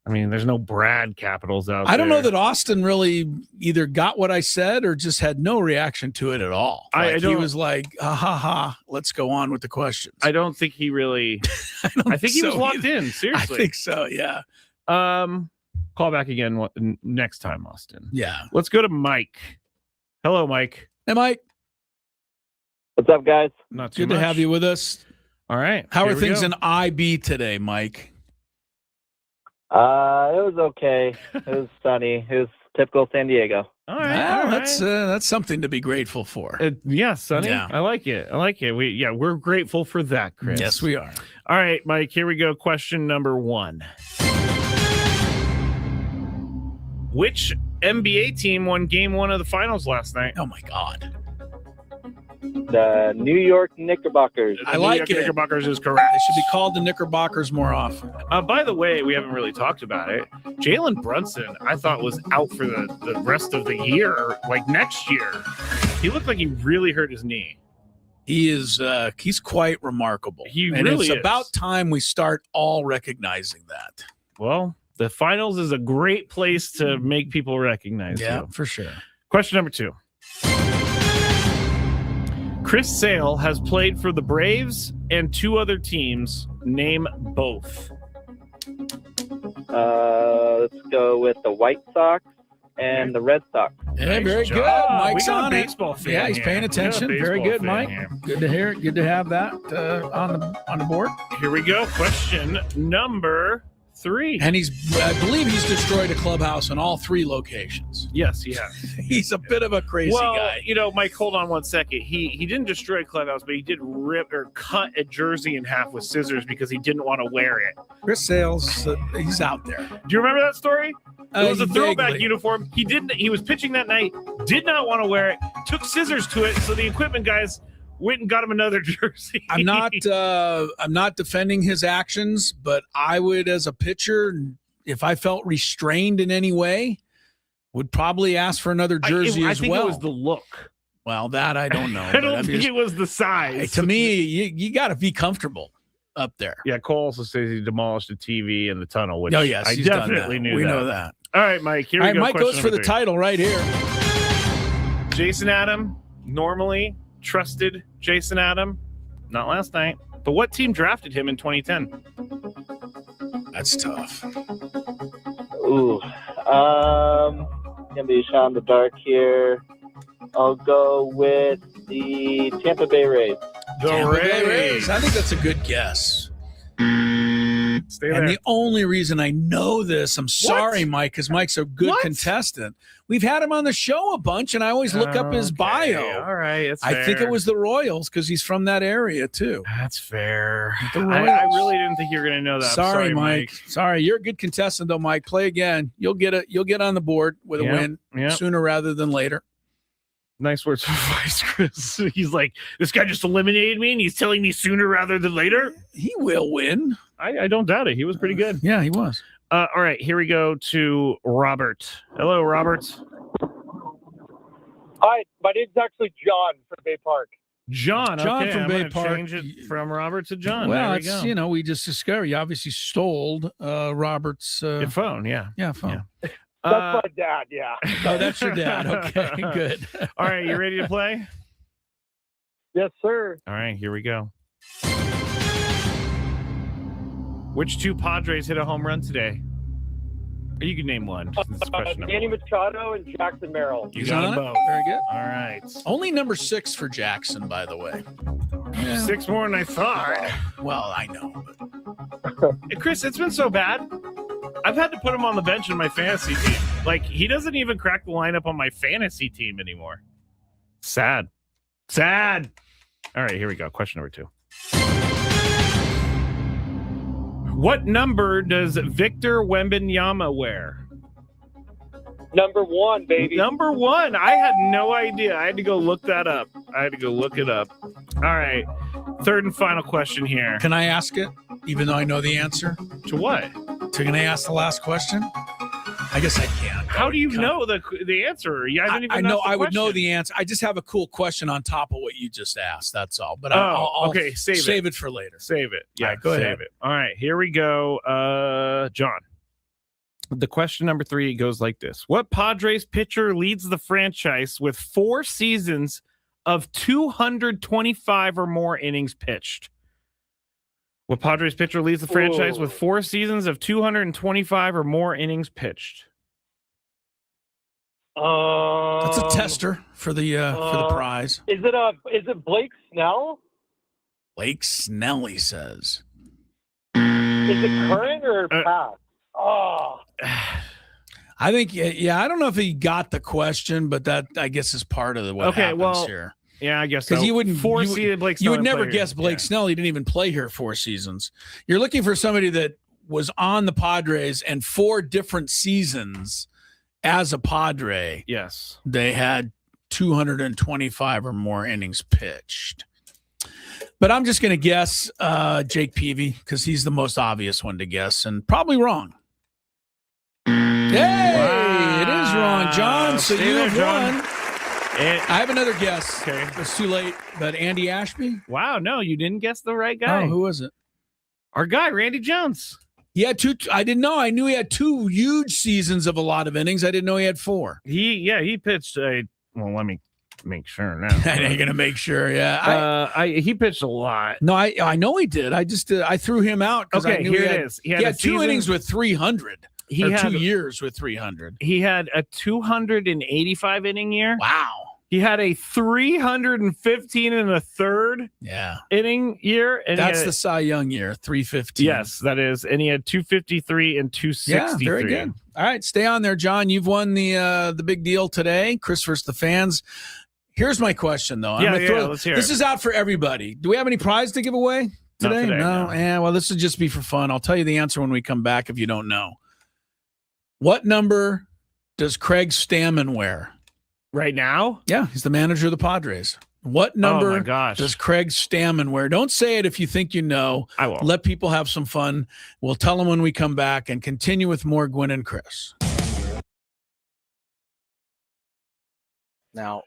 I mean, there's no Brad capitals out there. I don't know that Austin really either got what I said or just had no reaction to it at all. He was like, ha ha, let's go on with the questions. I don't think he really I think he was locked in. Seriously. I think so, yeah. Call back again next time, Austin. Yeah. Let's go to Mike. Hello, Mike. Hey, Mike. What's up, guys? Not too Good much. to have you with us. All right. How are things in IB today, Mike? It was okay. It was sunny. It was typical San Diego. All right. That's something to be grateful for. Yeah, sunny. Yeah. I like it. We're grateful for that, Chris. Yes, we are. All right, Mike, here we go. Question number 1. Which NBA team won game 1 of the finals last night? Oh my God. The New York Knickerbockers. I like it. Knickerbockers is correct. They should be called the Knickerbockers more often. By the way, we haven't really talked about it. Jalen Brunson, I thought, was out for the rest of the year, like next year. He looked like he really hurt his knee. He is. He's quite remarkable. It's about time we start all recognizing that. Well, the finals is a great place to make people recognize you. For sure. Question number 2. Chris Sale has played for the Braves and 2 other teams. Name both. Let's go with the White Sox and the Red Sox. Yeah, very good. Mike's on it. Yeah, he's paying attention. Very good, Mike. Good to hear it. Good to have that on the board. Here we go. Question number 3. And I believe he's destroyed a clubhouse in all 3 locations. Yes, he has. He's a bit of a crazy guy. Mike, hold on one second. He didn't destroy a clubhouse, but he did rip or cut a jersey in half with scissors because he didn't want to wear it. Chris Sales, he's out there. Do you remember that story? It was a throwback vaguely. Uniform. He was pitching that night, did not want to wear it, took scissors to it, so the equipment guys went and got him another jersey. I'm not defending his actions, but I would, as a pitcher, if I felt restrained in any way, would probably ask for another jersey I think it was the look. Well, that I don't know. I don't think it was the size. To me, you got to be comfortable up there. Yeah, Cole also says he demolished the TV in the tunnel, which I definitely knew. We know that. All right, Mike. Here we go. Mike goes for the 3. title right here. Jason Adam, normally trusted Jason Adam, not last night. But what team drafted him in 2010? That's tough. Ooh. Gonna be a shot in the dark here. I'll go with the Tampa Bay Rays. The Rays. I think that's a good guess. Stay there. And the only reason I know this, I'm sorry, Mike, because Mike's a good contestant. We've had him on the show a bunch, and I always look up his bio. All right, that's I think it was the Royals because he's from that area too. That's fair. The I really didn't think you were going to know that. Sorry, Mike. Sorry, you're a good contestant though, Mike. Play again. You'll get on the board with a win sooner rather than later. Nice words of advice, Chris. He's like, this guy just eliminated me, and he's telling me sooner rather than later. He will win. I don't doubt it. He was pretty good. Yeah, he was. All right, here we go to Robert. Hello, Robert. Hi, my name's actually John from Bay Park. John John okay, from I'm Bay gonna Park. Change it from Robert to John. Well, there we go. we just discovered you obviously stole Robert's your phone. Yeah, phone. That's my dad, yeah. Oh, that's your dad. Okay, good. All right, you ready to play? Yes, sir. All right, here we go. Which two Padres hit a home run today? Or you can name one. This is question number Manny one. Machado and Jackson Merrill. You got them both. Very good. All right. Only number 6 for Jackson, by the way. Yeah. 6 more than I thought. Well, I know. Hey, Chris, it's been so bad. I've had to put him on the bench in my fantasy team. Like, he doesn't even crack the lineup on my fantasy team anymore. Sad. Sad. All right, here we go. Question number 2. What number does Victor Wembanyama wear? Number 1, baby. Number 1. I had no idea. I had to go look that up. I had to go look it up. All right. Third and final question here. Can I ask it, even though I know the answer? To what? Can I ask the last question? I guess I can. How do you know the answer? You haven't even I know. asked the I would know question. the answer. I just have a cool question on top of what you just asked. That's all. But okay. Save it for later. Save it. Yeah, All right, go save ahead. it. All right, here we go. John. The question number 3 goes like this. What Padres pitcher leads the franchise with 4 seasons of 225 or more innings pitched? What Padres pitcher leads the franchise with 4 seasons of 225 or more innings pitched? That's a tester for the prize. Is it Blake Snell? Blake Snell, he says. Is it current or past? Oh. I think, yeah, I don't know if he got the question, but that, I guess, is part of what happens here. Yeah, I guess so. Because you wouldn't Blake you would Snell never play guess here. Blake Snell. He didn't even play here 4 seasons. You're looking for somebody that was on the Padres and 4 different seasons as a Padre. Yes. They had 225 or more innings pitched. But I'm just going to guess Jake Peavy because he's the most obvious one to guess and probably wrong. Hey, it is wrong, John. So Stay you there, have John. won. I have another guess. Okay. It's too late. But Andy Ashby? Wow, no, you didn't guess the right guy. Oh, who was it? Our guy, Randy Jones. He had 2. I didn't know. I knew he had 2 huge seasons of a lot of innings. I didn't know he had 4. He pitched a. Well, let me make sure now. I'm gonna make sure. Yeah. He pitched a lot. No, I know he did. I just I threw him out because I Okay, knew here he it had, is. He had 2 innings with 300. He or had 2 years with 300. He had a 285 inning year. Wow. He had a 315 and a third inning year. And That's the Cy Young year, 315. Yes, that is. And he had 253 and 263. Yeah, very good. All right, stay on there, John. You've won the big deal today. Chris versus the fans. Here's my question, though. Let's hear this it. is out for everybody. Do we have any prize to give away today? Not today, No. no. Yeah, well, this would just be for fun. I'll tell you the answer when we come back if you don't know. What number does Craig Stammen wear? Right now? Yeah, he's the manager of the Padres. What number my gosh. does Craig Stammen wear? Don't say it if you think you know. I won't. Let people have some fun. We'll tell them when we come back and continue with more Gwynn and Chris. Now,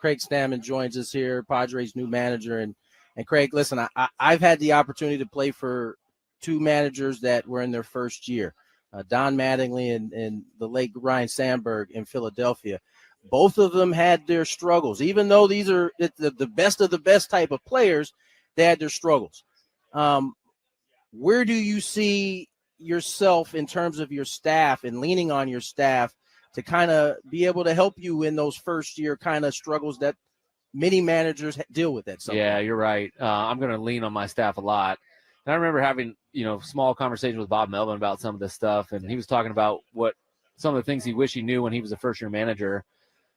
Craig Stammen joins us here, Padres' new manager. And Craig, listen, I've had the opportunity to play for 2 managers that were in their first year, Don Mattingly and the late Ryan Sandberg in Philadelphia. Both of them had their struggles. Even though these are the best of the best type of players, they had their struggles. Where do you see yourself in terms of your staff and leaning on your staff to kind of be able to help you in those first year kind of struggles that many managers deal with at some Yeah, point? you're right. I'm going to lean on my staff a lot. And I remember having, small conversations with Bob Melvin about some of this stuff. And he was talking about some of the things he wished he knew when he was a first-year manager.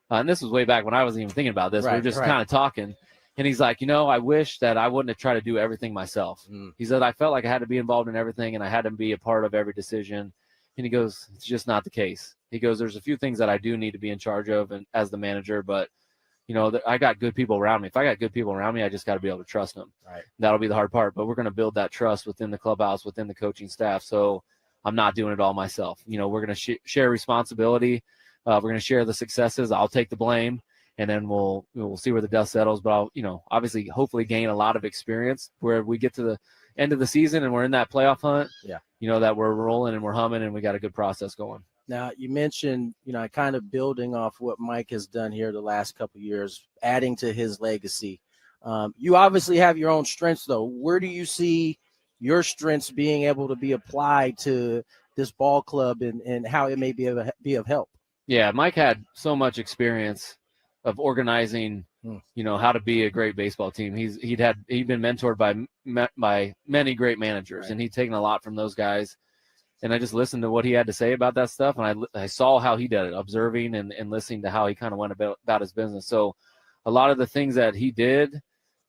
And this was way back when I wasn't even thinking about this. We were just kind of talking. And he's like, I wish that I wouldn't have tried to do everything myself. He said, I felt like I had to be involved in everything and I had to be a part of every decision. And he goes, it's just not the case. He goes, there's a few things that I do need to be in charge of and as the manager, but I got good people around me. If I got good people around me, I just got to be able to trust them. Right. That'll be the hard part, but we're going to build that trust within the clubhouse, within the coaching staff. So I'm not doing it all myself. We're going to share responsibility. We're going to share the successes. I'll take the blame, and then we'll see where the dust settles. But I'll, obviously, hopefully gain a lot of experience where we get to the end of the season and we're in that playoff hunt. Yeah. That we're rolling and we're humming and we got a good process going. Now, you mentioned, kind of building off what Mike has done here the last couple of years, adding to his legacy. You obviously have your own strengths, though. Where do you see your strengths being able to be applied to this ball club and how it may be of help? Yeah, Mike had so much experience of organizing, how to be a great baseball team. He'd been mentored by many great managers, and he'd taken a lot from those guys. And I just listened to what he had to say about that stuff, and I saw how he did it, observing and listening to how he kind of went about his business. So a lot of the things that he did,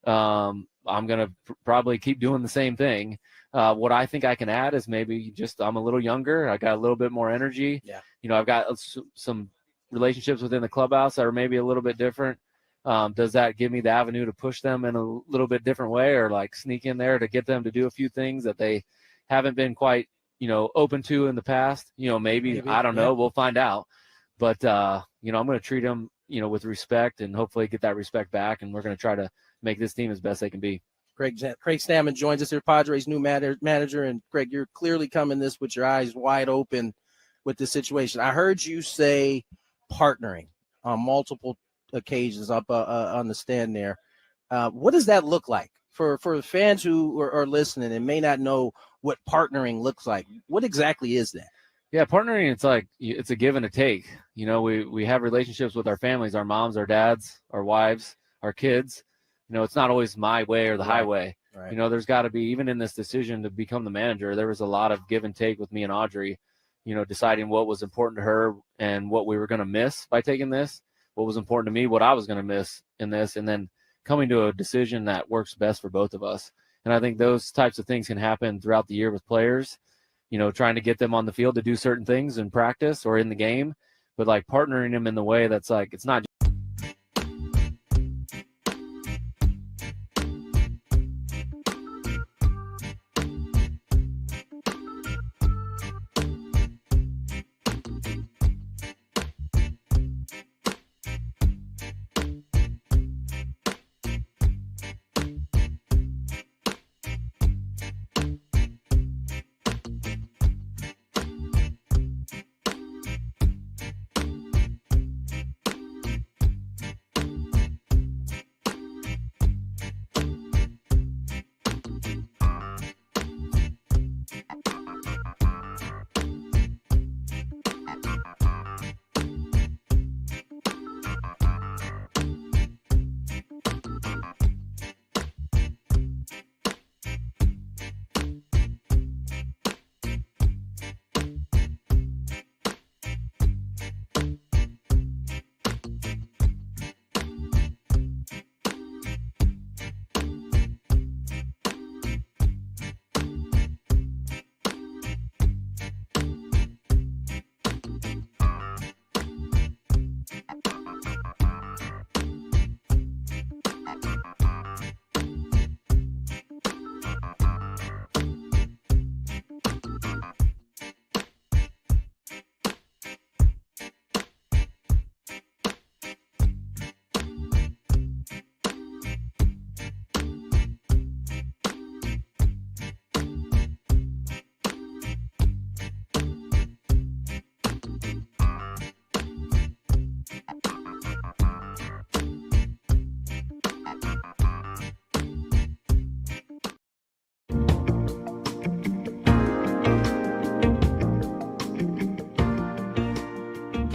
I'm going to probably keep doing the same thing. What I think I can add is maybe just I'm a little younger. I got a little bit more energy. Yeah. I've got some relationships within the clubhouse that are maybe a little bit different. Does that give me the avenue to push them in a little bit different way, or like sneak in there to get them to do a few things that they haven't been quite open to in the past? Maybe I don't know. We'll find out. But, I'm going to treat them, with respect and hopefully get that respect back. And we're going to try to make this team as best they can be. Craig Stammen joins us here, Padres' new manager. And Craig, you're clearly coming this with your eyes wide open with this situation. I heard you say partnering on multiple occasions up on the stand there. What does that look like for fans who are listening and may not know what partnering looks like? What exactly is that? Yeah, partnering, it's a give and a take. We have relationships with our families, our moms, our dads, our wives, our kids. It's not always my way or the highway. Right. There's got to be, even in this decision to become the manager, there was a lot of give and take with me and Audrey, deciding what was important to her and what we were going to miss by taking this, what was important to me, what I was going to miss in this, and then coming to a decision that works best for both of us. And I think those types of things can happen throughout the year with players, trying to get them on the field to do certain things in practice or in the game, but like partnering them in the way that's like, it's not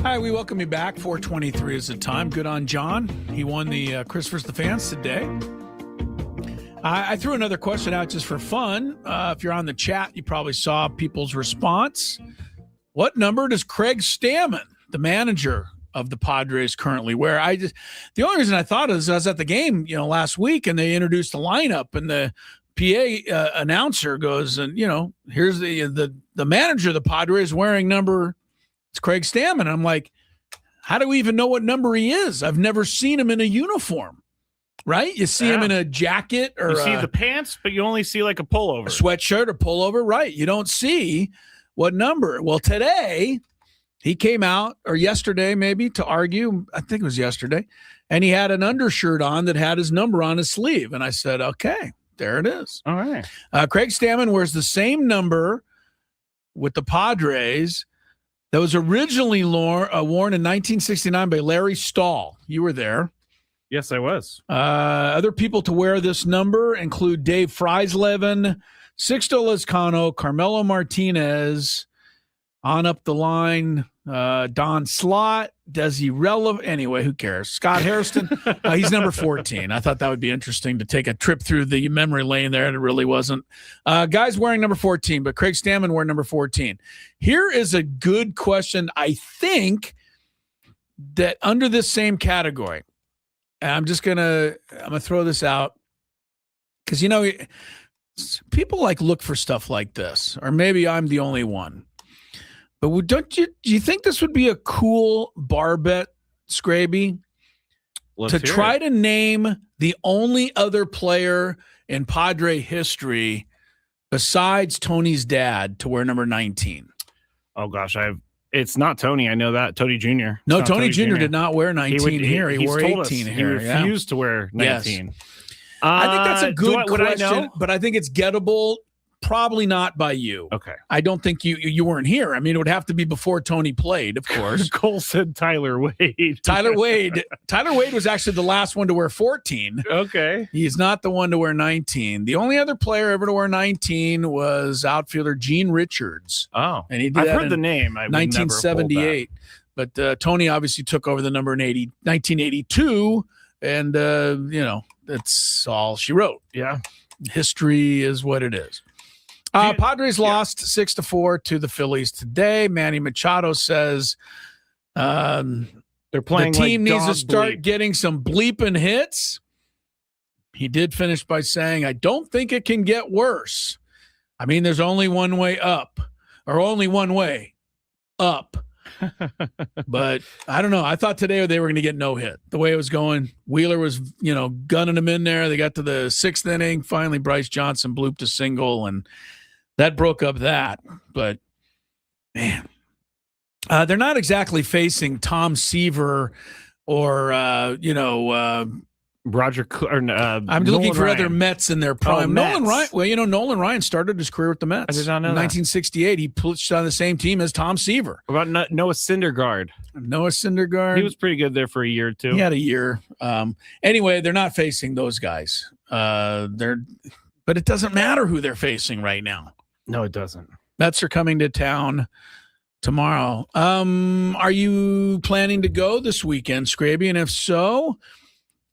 Hi, we welcome you back. 4:23 is the time. Good on John. He won the Chris vs. the Fans today. I threw another question out just for fun. If you're on the chat, you probably saw people's response. What number does Craig Stammen, the manager of the Padres, currently wear? The only reason I thought is I was at the game, last week, and they introduced the lineup, and the PA announcer goes, and here's the manager of the Padres wearing number. It's Craig Stammen. I'm like, how do we even know what number he is? I've never seen him in a uniform, right? You see him in a jacket or you see the pants, but you only see like a pullover. A sweatshirt or pullover, right? You don't see what number. Well, today he came out, or yesterday maybe, to argue. I think it was yesterday. And he had an undershirt on that had his number on his sleeve. And I said, okay, there it is. All right. Craig Stammen wears the same number with the Padres that was originally worn in 1969 by Larry Stahl. You were there. Yes, I was. Other people to wear this number include Dave Freisleben, Sixto Lezcano, Carmelo Martinez, on up the line, Don Slott, Desi Relevant. Anyway, who cares? Scott Hairston. He's number 14. I thought that would be interesting to take a trip through the memory lane there, and it really wasn't. Guys wearing number 14, but Craig Stammen wearing number 14. Here is a good question, I think, that under this same category, and I'm gonna throw this out because people look for stuff like this, or maybe I'm the only one. But do you think this would be a cool bar bet, Skraby? To try to name the only other player in Padre history besides Tony's dad to wear number 19. Oh gosh, it's not Tony. I know that. Tony Jr. No, Tony Jr. did not wear 19 here. He wore 18 here. He refused to wear 19. Yes. I think that's a good question, but I think it's gettable. Probably not by you. Okay. I don't think you weren't here. I mean, it would have to be before Tony played, of course. Cole said Tyler Wade. Tyler Wade was actually the last one to wear 14. Okay. He's not the one to wear 19. The only other player ever to wear 19 was outfielder Gene Richards. Oh. And he did I've heard the name. 1978. But Tony obviously took over the number in 1982, and that's all she wrote. Yeah. History is what it is. Padres lost 6-4 to the Phillies today. Manny Machado says they're playing. The team needs to dog start bleep. getting some bleeping hits. He did finish by saying, "I don't think it can get worse. I mean, there's only one way up, or only one way up." But I don't know. I thought today they were going to get no hit. The way it was going, Wheeler was, gunning them in there. They got to the 6th inning. Finally, Bryce Johnson blooped a single, and that broke up that. But man, they're not exactly facing Tom Seaver or Roger. I'm looking for other Mets in their prime. Nolan Ryan. Well, Nolan Ryan started his career with the Mets. I did not know in that. 1968. He pitched on the same team as Tom Seaver. What about Noah Syndergaard? Noah Syndergaard. He was pretty good there for a year or two. He had a year. Anyway, they're not facing those guys. But it doesn't matter who they're facing right now. No, it doesn't. Mets are coming to town tomorrow. Are you planning to go this weekend, Skraby? And if so,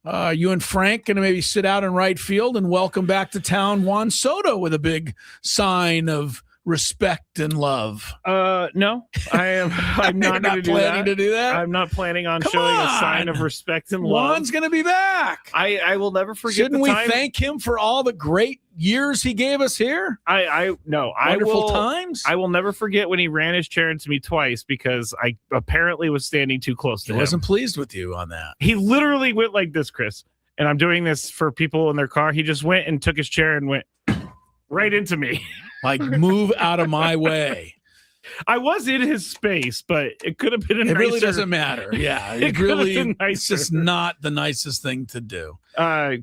you and Frank going to maybe sit out in right field and welcome back to town Juan Soto with a big sign of respect and love? No, I'm not planning to do that. I'm not planning on showing a sign of respect and love. Juan's going to be back. I will never forget. Shouldn't we thank him for all the great years he gave us here? Wonderful times. I will never forget when he ran his chair into me twice because I apparently was standing too close to him. I wasn't pleased with you on that. He literally went like this, Chris. And I'm doing this for people in their car. He just went and took his chair and went right into me. Like, move out of my way. I was in his space, but it could have been It really doesn't matter. Yeah, It really, it's just not the nicest thing to do.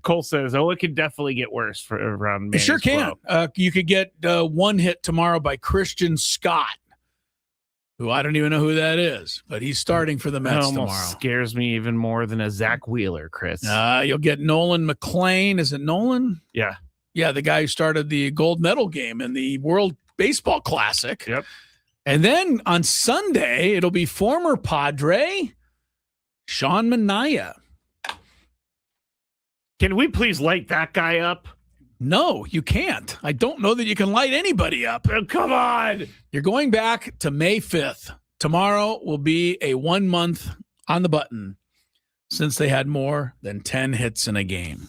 Cole says, it could definitely get worse for around. It sure can. You could get one hit tomorrow by Christian Scott, who I don't even know who that is, but he's starting for the Mets tomorrow. Scares me even more than a Zach Wheeler, Chris. You'll get Nolan McLean. Is it Nolan? Yeah. Yeah, the guy who started the gold medal game in the World Baseball Classic. Yep. And then on Sunday, it'll be former Padre Sean Manaea. Can we please light that guy up? No, you can't. I don't know that you can light anybody up. Oh, come on. You're going back to May 5th. Tomorrow will be a 1 month on the button since they had more than 10 hits in a game.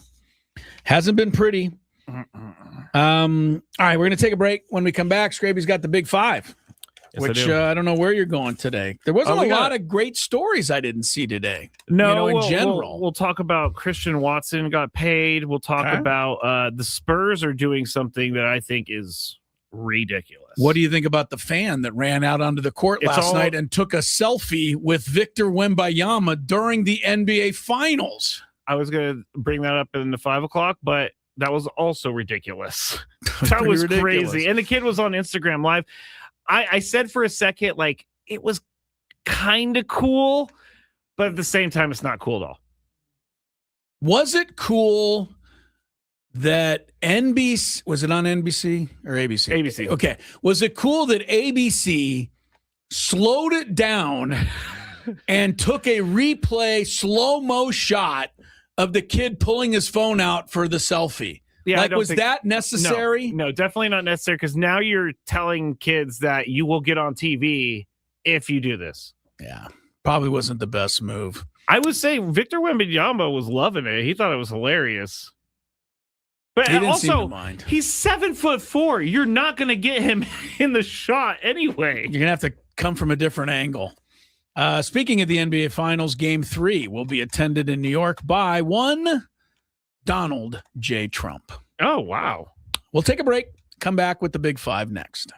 Hasn't been pretty. All right, we're going to take a break. When we come back, Skraby's got the Big Five, which I don't know where you're going today. There wasn't a lot of great stories I didn't see today. No, in general. We'll talk about Christian Watson got paid. We'll talk about the Spurs are doing something that I think is ridiculous. What do you think about the fan that ran out onto the court last night and took a selfie with Victor Wembanyama during the NBA Finals? I was going to bring that up in the 5 o'clock, but that was also ridiculous. That was ridiculous. Crazy. And the kid was on Instagram Live. I said for a second, like, it was kind of cool, but at the same time, it's not cool at all. Was it cool that NBC, was it on NBC or ABC? ABC. Okay. Was it cool that ABC slowed it down and took a replay slow-mo shot of the kid pulling his phone out for the selfie? Yeah, like, was that necessary? No, definitely not necessary, because now you're telling kids that you will get on TV if you do this. Yeah, probably wasn't the best move. I would say Victor Wembanyama was loving it. He thought it was hilarious. But he didn't seem to also, mind. He's 7'4". You're not going to get him in the shot anyway. You're going to have to come from a different angle. Speaking of the NBA Finals, Game 3 will be attended in New York by one Donald J. Trump. Oh, wow. We'll take a break. Come back with the Big Five next.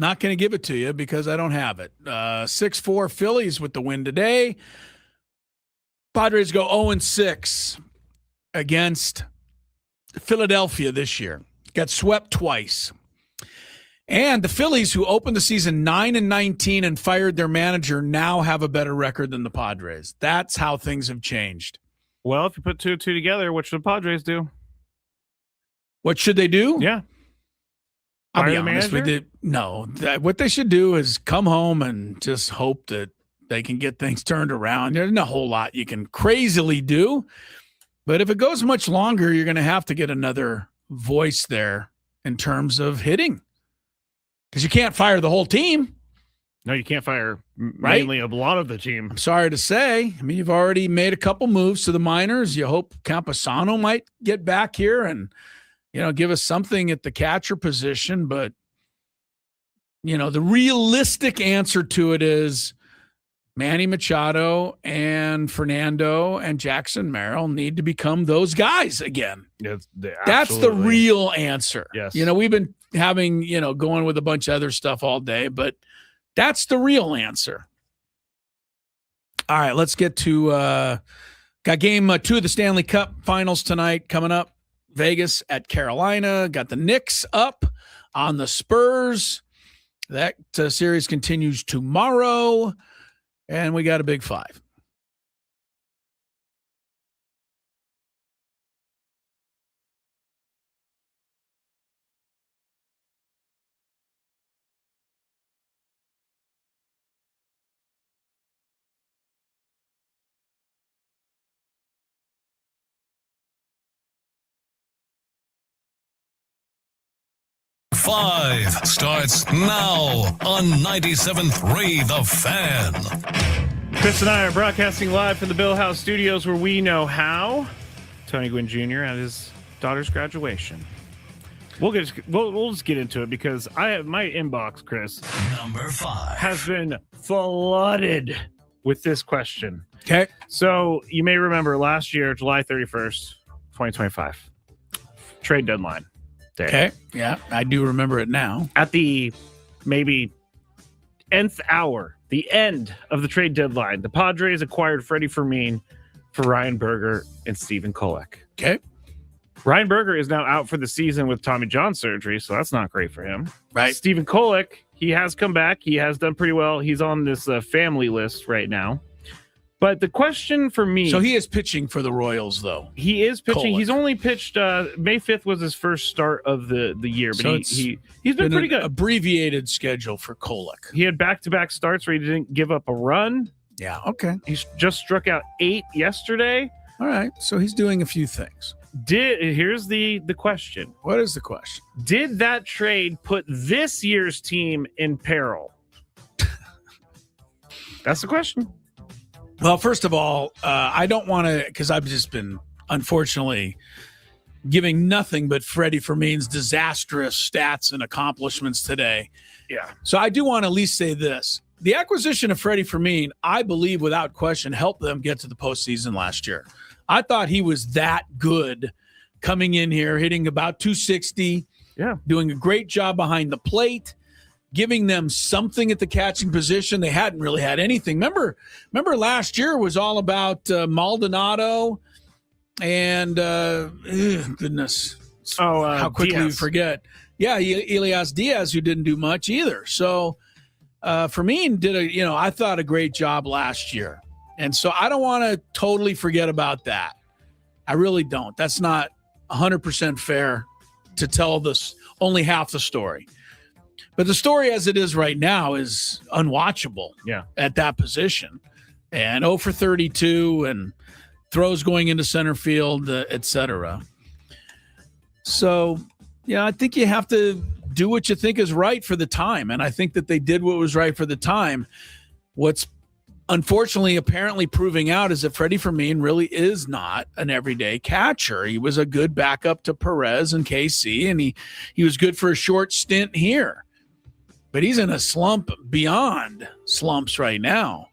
Not going to give it to you because I don't have it. 6-4 Phillies with the win today. Padres go 0-6 against Philadelphia this year. Got swept twice. And the Phillies, who opened the season 9-19 and fired their manager, now have a better record than the Padres. That's how things have changed. Well, if you put 2 and 2 together, what should the Padres do? What should they do? Yeah. I'll be honest with you. No, what they should do is come home and just hope that they can get things turned around. There's not a whole lot you can crazily do. But if it goes much longer, you're going to have to get another voice there in terms of hitting. Because you can't fire the whole team. No, you can't fire mainly a lot of the team. I'm sorry to say. I mean, you've already made a couple moves to the minors. You hope Camposano might get back here and, give us something at the catcher position. But, the realistic answer to it is Manny Machado and Fernando and Jackson Merrill need to become those guys again. That's the real answer. Yes. We've been having, going with a bunch of other stuff all day, but that's the real answer. All right, let's get to got game 2 of the Stanley Cup Finals tonight coming up. Vegas at Carolina. Got the Knicks up on the Spurs. That series continues tomorrow. And we got a big 5. Five starts now on 97.3 The Fan. Chris and I are broadcasting live from the Bill House Studios where we know how. Tony Gwynn Jr. at his daughter's graduation. We'll just get into it because my inbox, Chris, number 5, has been flooded with this question. Okay. So you may remember last year, July 31st, 2025, trade deadline day. Okay. Yeah, I do remember it now. At the maybe nth hour, the end of the trade deadline, the Padres acquired Freddie Fermin for Ryan Berger and Stephen Kolek. Okay. Ryan Berger is now out for the season with Tommy John surgery, so that's not great for him. Right. Stephen Kolek, he has come back. He has done pretty well. He's on this family list right now. But the question for me... So he is pitching for the Royals, though. He is pitching. Kolek. He's only pitched... May 5th was his first start of the year, but so he's been pretty good. Abbreviated schedule for Kolek. He had back-to-back starts where he didn't give up a run. Yeah, okay. He just struck out 8 yesterday. All right, so he's doing a few things. Here's the question. What is the question? Did that trade put this year's team in peril? That's the question. Well, first of all, I don't want to, because I've just been, unfortunately, giving nothing but Freddie Fermin's disastrous stats and accomplishments today. Yeah. So I do want to at least say this. The acquisition of Freddie Fermin, I believe, without question, helped them get to the postseason last year. I thought he was that good coming in here, hitting about 260, doing a great job behind the plate, giving them something at the catching position. They hadn't really had anything. Remember last year was all about Maldonado and goodness. How quickly Diaz. you forget. Yeah, Elias Diaz, who didn't do much either. So Fermin did I thought a great job last year. And so I don't want to totally forget about that. I really don't. That's not 100% fair to tell this only half the story. But the story as it is right now is unwatchable at that position. And 0 for 32 and throws going into center field, et cetera. So, I think you have to do what you think is right for the time. And I think that they did what was right for the time. What's unfortunately apparently proving out is that Freddie Fermin really is not an everyday catcher. He was a good backup to Perez and KC, and he was good for a short stint here. But he's in a slump beyond slumps right now.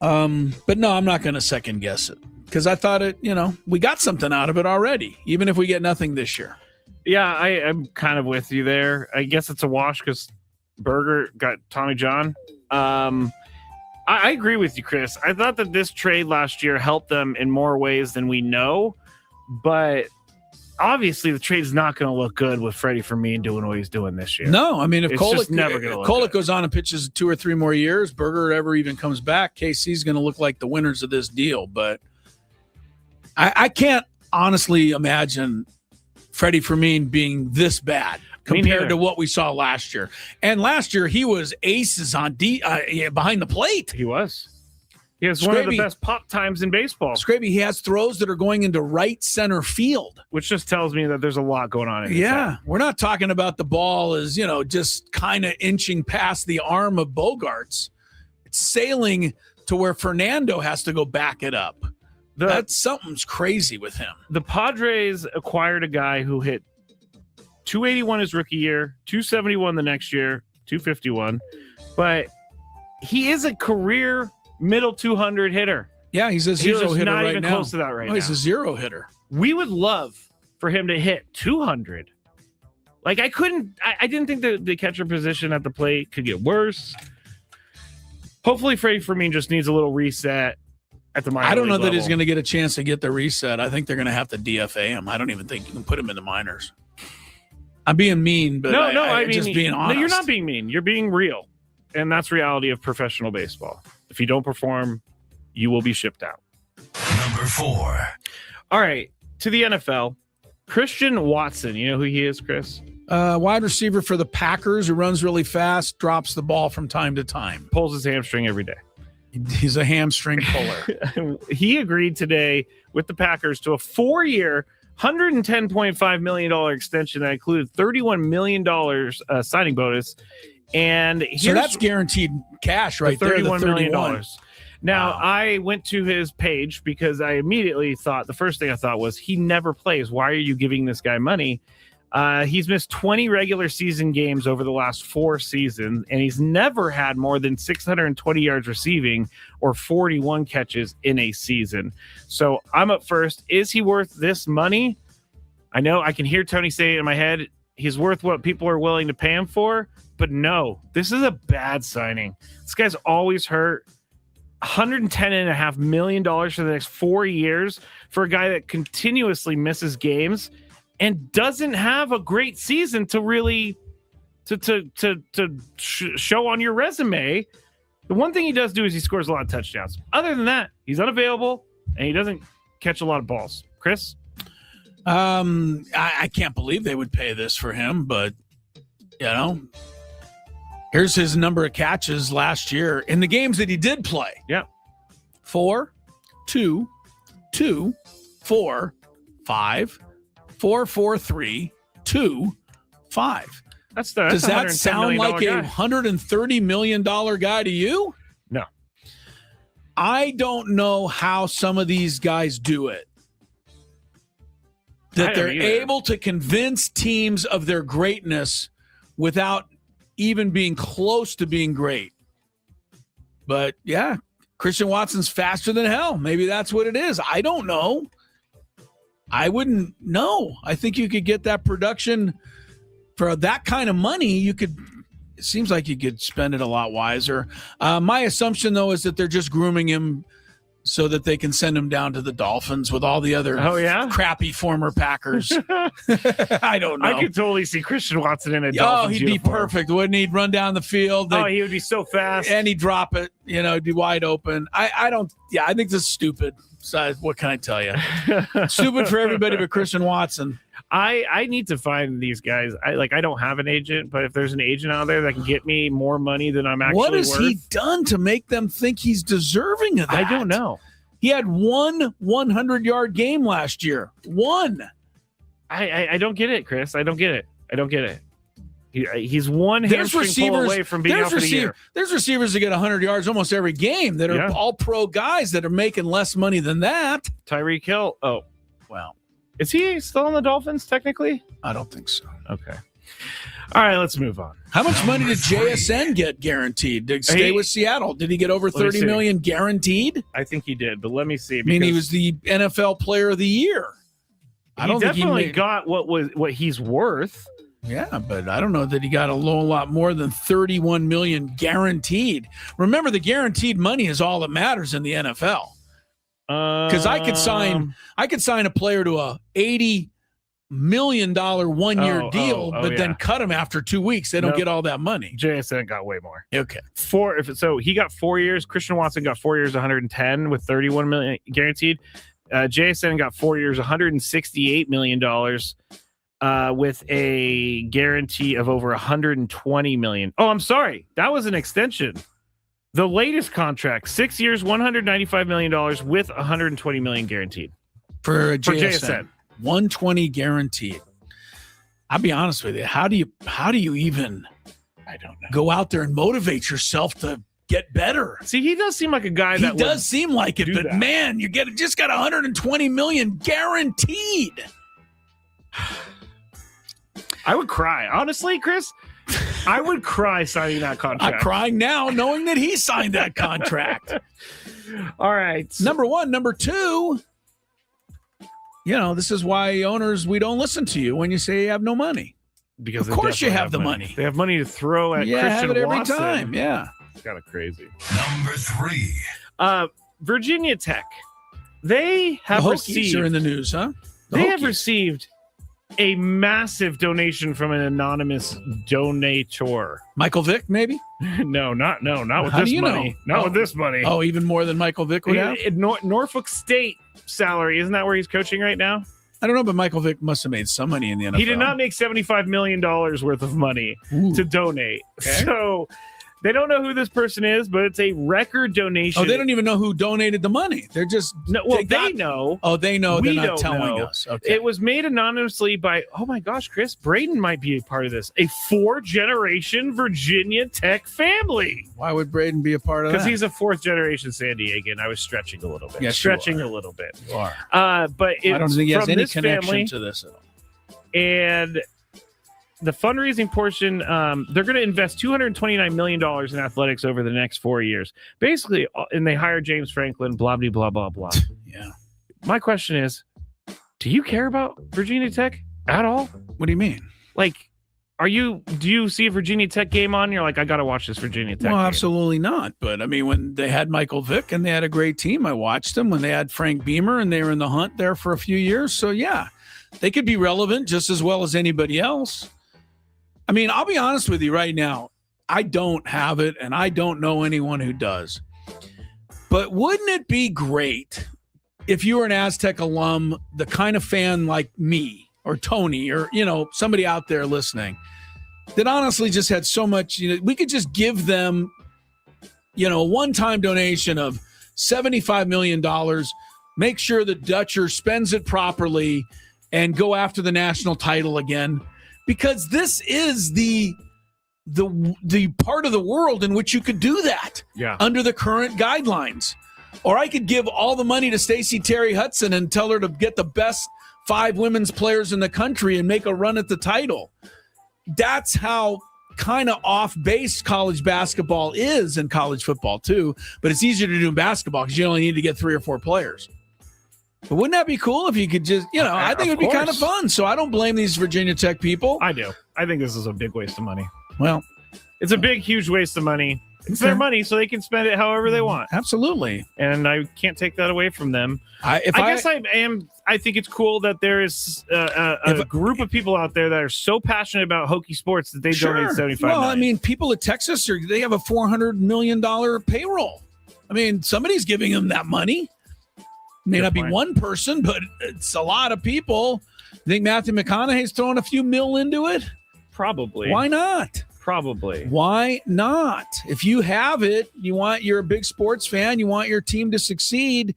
But no, I'm not going to second guess it because I thought we got something out of it already, even if we get nothing this year. Yeah, I'm kind of with you there. I guess it's a wash because Berger got Tommy John. I agree with you, Chris. I thought that this trade last year helped them in more ways than we know, but obviously the trade's not going to look good with Freddie Fermin doing what he's doing this year. No, I mean, if Kolek goes on and pitches 2 or 3 more years, Berger ever even comes back, KC's going to look like the winners of this deal. But I can't honestly imagine Freddie Fermin being this bad compared to what we saw last year. And last year, he was aces on behind the plate. He was. He has one of the best pop times in baseball. Skraby, he has throws that are going into right center field. Which just tells me that there's a lot going on in his head. We're not talking about the ball as, just kind of inching past the arm of Bogarts. It's sailing to where Fernando has to go back it up. Something's crazy with him. The Padres acquired a guy who hit 281 his rookie year, 271 the next year, 251. But he is a career middle 200 hitter. Yeah, he's a zero hitter not right even now. Close to that right now. He's a zero hitter. We would love for him to hit 200. Like I didn't think the catcher position at the plate could get worse. Hopefully Freddie Fermin just needs a little reset at the minor I don't know league that level. he's going to get a chance to get the reset. I think they're going to have to DFA him. I don't even think you can put him in the minors. I'm being mean, but I mean, just being honest. No, you're not being mean. You're being real. And that's reality of professional baseball. If you don't perform, you will be shipped out. Number 4. All right, to the NFL. Christian Watson. You know who he is, Chris? Wide receiver for the Packers who runs really fast, drops the ball from time to time. Pulls his hamstring every day. He's a hamstring puller. He agreed today with the Packers to a 4-year, $110.5 million extension that included $31 million signing bonus. And so that's guaranteed cash right there. $31 million. Now, I went to his page because I immediately thought, the first thing I thought was, he never plays. Why are you giving this guy money? He's missed 20 regular season games over the last 4 seasons, and he's never had more than 620 yards receiving or 41 catches in a season. So I'm up first. Is he worth this money? I know I can hear Tony say it in my head. He's worth what people are willing to pay him for, but no, this is a bad signing. This guy's always hurt. $110.5 million for the next 4 years for a guy that continuously misses games and doesn't have a great season to really show on your resume. The one thing he does do is he scores a lot of touchdowns. Other than that, he's unavailable and he doesn't catch a lot of balls. Chris? I can't believe they would pay this for him, but here's his number of catches last year in the games that he did play. Yeah. 4, 2, 2, 4, 5, 4, 4, 3, 2, 5. Does that sound like a $130 million guy to you? No. I don't know how some of these guys do it. That they're able to convince teams of their greatness without even being close to being great. But yeah, Christian Watson's faster than hell. Maybe that's what it is. I don't know. I wouldn't know. I think you could get that production for that kind of money. It seems like you could spend it a lot wiser. My assumption, though, is that they're just grooming him so that they can send him down to the Dolphins with all the other crappy former Packers. I don't know. I could totally see Christian Watson in a Dolphins he'd uniform. be perfect, wouldn't he? He'd run down the field. He would be so fast. And he'd drop it. He'd be wide open. I think this is stupid. So what can I tell you? Stupid for everybody but Christian Watson. I need to find these guys. I don't have an agent, but if there's an agent out there that can get me more money than I'm actually worth. What has worth, he done to make them think he's deserving of that? I don't know. He had one 100-yard game last year. One. I don't get it, Chris. I don't get it. He's one hamstring pull away from being out for the year. There's receivers that get 100 yards almost every game that are all pro guys that are making less money than that. Tyreek Hill. Oh, well. Is he still on the Dolphins technically? I don't think so. Okay. All right, let's move on. How much money did JSN get guaranteed to stay with Seattle? Did he get over $30 million guaranteed? I think he did, but let me see. He was the NFL Player of the Year. I don't think he got what he's worth. Yeah, but I don't know that he got a lot more than $31 million guaranteed. Remember, the guaranteed money is all that matters in the NFL. Because I could sign a player to a $80 million 1 year deal, but then cut him after 2 weeks. They don't get all that money. JSN got way more. Okay, so he got 4 years. Christian Watson got 4 years, 110 with $31 million guaranteed. JSN got 4 years, $168 million. With a guarantee of over $120 million. Oh, I'm sorry. That was an extension. The latest contract, 6 years, $195 million with $120 million guaranteed. For JSN. 120 guaranteed. I'll be honest with you. How do you even go out there and motivate yourself to get better? See, he does seem like a guy that does seem like it, but man, just got $120 million guaranteed. I would cry. Honestly, Chris, I would cry signing that contract. I'm crying now knowing that he signed that contract. All right. Number one. Number two, this is why owners, we don't listen to you when you say you have no money. Because of course you have the money. They have money to throw at Christian have it every Watson. time. Yeah. It's kind of crazy. Number 3. Virginia Tech. They have the received. Hokies are in the news, huh? They have received a massive donation from an anonymous donator. Michael Vick, maybe? No, not with How this do you money. know? Not with this money. Oh, even more than Michael Vick would have? Norfolk State salary. Isn't that where he's coaching right now? I don't know, but Michael Vick must have made some money in the NFL. He did not make $75 million worth of money to donate. Okay. So they don't know who this person is, but it's a record donation. Oh, they don't even know who donated the money. They're just they know. Oh, they know. We They're not don't telling know. us. Okay. It was made anonymously by, oh my gosh, Chris, Braden might be a part of this. A 4th-generation Virginia Tech family. Why would Braden be a part of that? Because he's a 4th-generation San Diegan. I was stretching a little bit. Yes, stretching a little bit. You are. But it's I don't think he has from any this connection family, to this at all. And the fundraising portion, they're going to invest $229 million in athletics over the next 4 years. Basically, and they hire James Franklin, blah, blah, blah, blah, blah. Yeah. My question is, do you care about Virginia Tech at all? What do you mean? Like, do you see a Virginia Tech game on? You're like, I got to watch this Virginia Tech game. Absolutely not. But, I mean, when they had Michael Vick and they had a great team, I watched them. When they had Frank Beamer and they were in the hunt there for a few years. So, yeah, they could be relevant just as well as anybody else. I mean, I'll be honest with you right now. I don't have it, and I don't know anyone who does. But wouldn't it be great if you were an Aztec alum, the kind of fan like me or Tony or, somebody out there listening that honestly just had so much, we could just give them, a one-time donation of $75 million, make sure that Dutcher spends it properly and go after the national title again. Because this is the part of the world in which you could do that under the current guidelines. Or I could give all the money to Stacey Terry Hudson and tell her to get the best 5 women's players in the country and make a run at the title. That's how kind of off-base college basketball is, and college football too. But it's easier to do in basketball because you only need to get 3 or 4 players. But wouldn't that be cool if you could just, I think it would be kind of fun. So I don't blame these Virginia Tech people. I do. I think this is a big waste of money. Well, it's a big, huge waste of money. It's their money, so they can spend it however they want. Absolutely. And I can't take that away from them. I think it's cool that there is a group of people out there that are so passionate about Hokie sports that they donate $75 million. I mean, people at Texas, they have a $400 million payroll. I mean, somebody's giving them that money. May not be one person, but it's a lot of people. You think Matthew McConaughey's throwing a few mil into it? Probably. Why not? Probably. Why not? If you have it, you're a big sports fan, you want your team to succeed.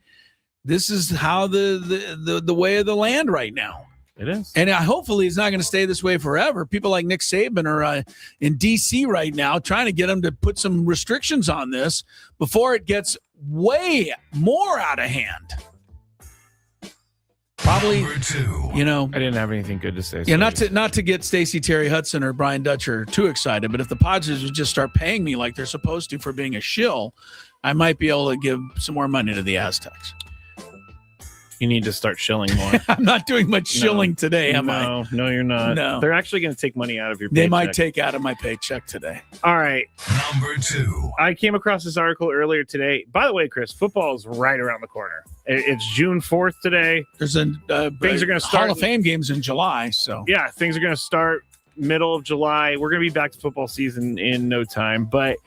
This is how the way of the land right now. It is. And hopefully it's not going to stay this way forever. People like Nick Saban are in D.C. right now trying to get them to put some restrictions on this before it gets way more out of hand. Probably, Number 2. I didn't have anything good to say. Yeah, not to get Stacey Terry Hudson or Brian Dutcher too excited, but if the Padres would just start paying me like they're supposed to for being a shill, I might be able to give some more money to the Aztecs. You need to start shilling more. I'm not doing much shilling today, am I? No, you're not. No. They're actually going to take money out of your paycheck. They might take out of my paycheck today. All right. Number 2. I came across this article earlier today. By the way, Chris, football is right around the corner. It's June 4th today. There's things are going to start. Hall of Fame games in July. So yeah, things are going to start middle of July. We're going to be back to football season in no time. But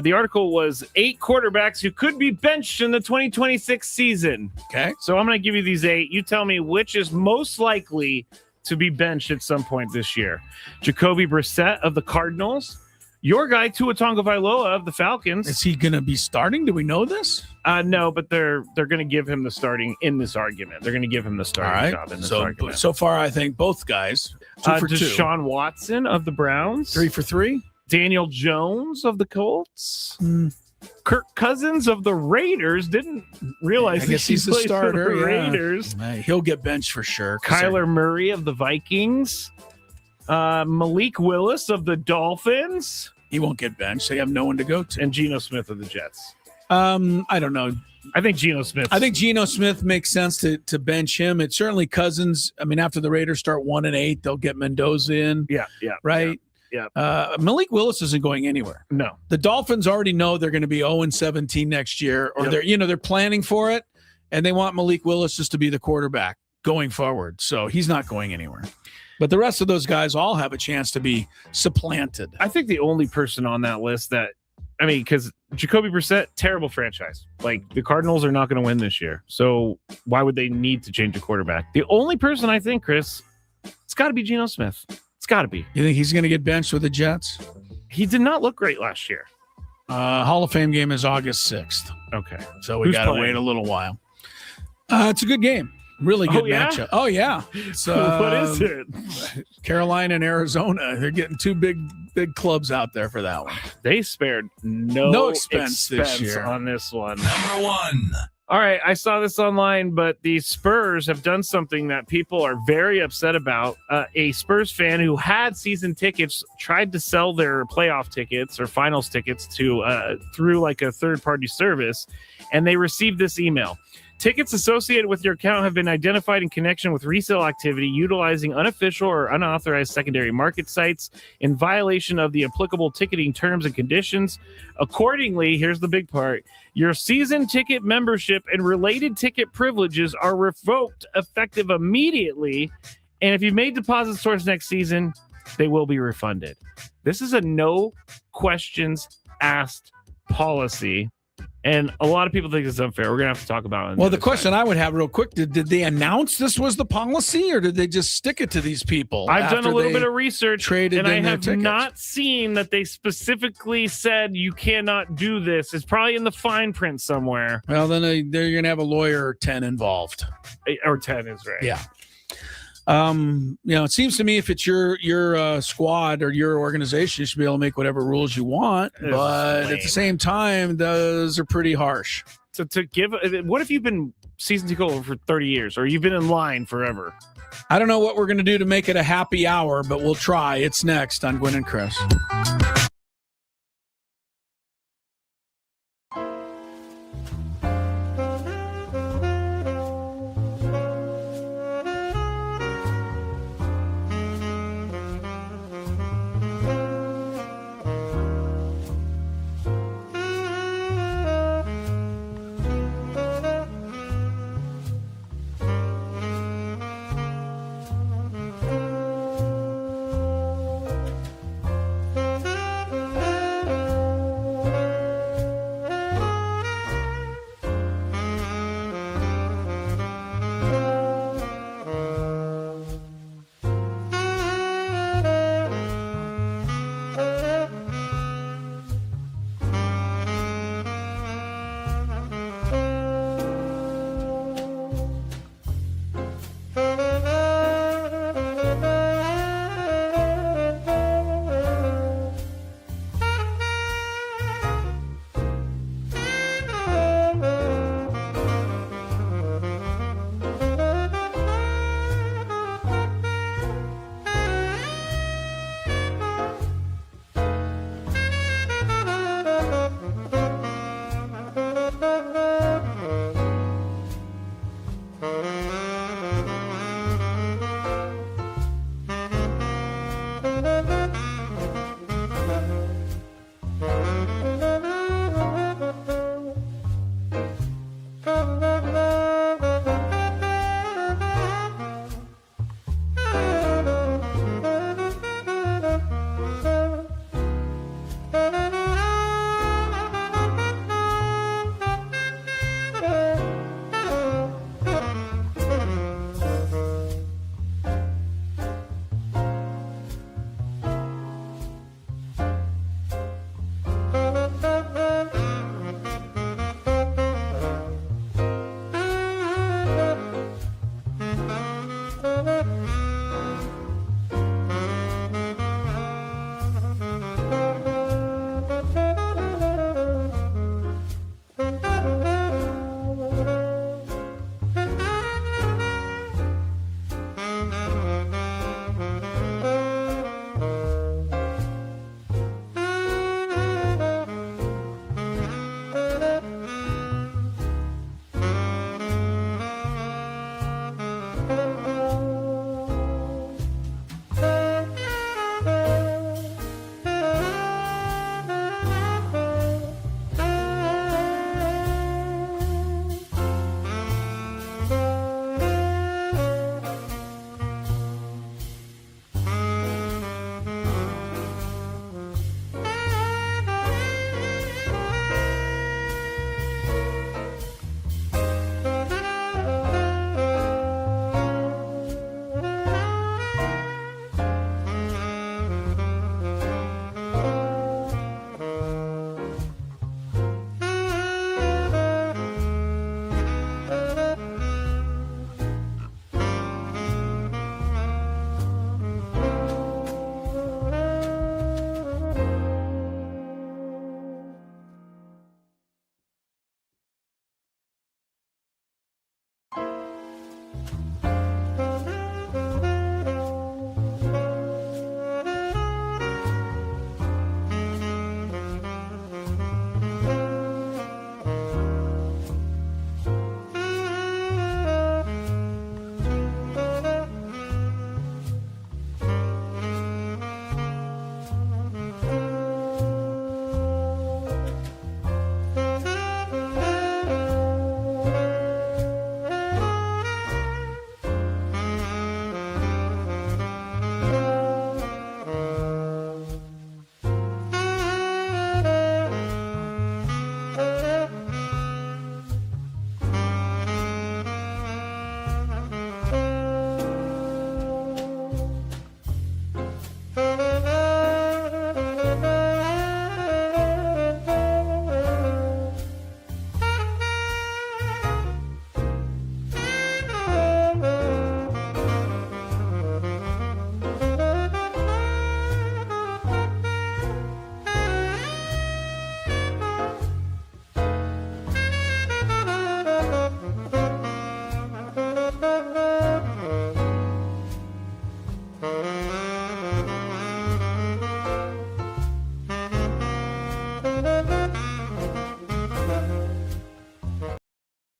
the article was 8 quarterbacks who could be benched in the 2026 season. Okay. So I'm going to give you these 8. You tell me which is most likely to be benched at some point this year. Jacoby Brissett of the Cardinals. Your guy, Tua Tagovailoa of the Falcons. Is he going to be starting? Do we know this? No, but they're going to give him the starting in this argument. They're going to give him the starting job in this argument. So far, I think both guys. 2 for 2. Deshaun Watson of the Browns. 3 for 3. Daniel Jones of the Colts. Kirk Cousins of the Raiders. Didn't realize I guess he's the starter. For the Raiders. He'll get benched for sure. Kyler Murray of the Vikings. Malik Willis of the Dolphins. He won't get benched. They have no one to go to. And Geno Smith of the Jets. I don't know. I think Geno Smith. I think Geno Smith makes sense to bench him. It's certainly Cousins. I mean, after the Raiders start 1-8, they'll get Mendoza in. Yeah. Right? Yeah. Malik Willis isn't going anywhere. No. The Dolphins already know they're going to be 0-17 next year, or they're planning for it, and they want Malik Willis just to be the quarterback going forward. So he's not going anywhere. But the rest of those guys all have a chance to be supplanted. I think the only person on that list because Jacoby Brissett, terrible franchise. Like, the Cardinals are not going to win this year. So why would they need to change a quarterback? The only person I think, Chris, it's got to be Geno Smith. It's got to be. You think he's going to get benched with the Jets? He did not look great last year. Hall of Fame game is August 6th. Okay. So we got to wait a little while. It's a good game. Really good matchup. Oh, yeah. It's, what is it? Carolina and Arizona. They're getting 2 big clubs out there for that one. They spared no expense this year on this one. Number 1. All right, I saw this online, but the Spurs have done something that people are very upset about. A Spurs fan who had season tickets tried to sell their playoff tickets or finals tickets to through like a third-party service, and they received this email. Tickets associated with your account have been identified in connection with resale activity utilizing unofficial or unauthorized secondary market sites in violation of the applicable ticketing terms and conditions. Accordingly, here's the big part. Your season ticket membership and related ticket privileges are revoked effective immediately. And if you've made deposits towards next season, they will be refunded. This is a no questions asked policy. And a lot of people think it's unfair. We're going to have to talk about it. Well, the question I would have real quick, did they announce this was the policy, or did they just stick it to these people? I've done a little bit of research, and I have tickets? not seen that they specifically said you cannot do this. It's probably in the fine print somewhere. Well, then they're going to have a lawyer or 10 involved. Or 10 is right. Yeah. It seems to me if it's your squad or your organization, you should be able to make whatever rules you want. But at the same time, those are pretty harsh. So what if you've been season ticket holder for 30 years, or you've been in line forever? I don't know what we're going to do to make it a happy hour, but we'll try. It's next on Gwynn and Chris.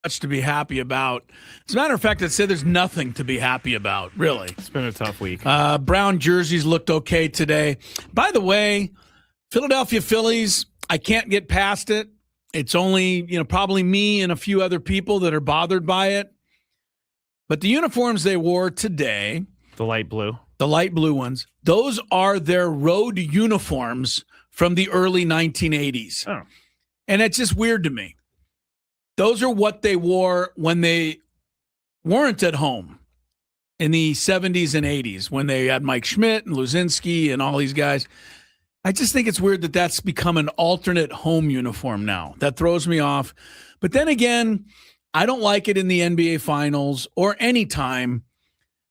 much to be happy about. As a matter of fact, I'd say there's nothing to be happy about, really. It's been a tough week. Brown jerseys looked okay today. By the way, Philadelphia Phillies, I can't get past it. It's only, probably me and a few other people that are bothered by it. But the uniforms they wore today, the light blue ones, those are their road uniforms from the early 1980s. Oh. And it's just weird to me. Those are what they wore when they weren't at home in the 70s and 80s, when they had Mike Schmidt and Luzinski and all these guys. I just think it's weird that that's become an alternate home uniform now. That throws me off. But then again, I don't like it in the NBA Finals or any time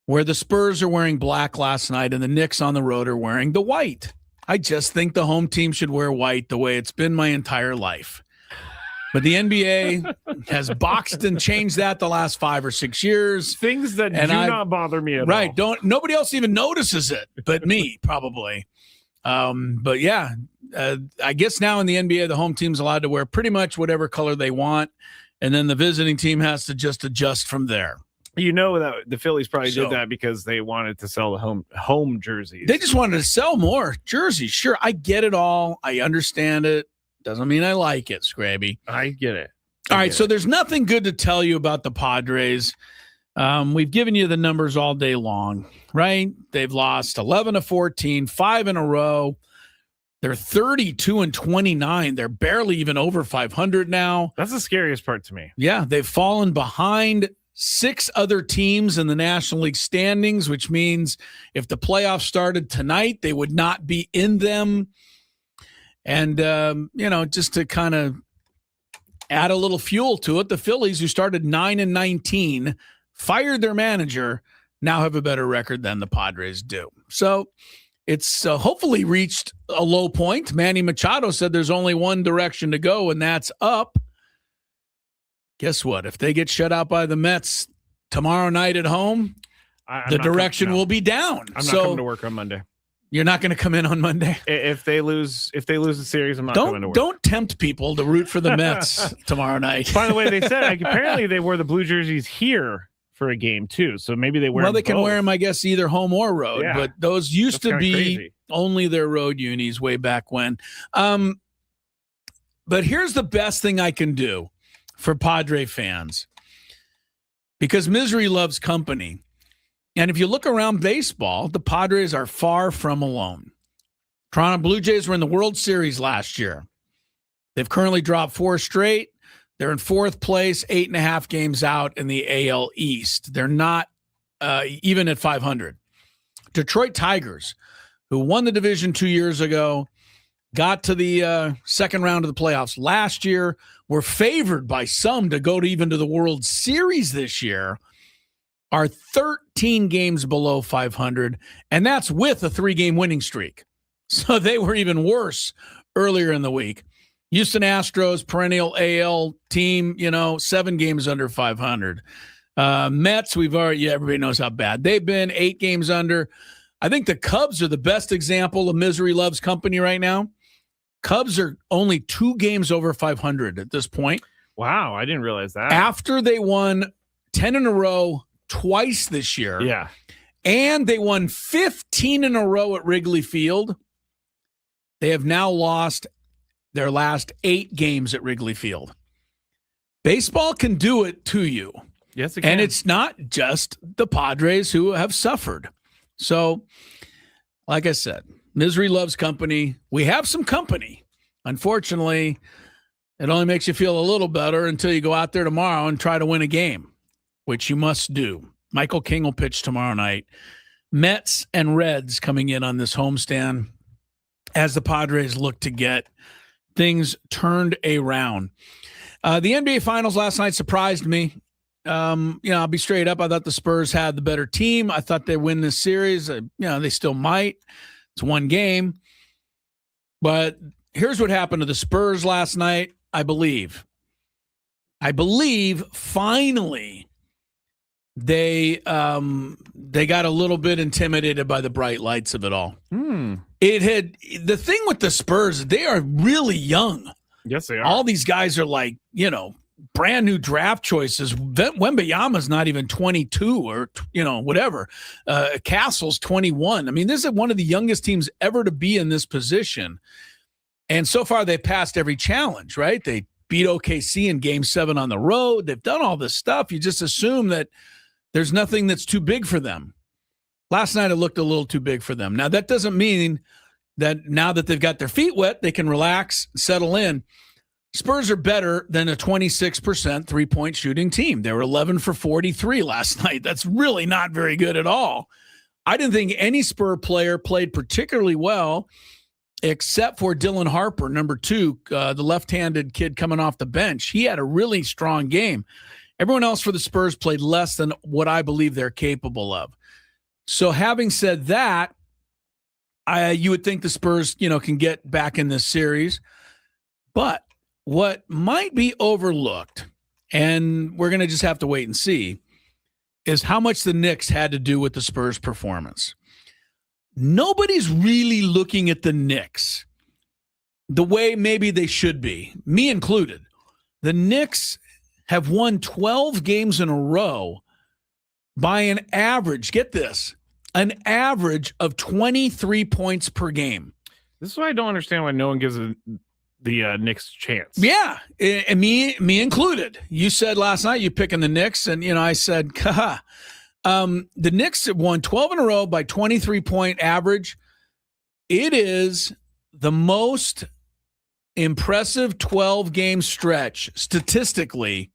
where the Spurs are wearing black last night and the Knicks on the road are wearing the white. I just think the home team should wear white the way it's been my entire life. But the NBA has boxed and changed that the last 5 or 6 years. Things that do not bother me at all. Right. Nobody else even notices it but me, probably. But yeah, I guess now in the NBA, the home team's allowed to wear pretty much whatever color they want. And then the visiting team has to just adjust from there. That the Phillies probably did that because they wanted to sell the home jerseys. They just wanted to sell more jerseys. Sure, I get it all. I understand it. Doesn't mean I like it, Skraby. I get it. All right, so there's nothing good to tell you about the Padres. We've given you the numbers all day long, right? They've lost 11-14, 5 in a row. They're 32-29. They're barely even over 500 now. That's the scariest part to me. Yeah, they've fallen behind 6 other teams in the National League standings, which means if the playoffs started tonight, they would not be in them. And, just to kind of add a little fuel to it, the Phillies, who started 9-19, fired their manager, now have a better record than the Padres do. So it's hopefully reached a low point. Manny Machado said there's only one direction to go, and that's up. Guess what? If they get shut out by the Mets tomorrow night at home, the direction will be down. I'm not coming to work on Monday. You're not going to come in on Monday? If they lose the series, I'm not coming to work. Don't tempt people to root for the Mets tomorrow night. By the way, they said apparently they wore the blue jerseys here for a game too, so maybe they wear. Well, they can wear them, I guess, either home or road. Yeah. But those used to be crazy. Only their road unis way back when. But here's the best thing I can do for Padre fans, because misery loves company. And if you look around baseball, the Padres are far from alone. Toronto Blue Jays were in the World Series last year. They've currently dropped 4 straight. They're in 4th place, 8.5 games out in the AL East. They're not even at 500. Detroit Tigers, who won the division 2 years ago, got to the second round of the playoffs last year, were favored by some to go even to the World Series this year, are 13 games below 500, and that's with a 3-game winning streak. So they were even worse earlier in the week. Houston Astros, perennial AL team, 7 games under 500. Mets, everybody knows how bad they've been, 8 games under. I think the Cubs are the best example of misery loves company right now. Cubs are only 2 games over 500 at this point. Wow, I didn't realize that. After they won 10 in a row twice this year. Yeah. And they won 15 in a row at Wrigley Field. They have now lost their last 8 games at Wrigley Field. Baseball can do it to you. Yes, it can. And it's not just the Padres who have suffered. So, like I said, misery loves company. We have some company. Unfortunately, it only makes you feel a little better until you go out there tomorrow and try to win a game, which you must do. Michael King will pitch tomorrow night. Mets and Reds coming in on this homestand as the Padres look to get things turned around. The NBA Finals last night surprised me. I'll be straight up. I thought the Spurs had the better team. I thought they'd win this series. They still might. It's 1 game. But here's what happened to the Spurs last night, I believe. Finally they got a little bit intimidated by the bright lights of it all. The thing with the Spurs, they are really young. Yes, they are. All these guys are like, brand new draft choices. Wembanyama's not even 22 or, whatever. Castle's 21. I mean, this is one of the youngest teams ever to be in this position. And so far they passed every challenge, right? They beat OKC in Game 7 on the road. They've done all this stuff. You just assume that there's nothing that's too big for them. Last night it looked a little too big for them. Now, that doesn't mean that now that they've got their feet wet, they can relax, settle in. Spurs are better than a 26% three-point shooting team. They were 11 for 43 last night. That's really not very good at all. I didn't think any Spur player played particularly well except for Dylan Harper, number 2, the left-handed kid coming off the bench. He had a really strong game. Everyone else for the Spurs played less than what I believe they're capable of. So having said that, you would think the Spurs, can get back in this series. But what might be overlooked, and we're going to just have to wait and see, is how much the Knicks had to do with the Spurs' performance. Nobody's really looking at the Knicks the way maybe they should be, me included. The Knicks have won 12 games in a row by an average, get this, an average of 23 points per game. This is why I don't understand why no one gives the Knicks a chance. Yeah, and me included. You said last night you picking the Knicks, and I said, haha. The Knicks have won 12 in a row by 23-point average. It is the most impressive 12-game stretch statistically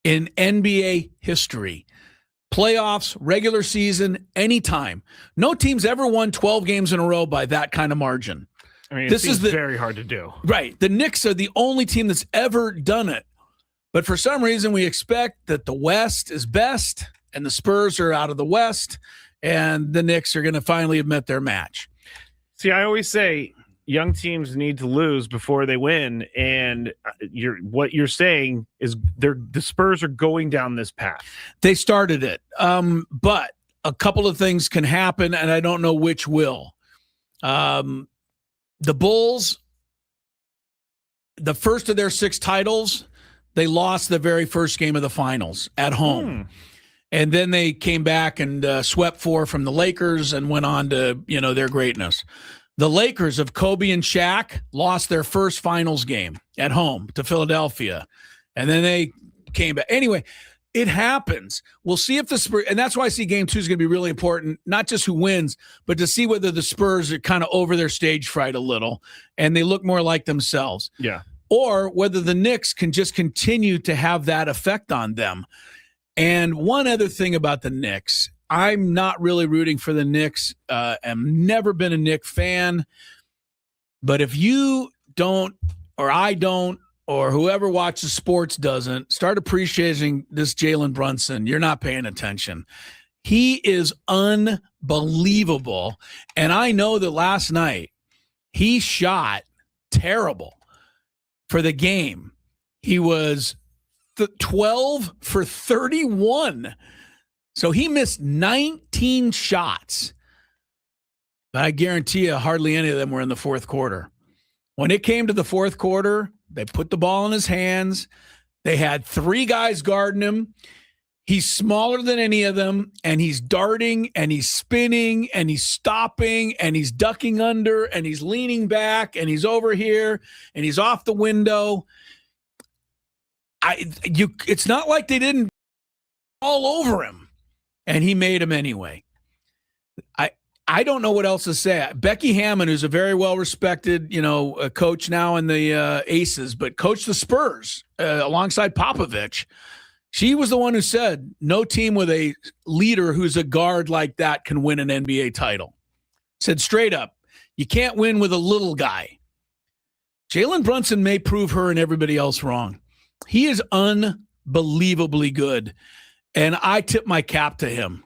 in NBA history. Playoffs, regular season, anytime. No team's ever won 12 games in a row by that kind of margin. I mean, this is very hard to do. Right. The Knicks are the only team that's ever done it. But for some reason, we expect that the West is best and the Spurs are out of the West and the Knicks are going to finally admit their match. See, I always say young teams need to lose before they win. And what you're saying is the Spurs are going down this path. They started it. But a couple of things can happen, and I don't know which will. The Bulls, the first of their 6 titles, they lost the very first game of the finals at home. And then they came back and swept 4 from the Lakers and went on to, their greatness. The Lakers of Kobe and Shaq lost their first finals game at home to Philadelphia. And then they came back. Anyway, it happens. We'll see if the Spurs, and that's why I see game 2 is going to be really important, not just who wins, but to see whether the Spurs are kind of over their stage fright a little and they look more like themselves. Yeah. Or whether the Knicks can just continue to have that effect on them. And one other thing about the Knicks, I'm not really rooting for the Knicks. I've never been a Knicks fan. But if you don't, or I don't, or whoever watches sports doesn't, start appreciating this Jalen Brunson, you're not paying attention. He is unbelievable. And I know that last night he shot terrible for the game. He was 12 for 31. So he missed 19 shots. But I guarantee you hardly any of them were in the fourth quarter. When it came to the fourth quarter, they put the ball in his hands. They had 3 guys guarding him. He's smaller than any of them, and he's darting, and he's spinning, and he's stopping, and he's ducking under, and he's leaning back, and he's over here, and he's off the window. It's not like they didn't all over him, and he made him anyway. I don't know what else to say. Becky Hammond, who's a very well-respected, a coach now in the Aces, but coached the Spurs alongside Popovich. She was the one who said no team with a leader who's a guard like that can win an NBA title. Said straight up, you can't win with a little guy. Jalen Brunson may prove her and everybody else wrong. He is unbelievably good, and I tip my cap to him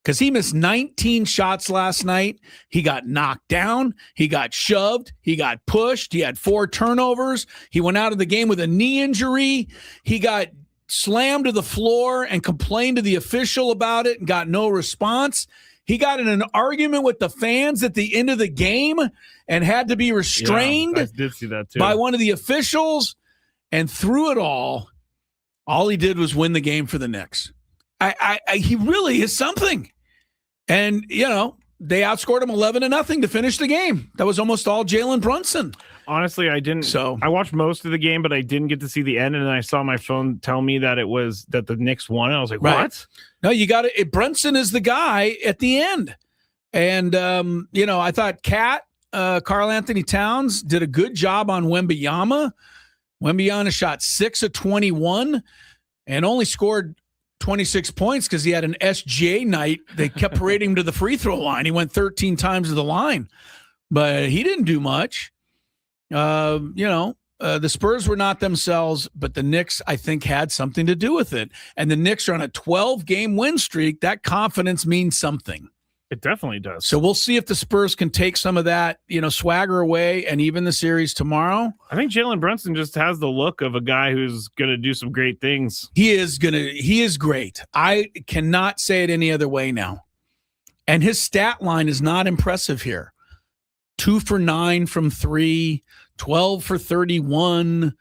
because he missed 19 shots last night. He got knocked down. He got shoved. He got pushed. He had 4 turnovers. He went out of the game with a knee injury. He got slammed to the floor and complained to the official about it and got no response. He got in an argument with the fans at the end of the game and had to be restrained I did see that too. by one of the officials. And through it all, All he did was win the game for the Knicks. He really is something. And, they outscored him 11-0 to finish the game. That was almost all Jalen Brunson. Honestly, I didn't. So I watched most of the game, but I didn't get to see the end. And then I saw my phone tell me that the Knicks won. And I was like, what? No, you got it. Brunson is the guy at the end. And, I thought Karl Anthony Towns did a good job on Wembanyama. Wembanyama shot 6 of 21 and only scored 26 points because he had an SGA night. They kept parading him to the free throw line. He went 13 times to the line, but he didn't do much. The Spurs were not themselves, but the Knicks, I think, had something to do with it. And the Knicks are on a 12-game win streak. That confidence means something. It definitely does. So we'll see if the Spurs can take some of that, swagger away and even the series tomorrow. I think Jalen Brunson just has the look of a guy who's going to do some great things. He is great. I cannot say it any other way now. And his stat line is not impressive here. 2 for 9 from 3, 12 for 31,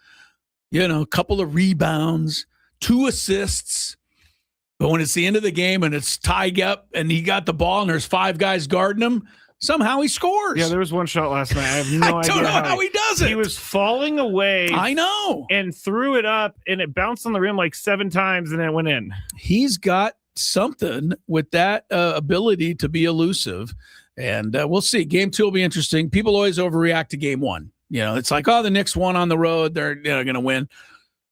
a couple of rebounds, 2 assists. But when it's the end of the game and it's tied up and he got the ball and there's 5 guys guarding him, somehow he scores. Yeah, there was one shot last night. I have no idea don't know how he does it. He was falling away. I know. And threw it up, and it bounced on the rim like 7 times, and it went in. He's got something with that ability to be elusive. And we'll see. Game 2 will be interesting. People always overreact to game 1. It's like, the Knicks won on the road. They're going to win.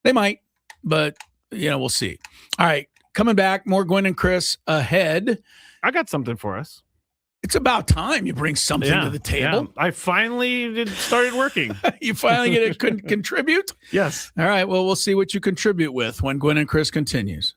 They might, but, we'll see. All right. Coming back, more Gwynn and Chris ahead. I got something for us. It's about time you bring something to the table. Yeah. I finally started working. You finally get to contribute? Yes. All right. Well, we'll see what you contribute with when Gwynn and Chris continues.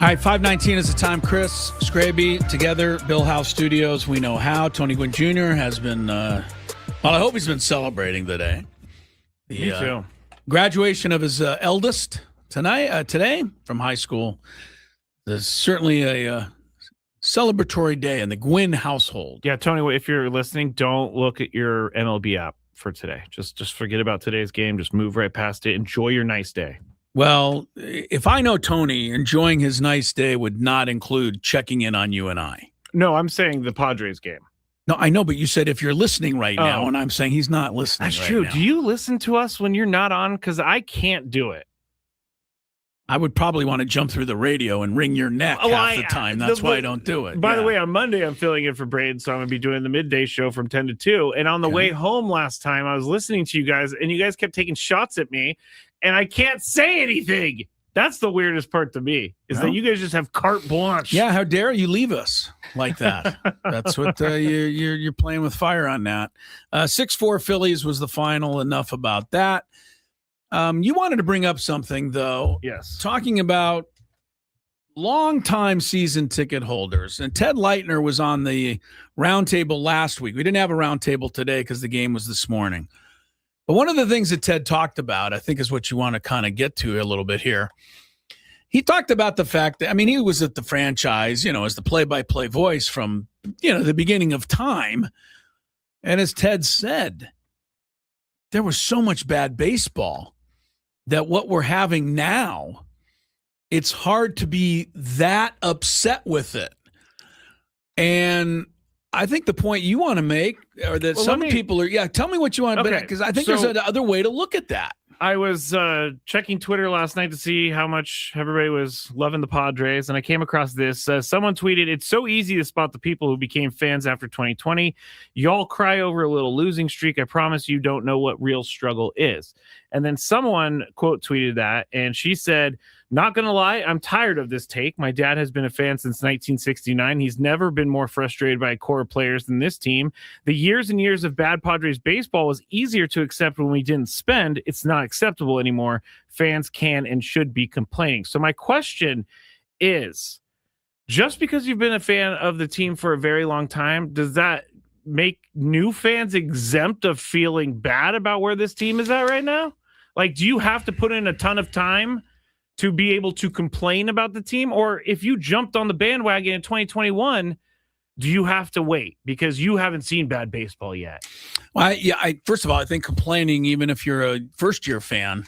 All right, 5:19 is the time. Chris, Skraby, together, Bill House Studios. We know how. Tony Gwynn Jr. has been, well, I hope he's been celebrating today. Me too. Graduation of his eldest today from high school. There's certainly a celebratory day in the Gwynn household. Yeah, Tony, if you're listening, don't look at your MLB app for today. Just forget about today's game. Just move right past it. Enjoy your nice day. Well, if I know Tony, enjoying his nice day would not include checking in on you and I. No, I'm saying the Padres game. No, I know, but you said if you're listening right now, and I'm saying he's not listening. That's right true. now. Do you listen to us when you're not on? Because I can't do it. I would probably want to jump through the radio and wring your neck half the time. That's why I don't do it. By the way, on Monday, I'm filling in for Braden, so I'm going to be doing the midday show from 10 to 2. And on the way home last time, I was listening to you guys, and you guys kept taking shots at me, and I can't say anything. That's the weirdest part to me, is that you guys just have carte blanche. Yeah, how dare you leave us like that? That's what you're playing with fire on that. 6-4 Phillies was the final. Enough about that. You wanted to bring up something, though. Yes. Talking about longtime season ticket holders. And Ted Leitner was on the roundtable last week. We didn't have a roundtable today because the game was this morning. But one of the things that Ted talked about, I think, is what you want to kind of get to a little bit here. He talked about the fact that, I mean, he was at the franchise, as the play-by-play voice from, the beginning of time. And as Ted said, there was so much bad baseball that what we're having now, it's hard to be that upset with it. And I think the point you want to make, or that people are, tell me what you want to bet, because I think there's another way to look at that. I was checking Twitter last night to see how much everybody was loving the Padres, and I came across this. Someone tweeted, "It's so easy to spot the people who became fans after 2020. Y'all cry over a little losing streak. I promise you don't know what real struggle is." And then someone quote tweeted that, and she said, "Not going to lie, I'm tired of this take. My dad has been a fan since 1969. He's never been more frustrated by a core of players than this team. The years and years of bad Padres baseball was easier to accept when we didn't spend. It's not acceptable anymore. Fans can and should be complaining." So my question is, just because you've been a fan of the team for a very long time, does that make new fans exempt of feeling bad about where this team is at right now? Like, do you have to put in a ton of time to be able to complain about the team? Or if you jumped on the bandwagon in 2021, do you have to wait because you haven't seen bad baseball yet? Well, first of all, I think complaining, even if you're a first-year fan,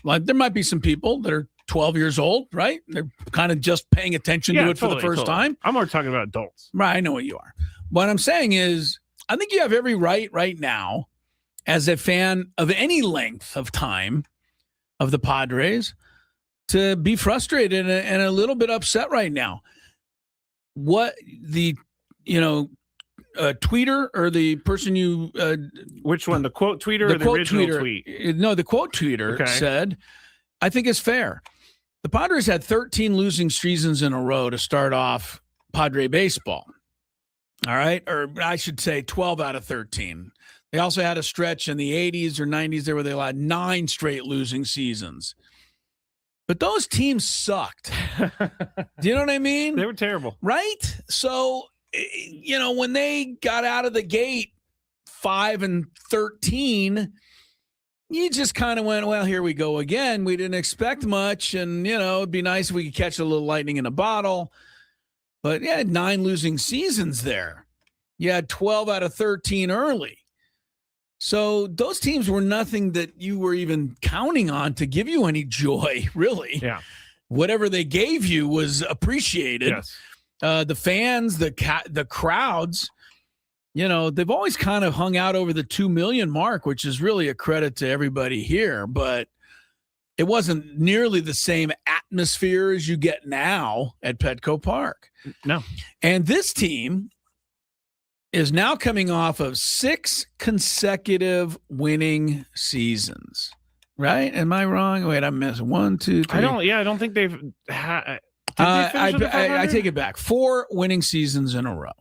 like there might be some people that are 12 years old, right? They're kind of just paying attention to it for the first time. I'm more talking about adults. Right, I know what you are. What I'm saying is, I think you have every right now, as a fan of any length of time of the Padres, to be frustrated and a little bit upset right now. What the, tweeter or the person you... which one, the quote tweeter or the original tweet? No, the quote tweeter said, I think it's fair. The Padres had 13 losing seasons in a row to start off Padre baseball. All right? Or I should say 12 out of 13. They also had a stretch in the 80s or 90s there where they had 9 straight losing seasons. But those teams sucked. Do you know what I mean? They were terrible. Right? So, when they got out of the gate 5-13, you just kind of went, well, here we go again. We didn't expect much. And, it'd be nice if we could catch a little lightning in a bottle. But you had 9 losing seasons there. You had 12 out of 13 early. So those teams were nothing that you were even counting on to give you any joy, really. Yeah. Whatever they gave you was appreciated. Yes. The fans, the crowds, they've always kind of hung out over the 2 million mark, which is really a credit to everybody here. But it wasn't nearly the same atmosphere as you get now at Petco Park. No. And this team is now coming off of 6 consecutive winning seasons, right? Am I wrong? Wait, I missed 1, 2, 3. I don't think they've had. I take it back. 4 winning seasons in a row.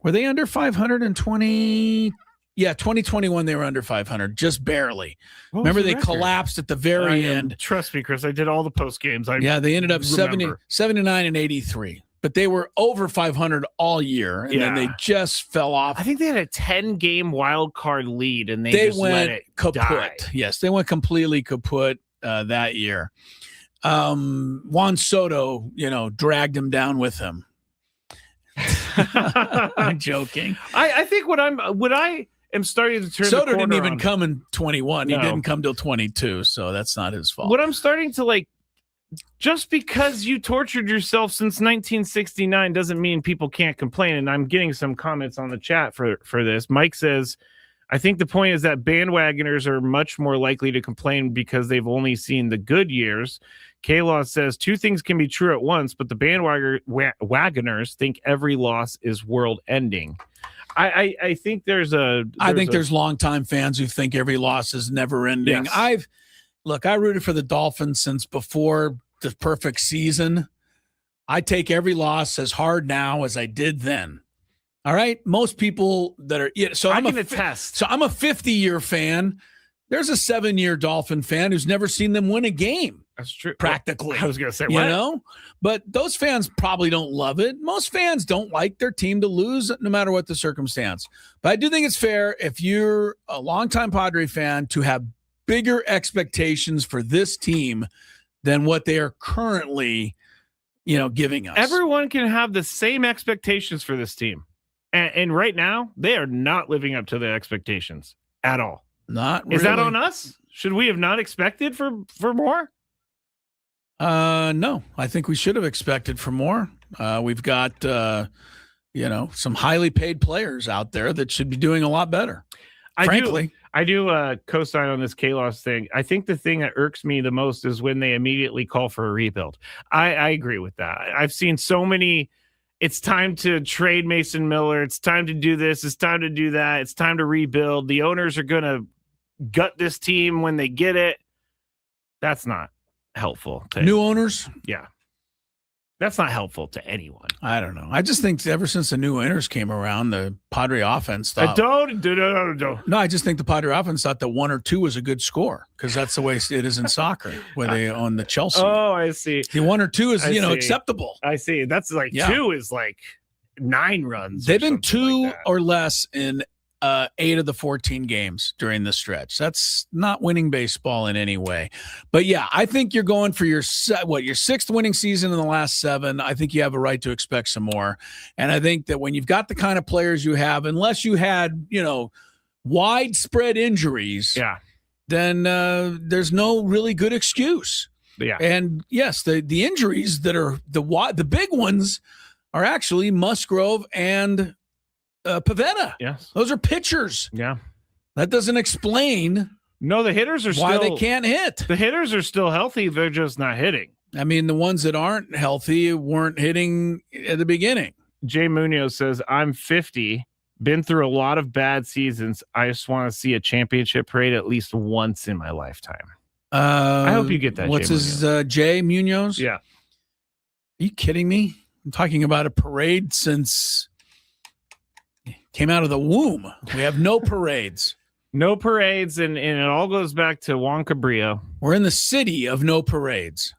Were they under 500 in 2020? Yeah, 2021 they were under 500, just barely. What was Remember the they record? collapsed at the very end. Trust me, Chris. I did all the post games. Yeah, they ended up 79 and 83. But they were over 500 all year, and then they just fell off. I think they had a 10-game wild card lead, and they just went let it kaput. die. Yes, they went completely kaput that year. Juan Soto, dragged him down with him. I'm joking. I think what I am starting to turn. Soto the corner didn't even on, come in 21. No. He didn't come till 22, so that's not his fault. What I'm starting to like. Just because you tortured yourself since 1969 doesn't mean people can't complain. And I'm getting some comments on the chat for this. Mike says, I think the point is that bandwagoners are much more likely to complain because they've only seen the good years. K-Law says, two things can be true at once, but the bandwagoners think every loss is world ending. I think there's longtime fans who think every loss is never ending. Yes. I rooted for the Dolphins since before the perfect season. I take every loss as hard now as I did then. All right. Most people that are, I'm a 50-year fan. There's a 7-year Dolphin fan who's never seen them win a game. That's true. Practically. I was going to say, what? But those fans probably don't love it. Most fans don't like their team to lose no matter what the circumstance. But I do think it's fair if you're a longtime Padre fan to have bigger expectations for this team than what they are currently, giving us. Everyone can have the same expectations for this team. And right now, they are not living up to the expectations at all. Not really. Is that on us? Should we have not expected for more? No, I think we should have expected for more. We've got, some highly paid players out there that should be doing a lot better. I do co-sign on this K-Loss thing. I think the thing that irks me the most is when they immediately call for a rebuild. I agree with that. I've seen so many, it's time to trade Mason Miller. It's time to do this. It's time to do that. It's time to rebuild. The owners are going to gut this team when they get it. That's not helpful. New owners? Yeah. That's not helpful to anyone. I don't know. I just think ever since the new owners came around, the Padre offense thought. No, I just think the Padre offense thought that 1 or 2 was a good score because that's the way it is in soccer where they own the Chelsea. Oh, I see. The 1 or 2 is, acceptable. I see. That's like 2 is like 9 runs. They've been 2 or less in 8 of the 14 games during the stretch. That's not winning baseball in any way. But yeah, I think you're going for your 6th winning season in the last 7. I think you have a right to expect some more. And I think that when you've got the kind of players you have, unless you had, widespread injuries, then there's no really good excuse. Yeah. And yes, the injuries that are the big ones are actually Musgrove and Pavetta. Yes. Those are pitchers. Yeah. That doesn't explain. No, the hitters are why they can't hit. The hitters are still healthy. They're just not hitting. I mean, the ones that aren't healthy weren't hitting at the beginning. Jay Munoz says, I'm 50, been through a lot of bad seasons. I just want to see a championship parade at least once in my lifetime. I hope you get that. What's Jay Munoz? Yeah. Are you kidding me? I'm talking about a parade since came out of the womb. We have no parades. No parades, and it all goes back to Juan Cabrillo. We're in the city of no parades.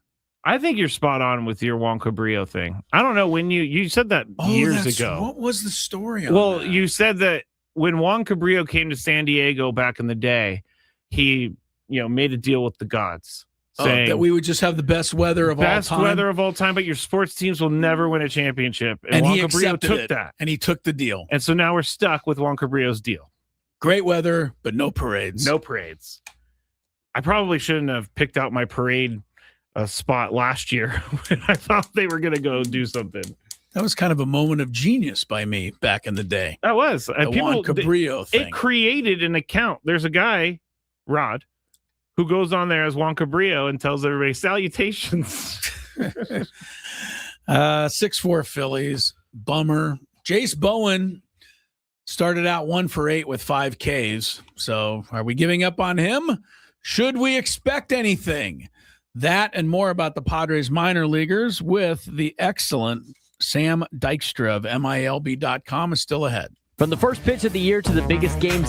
I think you're spot on with your Juan Cabrillo thing. I don't know when you said that years ago. What was the story on that? You said that when Juan Cabrillo came to San Diego back in the day, he made a deal with the gods. Saying, that we would just have the best weather of all time. Best weather of all time, but your sports teams will never win a championship. And Juan Cabrillo took that. And he took the deal. And so now we're stuck with Juan Cabrillo's deal. Great weather, but no parades. No parades. I probably shouldn't have picked out my parade spot last year when I thought they were going to go do something. That was kind of a moment of genius by me back in the day. That was. The Juan Cabrillo thing. It created an account. There's a guy, Rod, who goes on there as Juan Cabrillo and tells everybody salutations. 6-4 Phillies. Bummer. Jace Bowen started out 1 for 8 with 5 Ks. So are we giving up on him? Should we expect anything? That and more about the Padres minor leaguers with the excellent Sam Dykstra of MILB.com is still ahead. From the first pitch of the year to the biggest games.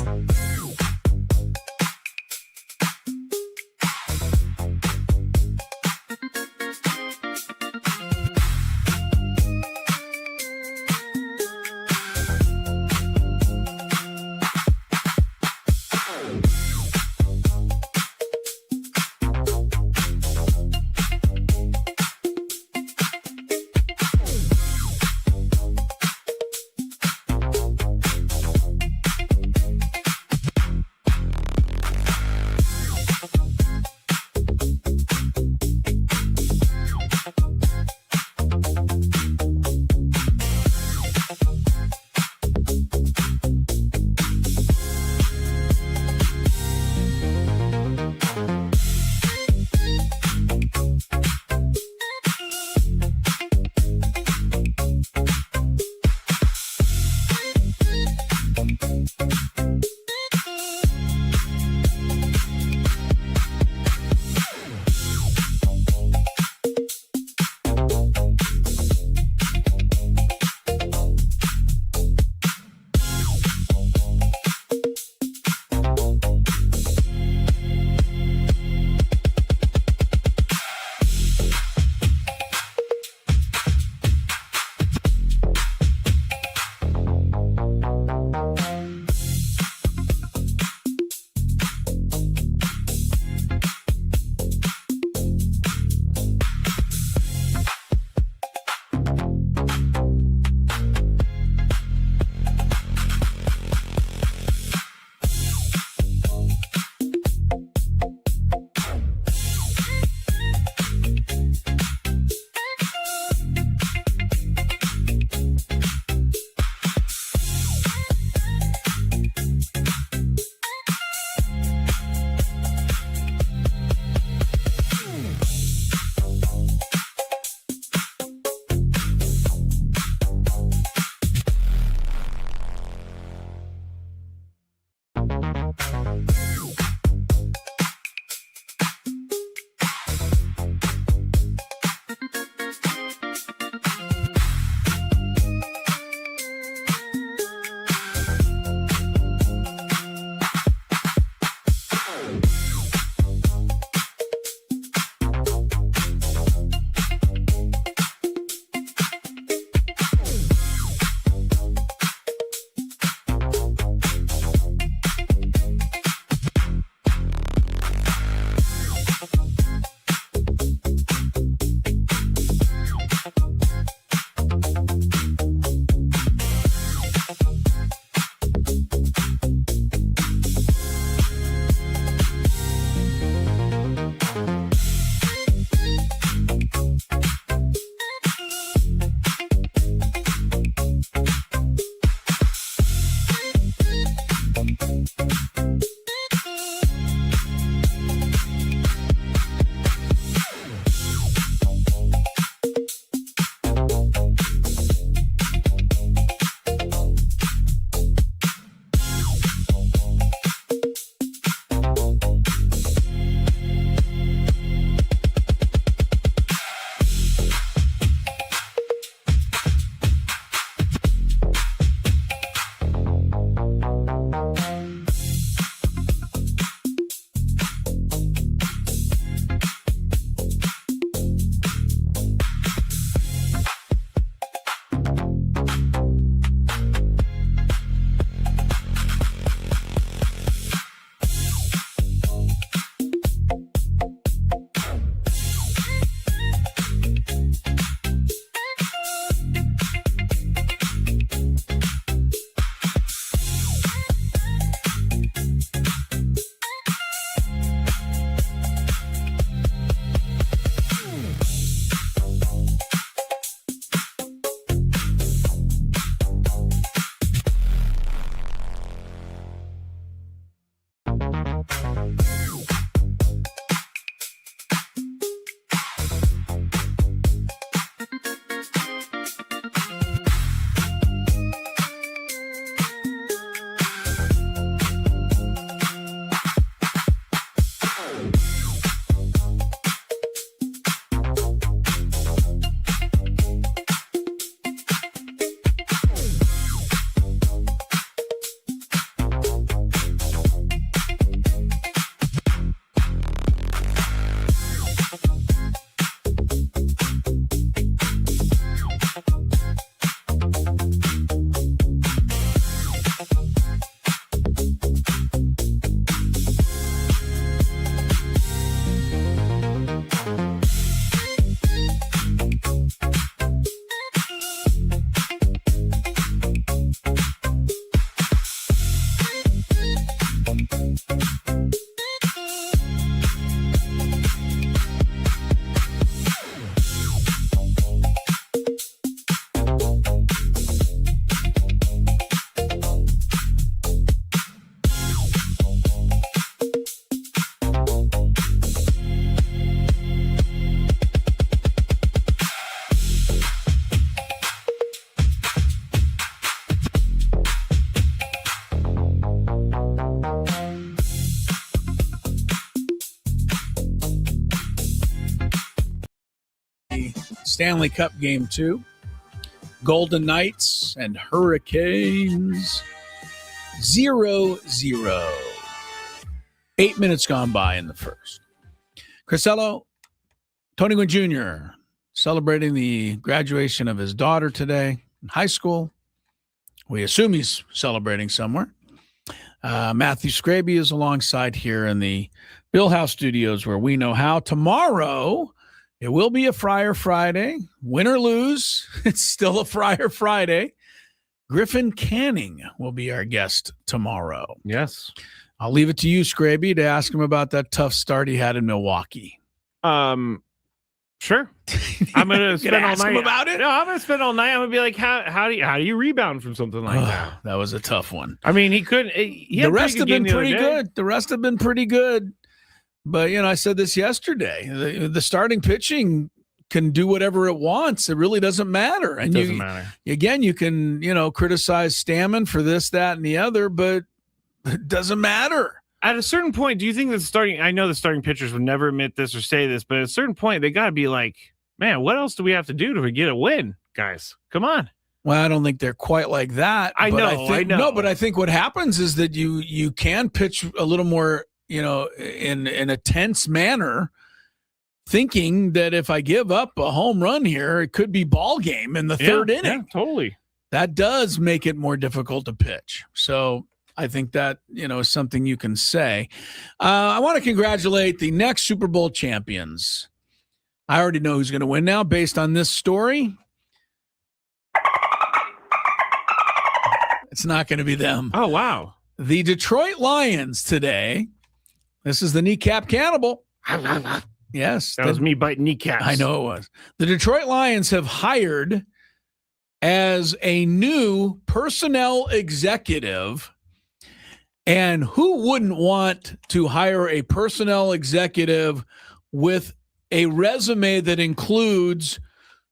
Stanley Cup Game 2. Golden Knights and Hurricanes 0-0. 8 minutes gone by in the first. Crisello, Tony Gwynn Jr. celebrating the graduation of his daughter today in high school. We assume he's celebrating somewhere. Matthew Skraby is alongside here in the Bill House Studios where we know how. Tomorrow, it will be a Friar Friday. Win or lose, it's still a Friar Friday. Griffin Canning will be our guest tomorrow. Yes. I'll leave it to you, Skraby, to ask him about that tough start he had in Milwaukee. Sure. I'm gonna spend all night about it. No, I'm gonna spend all night. I'm gonna be like, how do you rebound from something like that? That was a tough one. I mean, he couldn't. The rest have been pretty good. The rest have been pretty good. But I said this yesterday. The starting pitching can do whatever it wants. It really doesn't matter. And it doesn't matter. Again, you can criticize Stammen for this, that, and the other, but it doesn't matter. At a certain point, do you think that I know the starting pitchers would never admit this or say this, but at a certain point, they got to be like, man, what else do we have to do to get a win, guys? Come on. Well, I don't think they're quite like that. I know. No, but I think what happens is that you can pitch a little more, in a tense manner, thinking that if I give up a home run here, it could be ball game in the third inning. Yeah, totally. That does make it more difficult to pitch. So I think that, is something you can say. I want to congratulate the next Super Bowl champions. I already know who's going to win now based on this story. It's not going to be them. Oh, wow. The Detroit Lions today. This is the kneecap cannibal. Yes. That was me biting kneecaps. I know it was. The Detroit Lions have hired as a new personnel executive. And who wouldn't want to hire a personnel executive with a resume that includes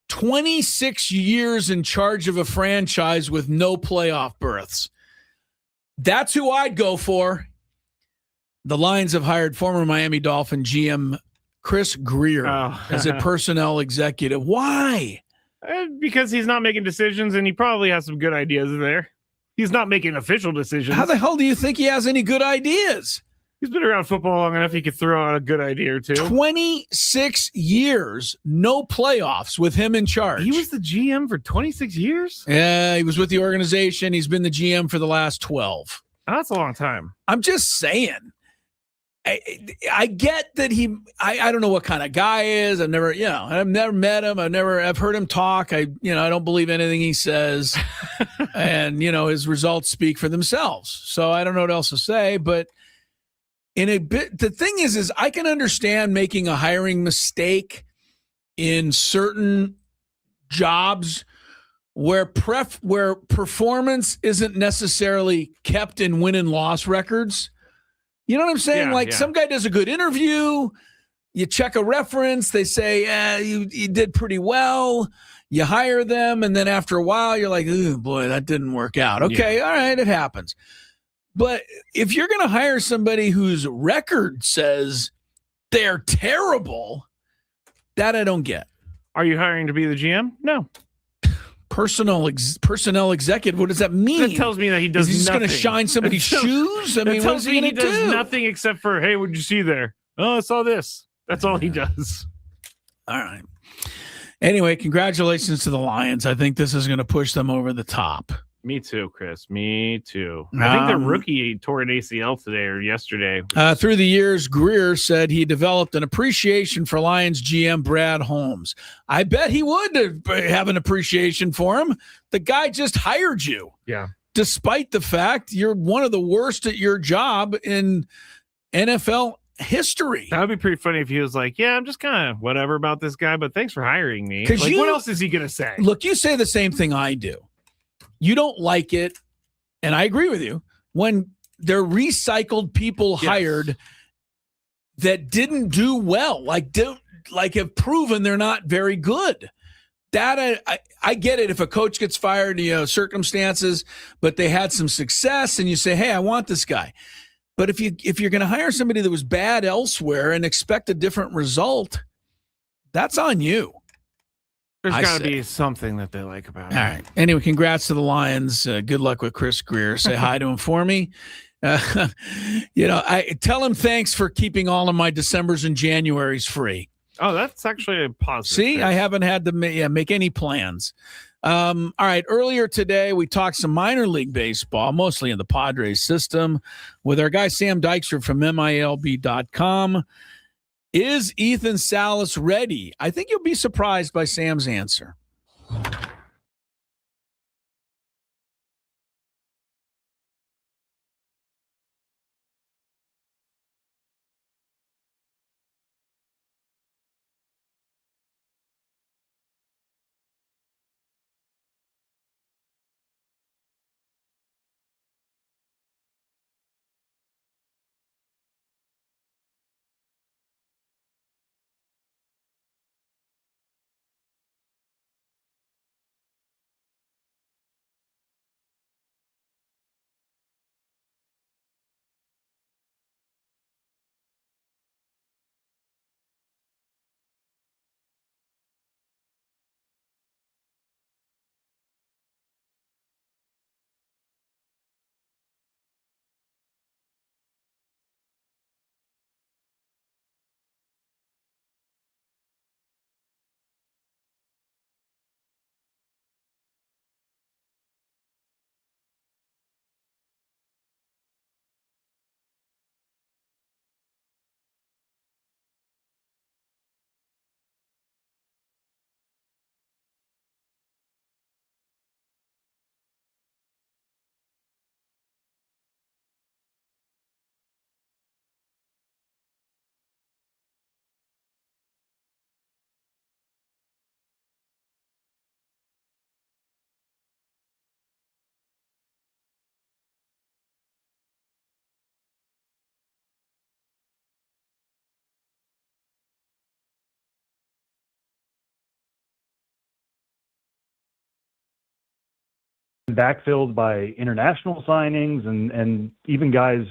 26 years in charge of a franchise with no playoff berths? That's who I'd go for. The Lions have hired former Miami Dolphin GM Chris Greer as a personnel executive. Why? Because he's not making decisions, and he probably has some good ideas in there. He's not making official decisions. How the hell do you think he has any good ideas? He's been around football long enough he could throw out a good idea or two. 26 years, no playoffs with him in charge. He was the GM for 26 years? Yeah, he was with the organization. He's been the GM for the last 12. That's a long time. I'm just saying. I get that I don't know what kind of guy he is. I've never met him. I've heard him talk. I don't believe anything he says. And, his results speak for themselves. So I don't know what else to say, but the thing is I can understand making a hiring mistake in certain jobs where performance isn't necessarily kept in win and loss records. You know what I'm saying? Some guy does a good interview, you check a reference, they say, you did pretty well, you hire them, and then after a while, you're like, oh boy, that didn't work out. Okay, all right, it happens. But if you're going to hire somebody whose record says they're terrible, that I don't get. Are you hiring to be the GM? No. Personnel executive. What does that mean? That tells me that he does nothing. He's going to shine somebody's shoes? I mean, what is he going to do? He does nothing except for, hey, what did you see there? Oh, I saw this. That's all he does. All right. Anyway, congratulations to the Lions. I think this is going to push them over the top. Me too, Chris. Me too. I think their rookie tore an ACL today or yesterday. Through the years, Greer said he developed an appreciation for Lions GM Brad Holmes. I bet he would have an appreciation for him. The guy just hired you. Yeah. Despite the fact you're one of the worst at your job in NFL history. That would be pretty funny if he was like, yeah, I'm just kind of whatever about this guy, but thanks for hiring me. Like, what else is he going to say? Look, you say the same thing I do. You don't like it, and I agree with you, when they're recycled people hired that didn't do well, like have proven they're not very good. That I get it if a coach gets fired, circumstances, but they had some success, and you say, hey, I want this guy. But if you're going to hire somebody that was bad elsewhere and expect a different result, that's on you. There's got to be something that they like about it. All right. Anyway, congrats to the Lions. Good luck with Chris Greer. Say hi to him for me. I tell him thanks for keeping all of my Decembers and Januaries free. Oh, that's actually a positive. See, thing. I haven't had to make any plans. All right. Earlier today, we talked some minor league baseball, mostly in the Padres system, with our guy Sam Dykstra from MILB.com. Is Ethan Salas ready? I think you'll be surprised by Sam's answer. Backfilled by international signings and even guys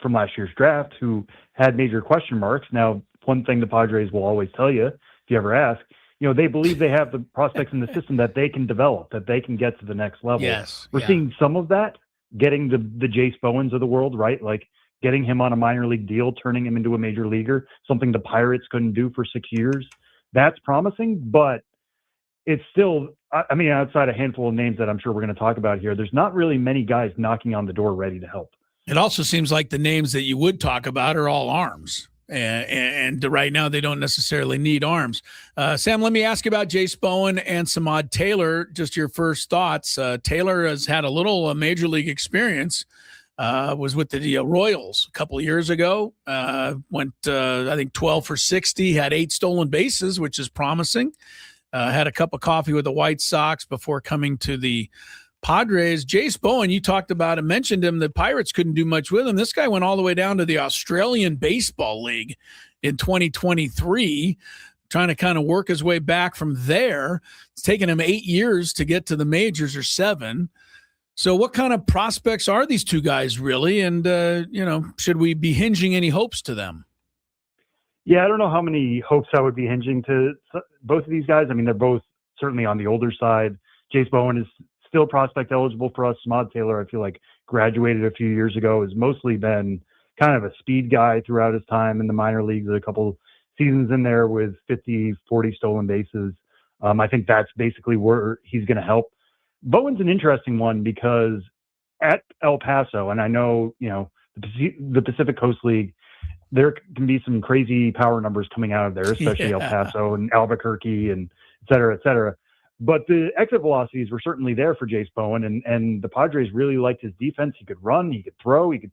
from last year's draft who had major question marks. Now, one thing the Padres will always tell you, if you ever ask, they believe they have the prospects in the system that they can develop, that they can get to the next level. Yes. We're seeing some of that, getting the Jace Bowens of the world, right? Like getting him on a minor league deal, turning him into a major leaguer, something the Pirates couldn't do for 6 years. That's promising, but it's still, outside a handful of names that I'm sure we're going to talk about here, there's not really many guys knocking on the door ready to help. It also seems like the names that you would talk about are all arms. And right now they don't necessarily need arms. Sam, let me ask you about Jace Bowen and Samad Taylor. Just your first thoughts. Taylor has had a little major league experience. Was with the Royals a couple of years ago. Went, I think, 12 for 60, had 8 stolen bases, which is promising. Had a cup of coffee with the White Sox before coming to the Padres. Jace Bowen, you talked about and mentioned him. The Pirates couldn't do much with him. This guy went all the way down to the Australian Baseball League in 2023, trying to kind of work his way back from there. It's taken him 8 years to get to the majors, or 7. So what kind of prospects are these two guys really? And, should we be hinging any hopes to them? Yeah, I don't know how many hopes I would be hinging to both of these guys. They're both certainly on the older side. Jace Bowen is still prospect eligible for us. Samad Taylor, I feel like, graduated a few years ago, has mostly been kind of a speed guy throughout his time in the minor leagues. A couple seasons in there with 50, 40 stolen bases. I think that's basically where he's going to help. Bowen's an interesting one because at El Paso, and I know, the Pacific Coast League, there can be some crazy power numbers coming out of there, especially El Paso and Albuquerque and et cetera, et cetera. But the exit velocities were certainly there for Jace Bowen, and the Padres really liked his defense. He could run, he could throw, he could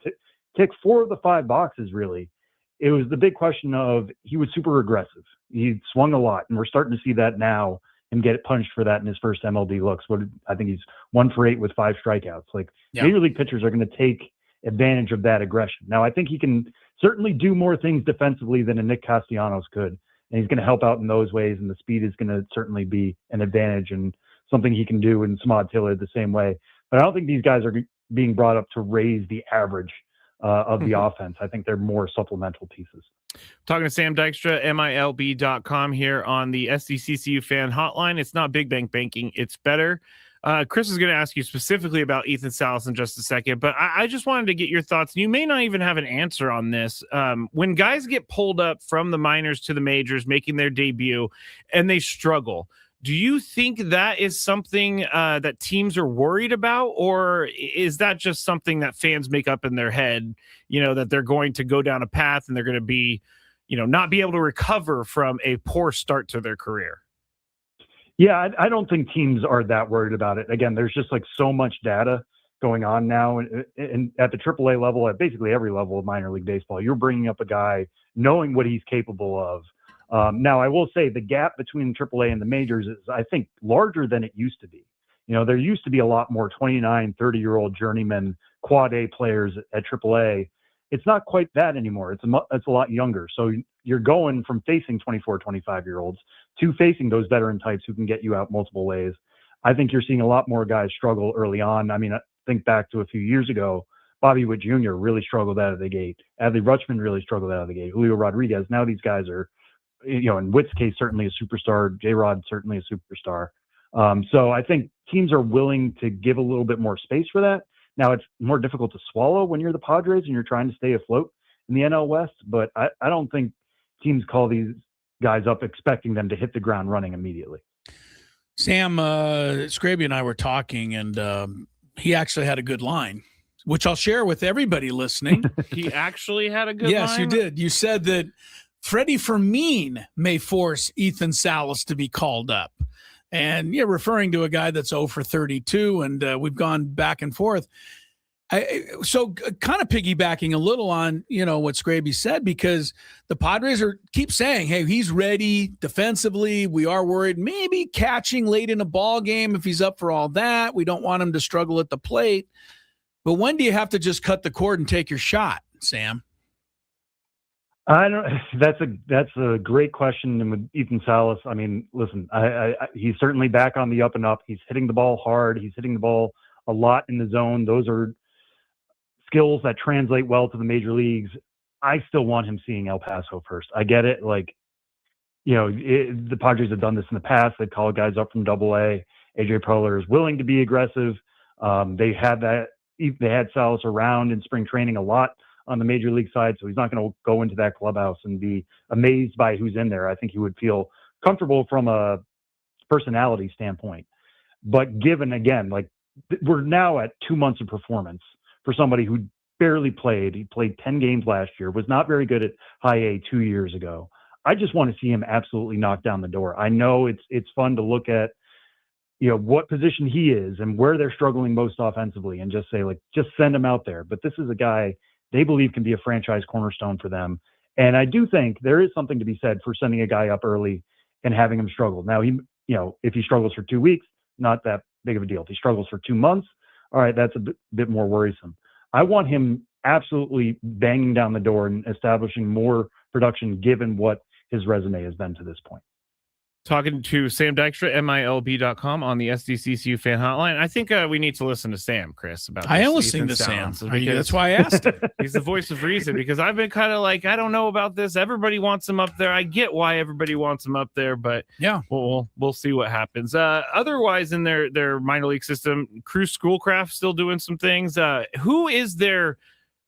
tick 4 of the 5 boxes, really. It was the big question of he was super aggressive. He swung a lot, and we're starting to see that now and get punished for that in his first MLB looks. I think he's 1 for 8 with 5 strikeouts. Major league pitchers are going to take advantage of that aggression. Now, I think he can certainly do more things defensively than a Nick Castellanos could, and he's going to help out in those ways, and the speed is going to certainly be an advantage and something he can do in Samad Taylor the same way. But I don't think these guys are being brought up to raise the average of the offense. I think they're more supplemental pieces. Talking to Sam Dykstra, MILB.com here on the SDCCU fan hotline. It's not big bank banking. It's better. Chris is going to ask you specifically about Ethan Salas in just a second, but I just wanted to get your thoughts. You may not even have an answer on this. When guys get pulled up from the minors to the majors, making their debut, and they struggle, do you think that is something that teams are worried about, or is that just something that fans make up in their head, that they're going to go down a path and they're going to be, not be able to recover from a poor start to their career? Yeah, I don't think teams are that worried about it. Again, there's just so much data going on now, and at the AAA level, at basically every level of minor league baseball, you're bringing up a guy knowing what he's capable of. Now, I will say the gap between AAA and the majors is, I think, larger than it used to be. There used to be a lot more 29, 30-year-old journeyman quad A players at AAA. It's not quite that anymore. It's a lot younger. So you're going from facing 24, 25-year-olds to facing those veteran types who can get you out multiple ways. I think you're seeing a lot more guys struggle early on. I mean, I think back to a few years ago, Bobby Witt Jr. really struggled out of the gate. Adley Rutschman really struggled out of the gate. Julio Rodriguez. Now these guys are, in Witt's case, certainly a superstar. J-Rod, certainly a superstar. So I think teams are willing to give a little bit more space for that. Now, it's more difficult to swallow when you're the Padres and you're trying to stay afloat in the NL West, but I don't think teams call these guys up expecting them to hit the ground running immediately. Sam, Skraby and I were talking, and he actually had a good line, which I'll share with everybody listening. He actually had a good line? Yes, you did. You said that Freddie Fermin may force Ethan Salas to be called up. And you're referring to a guy that's 0 for 32, and we've gone back and forth. So kind of piggybacking a little on, what Skraby said, because the Padres keep saying, hey, he's ready defensively. We are worried maybe catching late in a ball game if he's up for all that. We don't want him to struggle at the plate. But when do you have to just cut the cord and take your shot, Sam? I don't. That's a great question. And with Ethan Salas, I mean, listen, he's certainly back on the up and up. He's hitting the ball hard. He's hitting the ball a lot in the zone. Those are skills that translate well to the major leagues. I still want him seeing El Paso first. I get it. The Padres have done this in the past. They've called guys up from AA. AJ Preller is willing to be aggressive. They had Salas around in spring training a lot on the major league side, so he's not going to go into that clubhouse and be amazed by who's in there. I think he would feel comfortable from a personality standpoint. But given, again, we're now at 2 months of performance for somebody who barely played. He played 10 games last year, was not very good at high A 2 years ago. I just want to see him absolutely knock down the door. I know it's fun to look at, what position he is and where they're struggling most offensively and just say, just send him out there. But this is a guy they believe can be a franchise cornerstone for them. And I do think there is something to be said for sending a guy up early and having him struggle. Now, if he struggles for 2 weeks, not that big of a deal. If he struggles for 2 months, all right, that's a bit more worrisome. I want him absolutely banging down the door and establishing more production given what his resume has been to this point. Talking to Sam Dykstra, MILB.com on the SDCCU fan hotline. I think we need to listen to Sam, Chris, about this. I am listening to Sam. That's why I asked him. He's the voice of reason, because I've been kind of I don't know about this. Everybody wants him up there. I get why everybody wants him up there, but yeah, we'll see what happens. Otherwise, in their minor league system, Cruz Schoolcraft still doing some things. Who is their,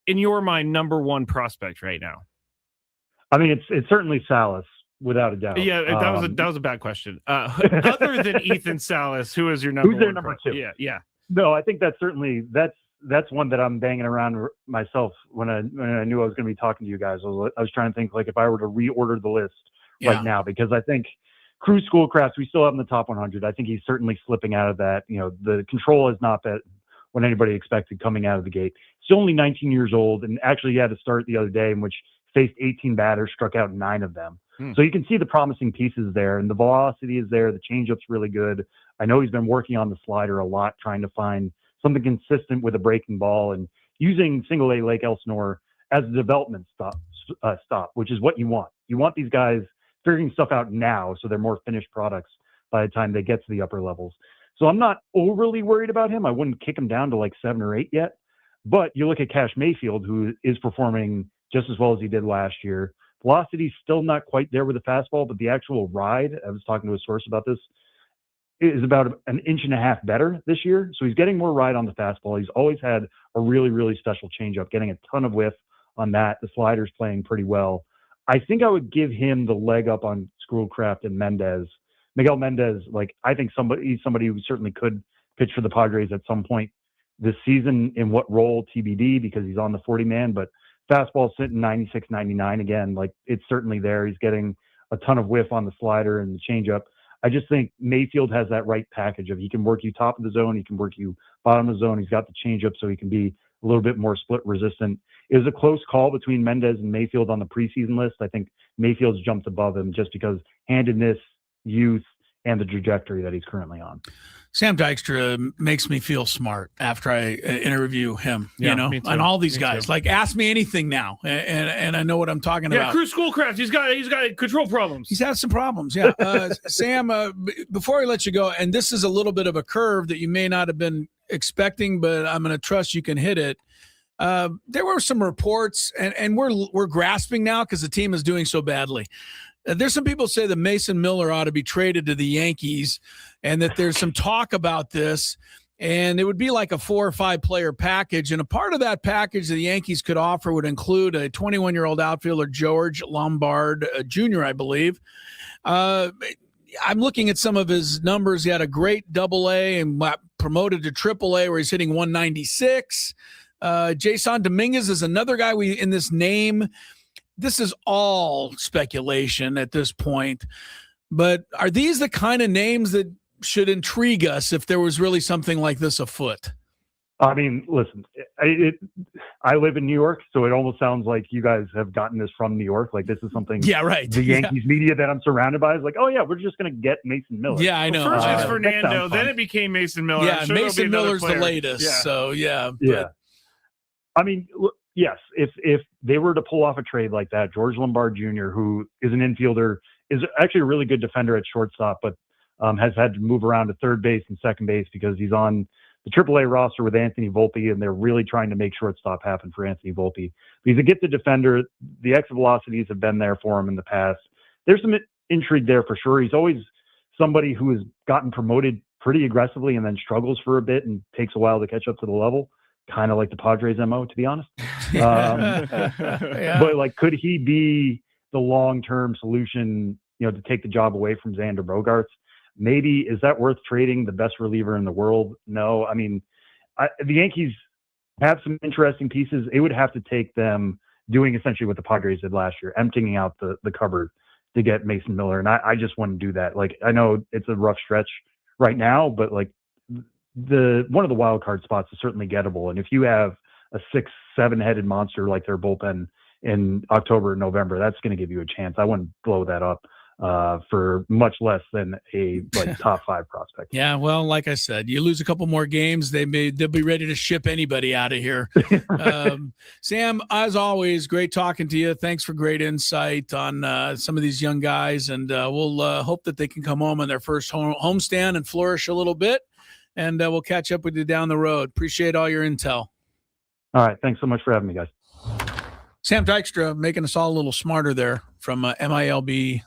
in your mind, number one prospect right now? I mean, it's certainly Salas. Without a doubt. Yeah, that was a bad question. Other than Ethan Salas, who is your number Who's their one number two? Yeah. No, I think that's one that I'm banging around myself when I knew I was going to be talking to you guys. I was trying to think if I were to reorder the list right now, because I think Cruz Schoolcraft, we still have in the top 100. I think he's certainly slipping out of that. The control is not that what anybody expected coming out of the gate. He's only 19 years old, and actually he had a start the other day in which faced 18 batters, struck out 9 of them. So you can see the promising pieces there, and the velocity is there. The changeup's really good. I know he's been working on the slider a lot, trying to find something consistent with a breaking ball and using single A Lake Elsinore as a development stop, which is what you want. You want these guys figuring stuff out now so they're more finished products by the time they get to the upper levels. So I'm not overly worried about him. I wouldn't kick him down to 7 or 8 yet, But you look at Cash Mayfield, who is performing just as well as he did last year. Velocity's still not quite there with the fastball, but the actual ride, I was talking to a source about this, is about an inch and a half better this year. So he's getting more ride on the fastball. He's always had a really, really special changeup, getting a ton of whiff on that. The slider's playing pretty well. I think I would give him the leg up on Schoolcraft and Mendez. Miguel Mendez, I think he's somebody who certainly could pitch for the Padres at some point this season. In what role, TBD, because he's on the 40-man, but fastball sitting 96, 99 again. It's certainly there. He's getting a ton of whiff on the slider and the changeup. I just think Mayfield has that right package of he can work you top of the zone, he can work you bottom of the zone. He's got the changeup so he can be a little bit more split resistant. It was a close call between Mendez and Mayfield on the preseason list. I think Mayfield's jumped above him just because handedness, youth, and the trajectory that he's currently on. Sam Dykstra makes me feel smart after I interview him, and all these guys. Too. Ask me anything now, and I know what I'm talking about. Yeah, Cruz Schoolcraft, he's got control problems. He's had some problems, yeah. Sam, before I let you go, and this is a little bit of a curve that you may not have been expecting, but I'm going to trust you can hit it. There were some reports, and we're grasping now because the team is doing so badly. There's some people say that Mason Miller ought to be traded to the Yankees, and that there's some talk about this, and it would be like a 4 or 5 player package. And a part of that package the Yankees could offer would include a 21-year-old outfielder, George Lombard Jr., I believe. I'm looking at some of his numbers. He had a great Double-A and promoted to Triple-A where he's hitting 196. Jason Dominguez is another guy in this name. This is all speculation at this point, but are these the kind of names that should intrigue us if there was really something like this afoot? I mean, listen, I live in New York, so it almost sounds like you guys have gotten this from New York. This is something the Yankees media that I'm surrounded by is like, oh, yeah, we're just going to get Mason Miller. Yeah, I know. First it's Fernando, then it became Mason Miller. Yeah, Mason Miller's the latest, so yeah. I mean, yes, if they were to pull off a trade like that, George Lombard Jr., who is an infielder, is actually a really good defender at shortstop, but has had to move around to third base and second base because he's on the AAA roster with Anthony Volpe, and they're really trying to make shortstop happen for Anthony Volpe. But he's a gifted defender. The exit velocities have been there for him in the past. There's some intrigue there for sure. He's always somebody who has gotten promoted pretty aggressively and then struggles for a bit and takes a while to catch up to the level. Kind of like the Padres MO, to be honest. But could he be the long-term solution, to take the job away from Xander Bogaerts? Maybe. Is that worth trading the best reliever in the world? No. I mean, the Yankees have some interesting pieces. It would have to take them doing essentially what the Padres did last year, emptying out the cupboard to get Mason Miller. And I just wouldn't do that. I know it's a rough stretch right now, but one of the wild card spots is certainly gettable. And if you have a 6-7 headed monster like their bullpen in October and November, that's going to give you a chance. I wouldn't blow that up for much less than a top 5 prospect. Yeah, well, like I said, you lose a couple more games, they'll be ready to ship anybody out of here. Sam, as always, great talking to you. Thanks for great insight on some of these young guys, and we'll hope that they can come home on their first homestand and flourish a little bit. And we'll catch up with you down the road. Appreciate all your intel. All right. Thanks so much for having me, guys. Sam Dykstra making us all a little smarter there from MILB.com.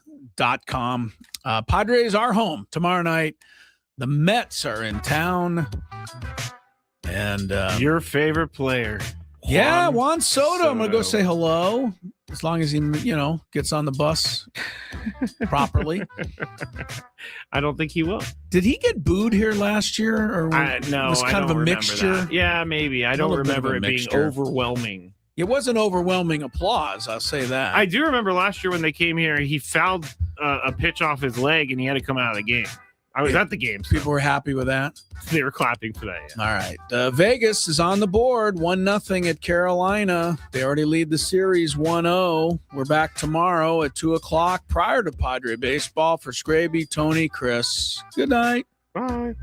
Padres are home tomorrow night. The Mets are in town. And your favorite player. Juan Soto. I'm going to go say hello. As long as he, gets on the bus properly. I don't think he will. Did he get booed here last year? Or no, was kind of a mixture? That. Yeah, maybe. I don't remember it being overwhelming. It wasn't overwhelming applause, I'll say that. I do remember last year when they came here, he fouled a pitch off his leg and he had to come out of the game. I was at the game. So. People were happy with that. They were clapping for that. Yeah. All right. Vegas is on the board, 1-0 at Carolina. They already lead the series 1-0. We're back tomorrow at 2:00 prior to Padre baseball for Skraby, Tony, Chris. Good night. Bye.